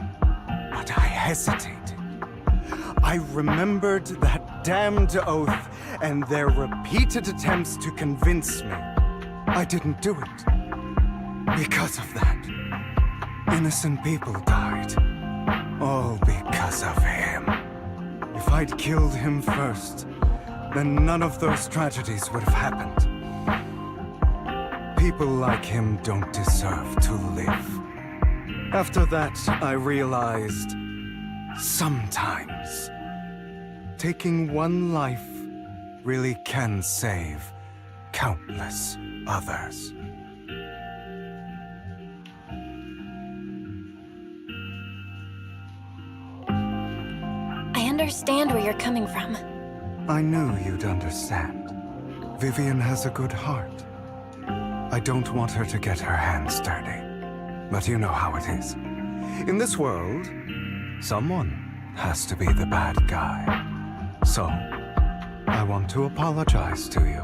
but I hesitated. I remembered that damned oath and their repeated attempts to convince me. I didn't do it. Because of that, innocent people died. All because of him. If I'd killed him first, then none of those tragedies would have happened. People like him don't deserve to live. After that, I realized sometimes taking one life really can save countless others. I understand where you're coming from. I knew you'd understand. Vivian has a good heart. I don't want her to get her hands dirty. But you know how it is. In this world, someone has to be the bad guy. So, I want to apologize to you.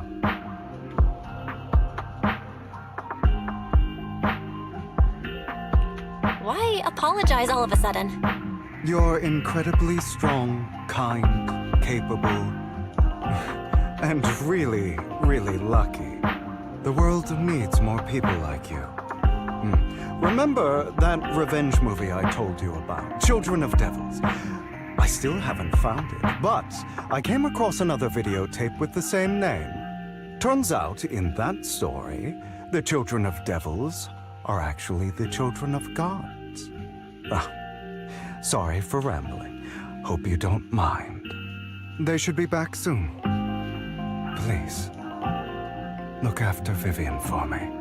Why apologize all of a sudden? You're incredibly strong, kind, capable, and really, really lucky. The world needs more people like you. Remember that revenge movie I told you about, Children of Devils? I still haven't found it, but I came across another videotape with the same name. Turns out, in that story, the Children of Devils are actually the children of gods. Sorry for rambling. Hope you don't mind. They should be back soon. Please, look after Vivian for me.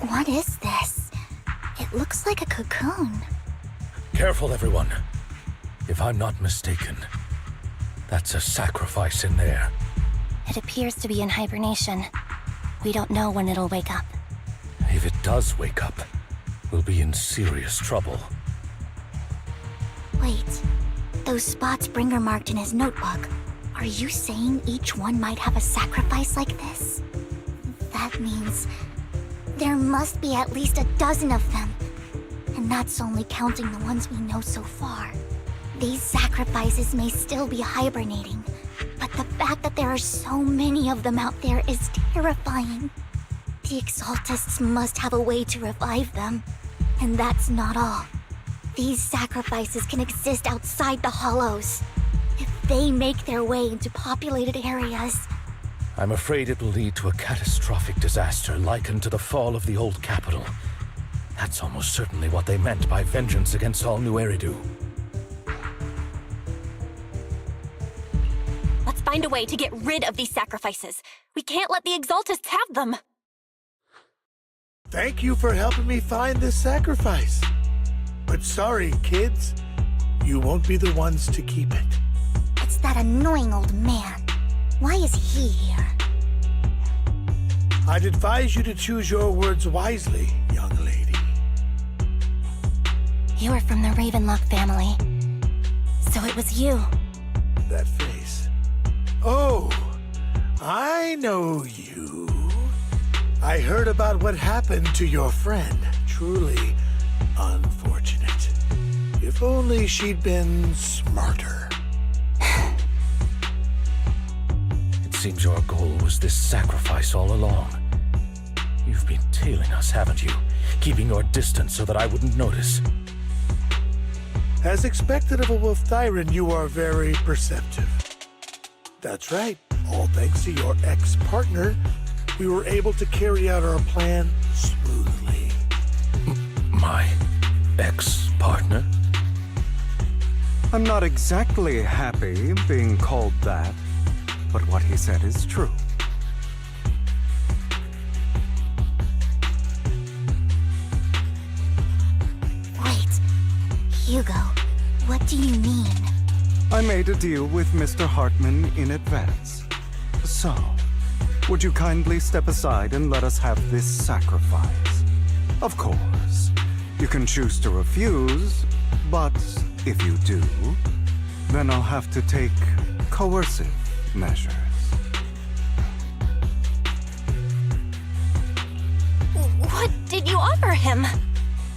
What is this? It looks like a cocoon. Careful, everyone. If I'm not mistaken, that's a sacrifice in there. It appears to be in hibernation. We don't know when it'll wake up. If it does wake up, we'll be in serious trouble. Wait, those spots Bringer marked in his notebook. Are you saying each one might have a sacrifice like this? That means there must be at least a dozen of them. And that's only counting the ones we know so far. These sacrifices may still be hibernating, but the fact that there are so many of them out there is terrifying. The Exaltists must have a way to revive them. And that's not all. These sacrifices can exist outside the Hollows. If they make their way into populated areas, I'm afraid it will lead to a catastrophic disaster likened to the fall of the old capital. That's almost certainly what they meant by vengeance against all New Eridu. Let's find a way to get rid of these sacrifices. We can't let the Exaltists have them. Thank you for helping me find this sacrifice. But sorry, kids. You won't be the ones to keep it. it's that annoying old man. Why is he here? I'd advise you to choose your words wisely, young lady. You were from the Ravenlock family. So it was you. That face. Oh, I know you. I heard about what happened to your friend. Truly unfortunate. If only she'd been smarter. It seems your goal was this sacrifice all along. You've been tailing us, haven't you? Keeping your distance so that I wouldn't notice. As expected of a Wolf-Thyran, you are very perceptive. That's right. All thanks to your ex-partner, we were able to carry out our plan smoothly. My ex-partner? I'm not exactly happy being called that, but what he said is true. Wait, Hugo, what do you mean? I made a deal with Mr. Hartman in advance. So, would you kindly step aside and let us have this sacrifice? Of course, you can choose to refuse, but if you do, then I'll have to take coercive measures. What did you offer him?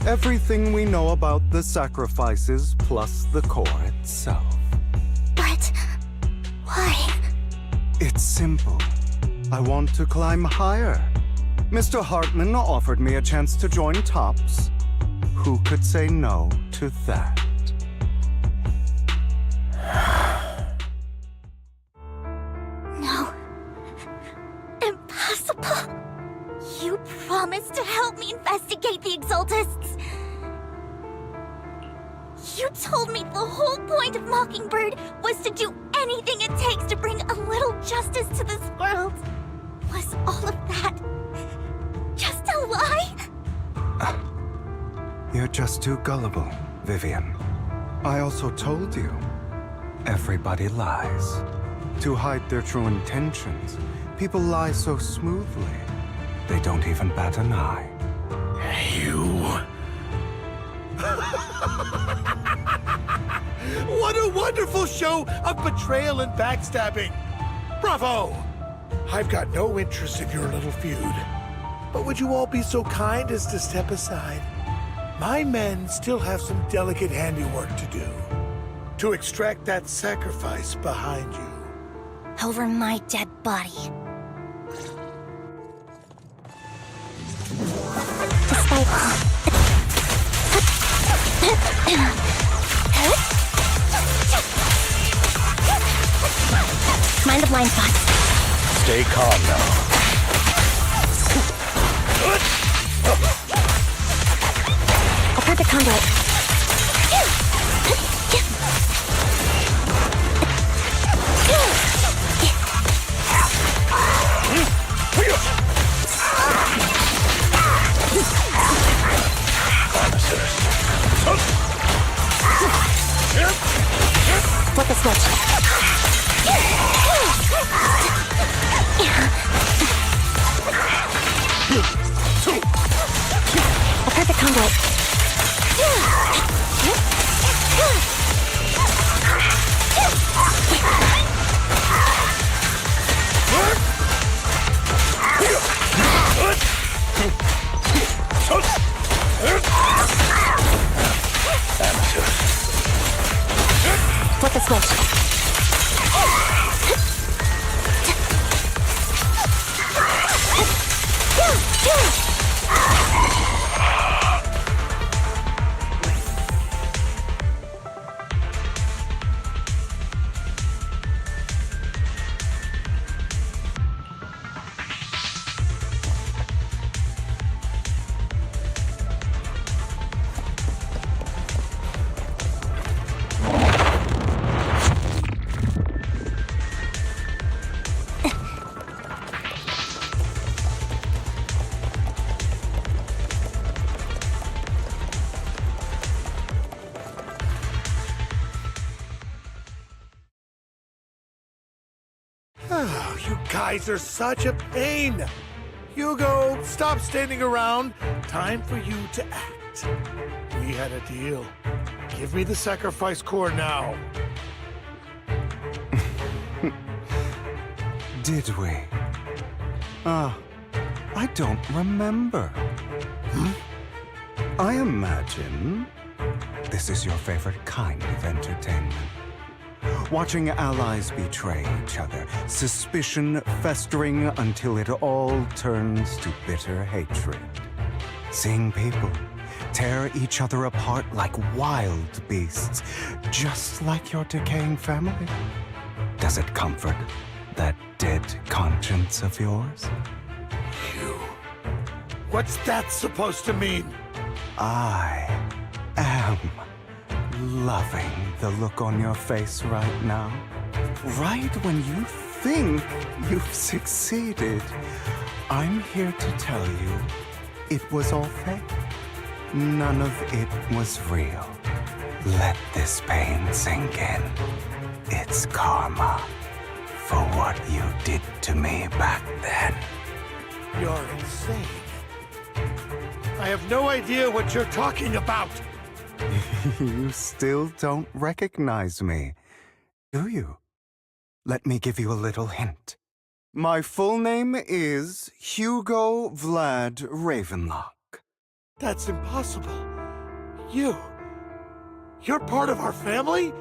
Everything we know about the sacrifices plus the core itself. But why? It's simple. I want to climb higher. Mr. Hartman offered me a chance to join Tops. Who could say no to that? No. Impossible. You promised to help me investigate the Exaltists. You told me the whole point of Mockingbird was to do anything it takes to bring a little justice to this world. Was all of that just a lie? You're just too gullible, Vivian. I also told you, everybody lies. To hide their true intentions, people lie so smoothly, they don't even bat an eye. You... What a wonderful show of betrayal and backstabbing! Bravo! I've got no interest in your little feud. But would you all be so kind as to step aside? My men still have some delicate handiwork to do. To extract that sacrifice behind you. Over my dead body. Mind the blind spots. Stay calm now. A perfect conduit. Flip the switch. A perfect conduit. Flip the switch. Oh, you guys are such a pain. Hugo, stop standing around. Time for you to act. We had a deal. Give me the sacrifice core now. Did we? I don't remember. I imagine this is your favorite kind of entertainment. Watching allies betray each other, suspicion festering until it all turns to bitter hatred. Seeing people tear each other apart like wild beasts, just like your decaying family. Does it comfort that dead conscience of yours? What's that supposed to mean? I am loving the look on your face right now. Right when you think you've succeeded, I'm here to tell you it was all fake. None of it was real. Let this pain sink in. It's karma for what you did to me back then. You're insane. I have no idea what you're talking about. You still don't recognize me, do you? Let me give you a little hint. My full name is Hugo Vlad Ravenlock. That's impossible. You're part of our family?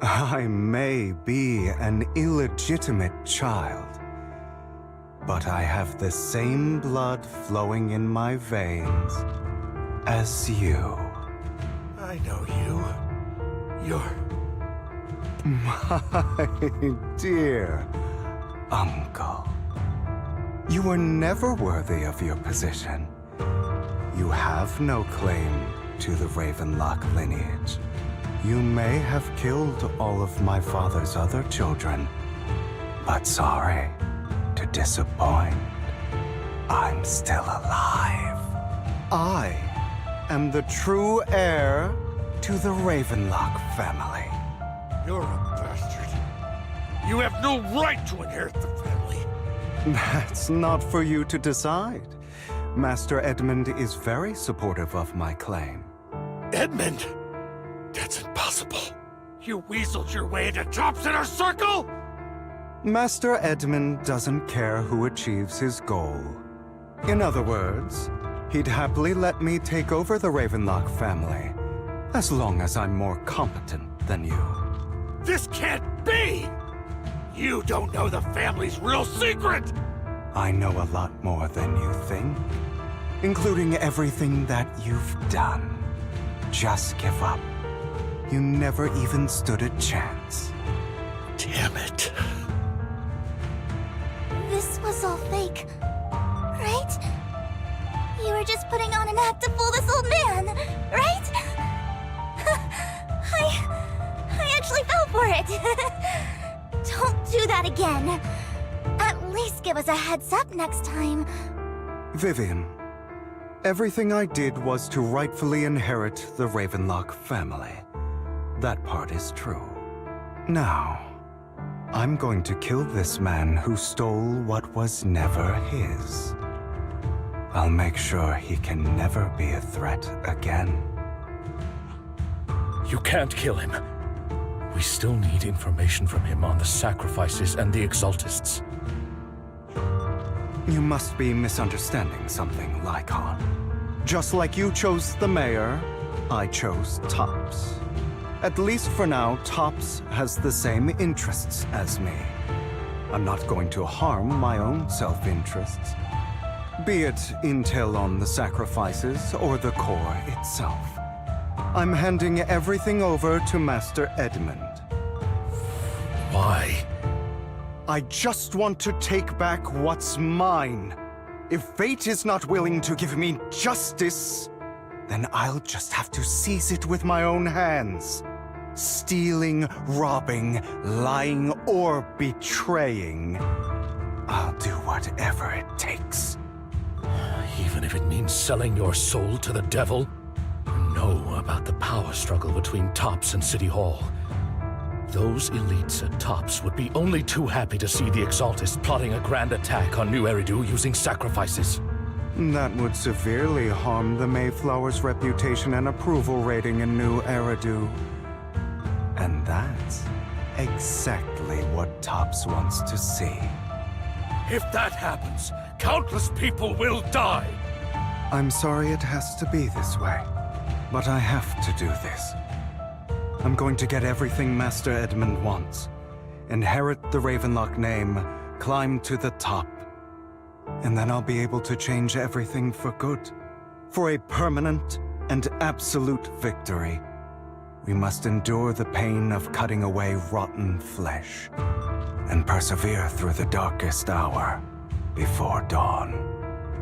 I may be an illegitimate child, but I have the same blood flowing in my veins as you. I know you. You're... My dear uncle. You were never worthy of your position. You have no claim to the Ravenlock lineage. You may have killed all of my father's other children, but sorry to disappoint. I'm still alive. I am the true heir to the Ravenlock family. You're a bastard. You have no right to inherit the family. That's not for you to decide. Master Edmund is very supportive of my claim. Edmund? That's impossible. You weaseled your way into Top's inner circle? Master Edmund doesn't care who achieves his goal. In other words, he'd happily let me take over the Ravenlock family, as long as I'm more competent than you. This can't be! You don't know the family's real secret! I know a lot more than you think, including everything that you've done. Just give up. You never even stood a chance. Damn it. This was all fake, right? You were just putting on an act to fool this old man, right? I actually fell for it. Don't do that again. At least give us a heads up next time. Vivian, everything I did was to rightfully inherit the Ravenlock family. That part is true. Now, I'm going to kill this man who stole what was never his. I'll make sure he can never be a threat again. You can't kill him. We still need information from him on the sacrifices and the Exaltists. You must be misunderstanding something, Lycon. Just like you chose the mayor, I chose Tops. At least for now, Tops has the same interests as me. I'm not going to harm my own self-interests. Be it intel on the sacrifices or the core itself. I'm handing everything over to Master Edmund. Why? I just want to take back what's mine. If fate is not willing to give me justice, then I'll just have to seize it with my own hands. Stealing, robbing, lying, or betraying. I'll do whatever it takes. Even if it means selling your soul to the devil? You know about the power struggle between Tops and City Hall. Those elites at Tops would be only too happy to see the Exaltists plotting a grand attack on New Eridu using sacrifices. That would severely harm the Mayflower's reputation and approval rating in New Eridu. And that's exactly what Tops wants to see. If that happens, countless people will die. I'm sorry it has to be this way, but I have to do this. I'm going to get everything Master Edmund wants. Inherit the Ravenlock name, climb to the top. And then I'll be able to change everything for good. For a permanent and absolute victory, we must endure the pain of cutting away rotten flesh and persevere through the darkest hour before dawn.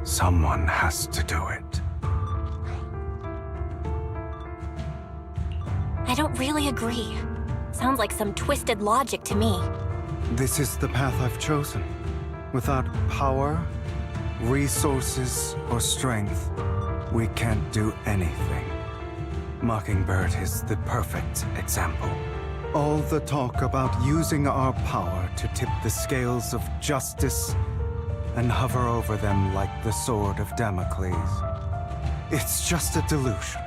Someone has to do it. I don't really agree. Sounds like some twisted logic to me. This is the path I've chosen. Without power, resources, or strength, we can't do anything. Mockingbird is the perfect example. All the talk about using our power to tip the scales of justice and hover over them like the sword of Damocles. It's just a delusion.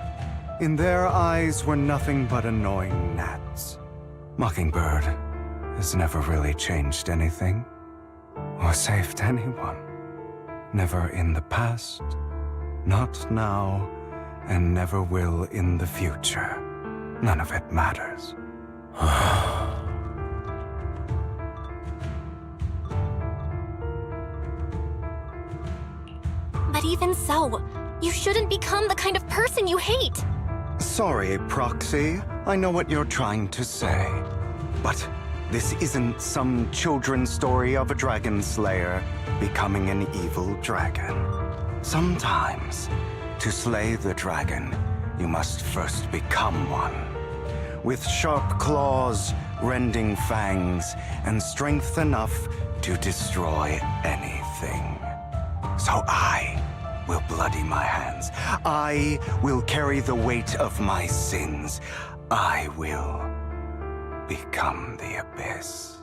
In their eyes, we're nothing but annoying gnats. Mockingbird has never really changed anything or saved anyone. Never in the past, not now, and never will in the future. None of it matters. But even so, you shouldn't become the kind of person you hate. Sorry, Proxy. I know what you're trying to say. But this isn't some children's story of a dragon slayer becoming an evil dragon. Sometimes, to slay the dragon, you must first become one. With sharp claws, rending fangs, and strength enough to destroy anything. So I will bloody my hands. I will carry the weight of my sins. I will become the Abyss.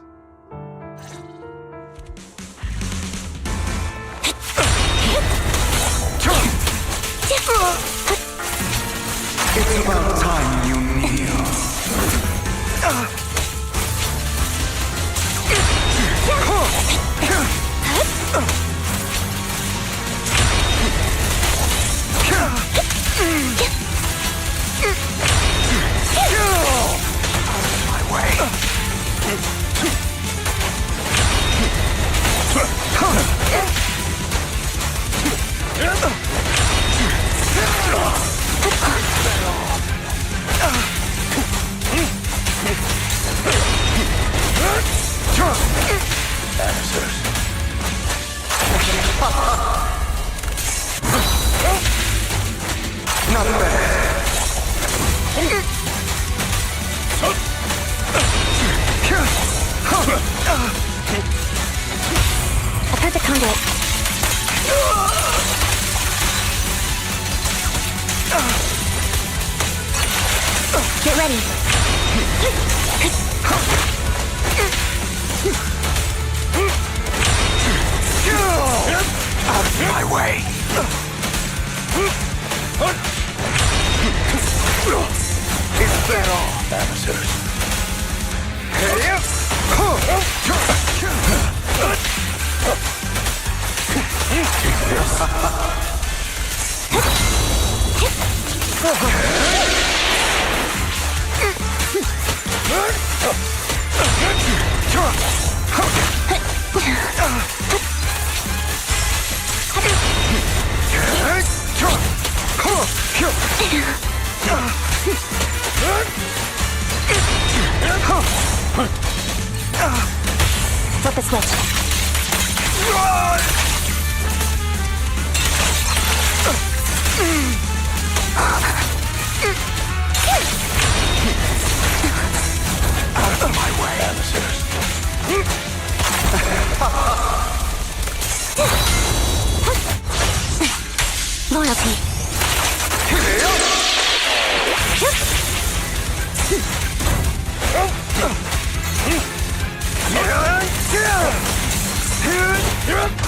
It's about time you kneel. My way. Not bad. A perfect conduit. Get ready. Out of my way. Is that all, amateurs? Flip a switch. Out of my way, amateurs. Loyalty.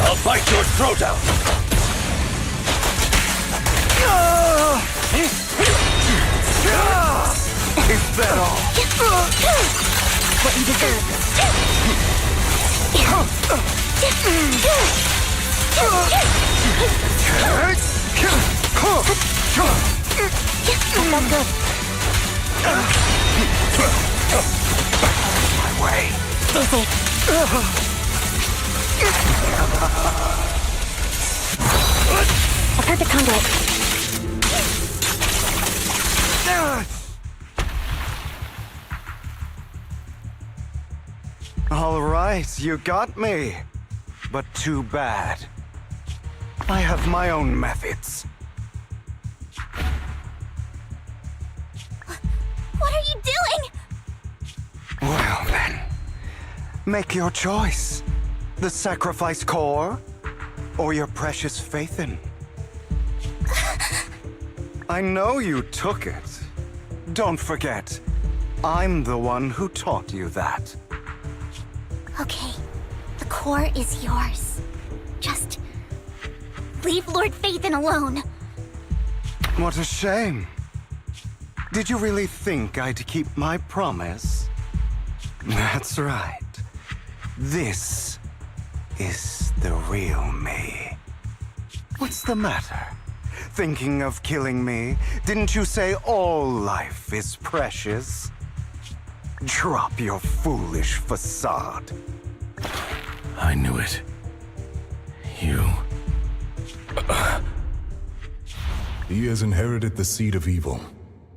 I'll bite your throat out! Is that all? What you deserve. That's good. My way. Easy. A perfect conduit. All right, you got me. But too bad. I have my own methods. What are you doing? Well then, make your choice. The sacrifice core, or your precious Faithin. I know you took it. Don't forget, I'm the one who taught you that. Okay, the core is yours. Just leave Lord Faithin alone. What a shame. Did you really think I'd keep my promise? That's right. This is the real me. What's the matter? Thinking of killing me? Didn't you say all life is precious? Drop your foolish facade. I knew it. You... He has inherited the seed of evil.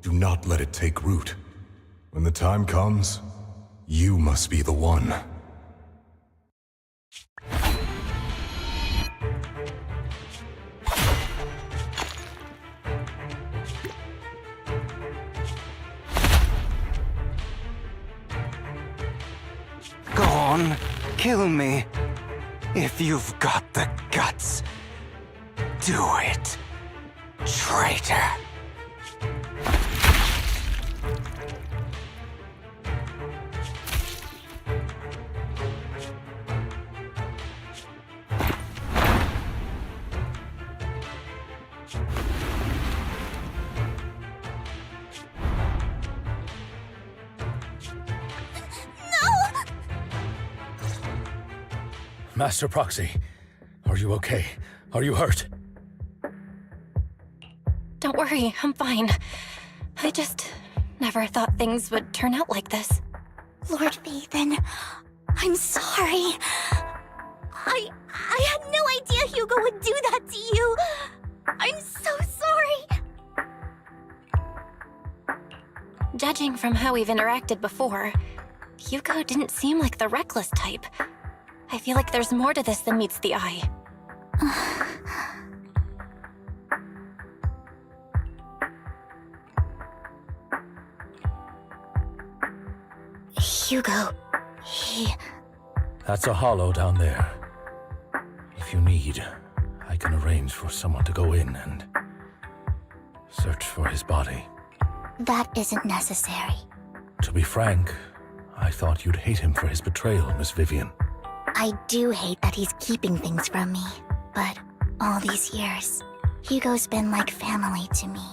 Do not let it take root. When the time comes, you must be the one. Go on, kill me. If you've got the guts, do it, traitor. Master Proxy, are you okay? Are you hurt? Don't worry, I'm fine. I just never thought things would turn out like this. Lord Faithin, I'm sorry. I had no idea Hugo would do that to you. I'm so sorry. Judging from how we've interacted before, Hugo didn't seem like the reckless type. I feel like there's more to this than meets the eye. Hugo, he... That's a hollow down there. If you need, I can arrange for someone to go in and search for his body. That isn't necessary. To be frank, I thought you'd hate him for his betrayal, Miss Vivian. I do hate that he's keeping things from me, but all these years, Hugo's been like family to me.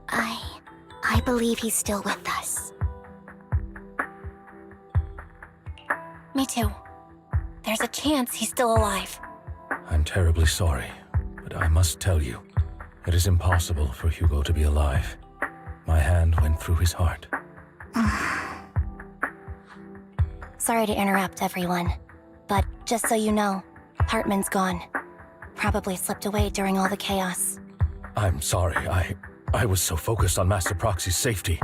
I believe he's still with us. Me too. There's a chance he's still alive. I'm terribly sorry, but I must tell you, it is impossible for Hugo to be alive. My hand went through his heart. Sorry to interrupt, everyone. But just so you know, Hartman's gone. Probably slipped away during all the chaos. I'm sorry, I was so focused on Master Proxy's safety.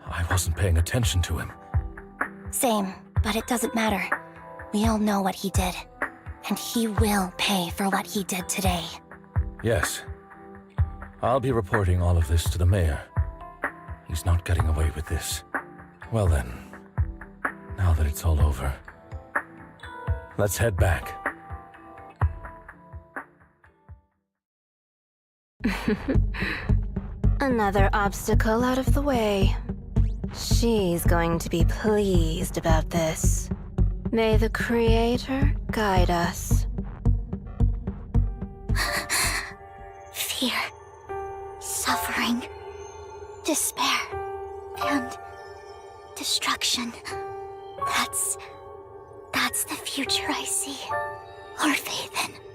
I wasn't paying attention to him. Same, but it doesn't matter. We all know what he did. And he will pay for what he did today. Yes. I'll be reporting all of this to the mayor. He's not getting away with this. Well then, now that it's all over, let's head back. Another obstacle out of the way. She's going to be pleased about this. May the Creator guide us. Fear, suffering, despair, and destruction. That's the future I see. or Faithin.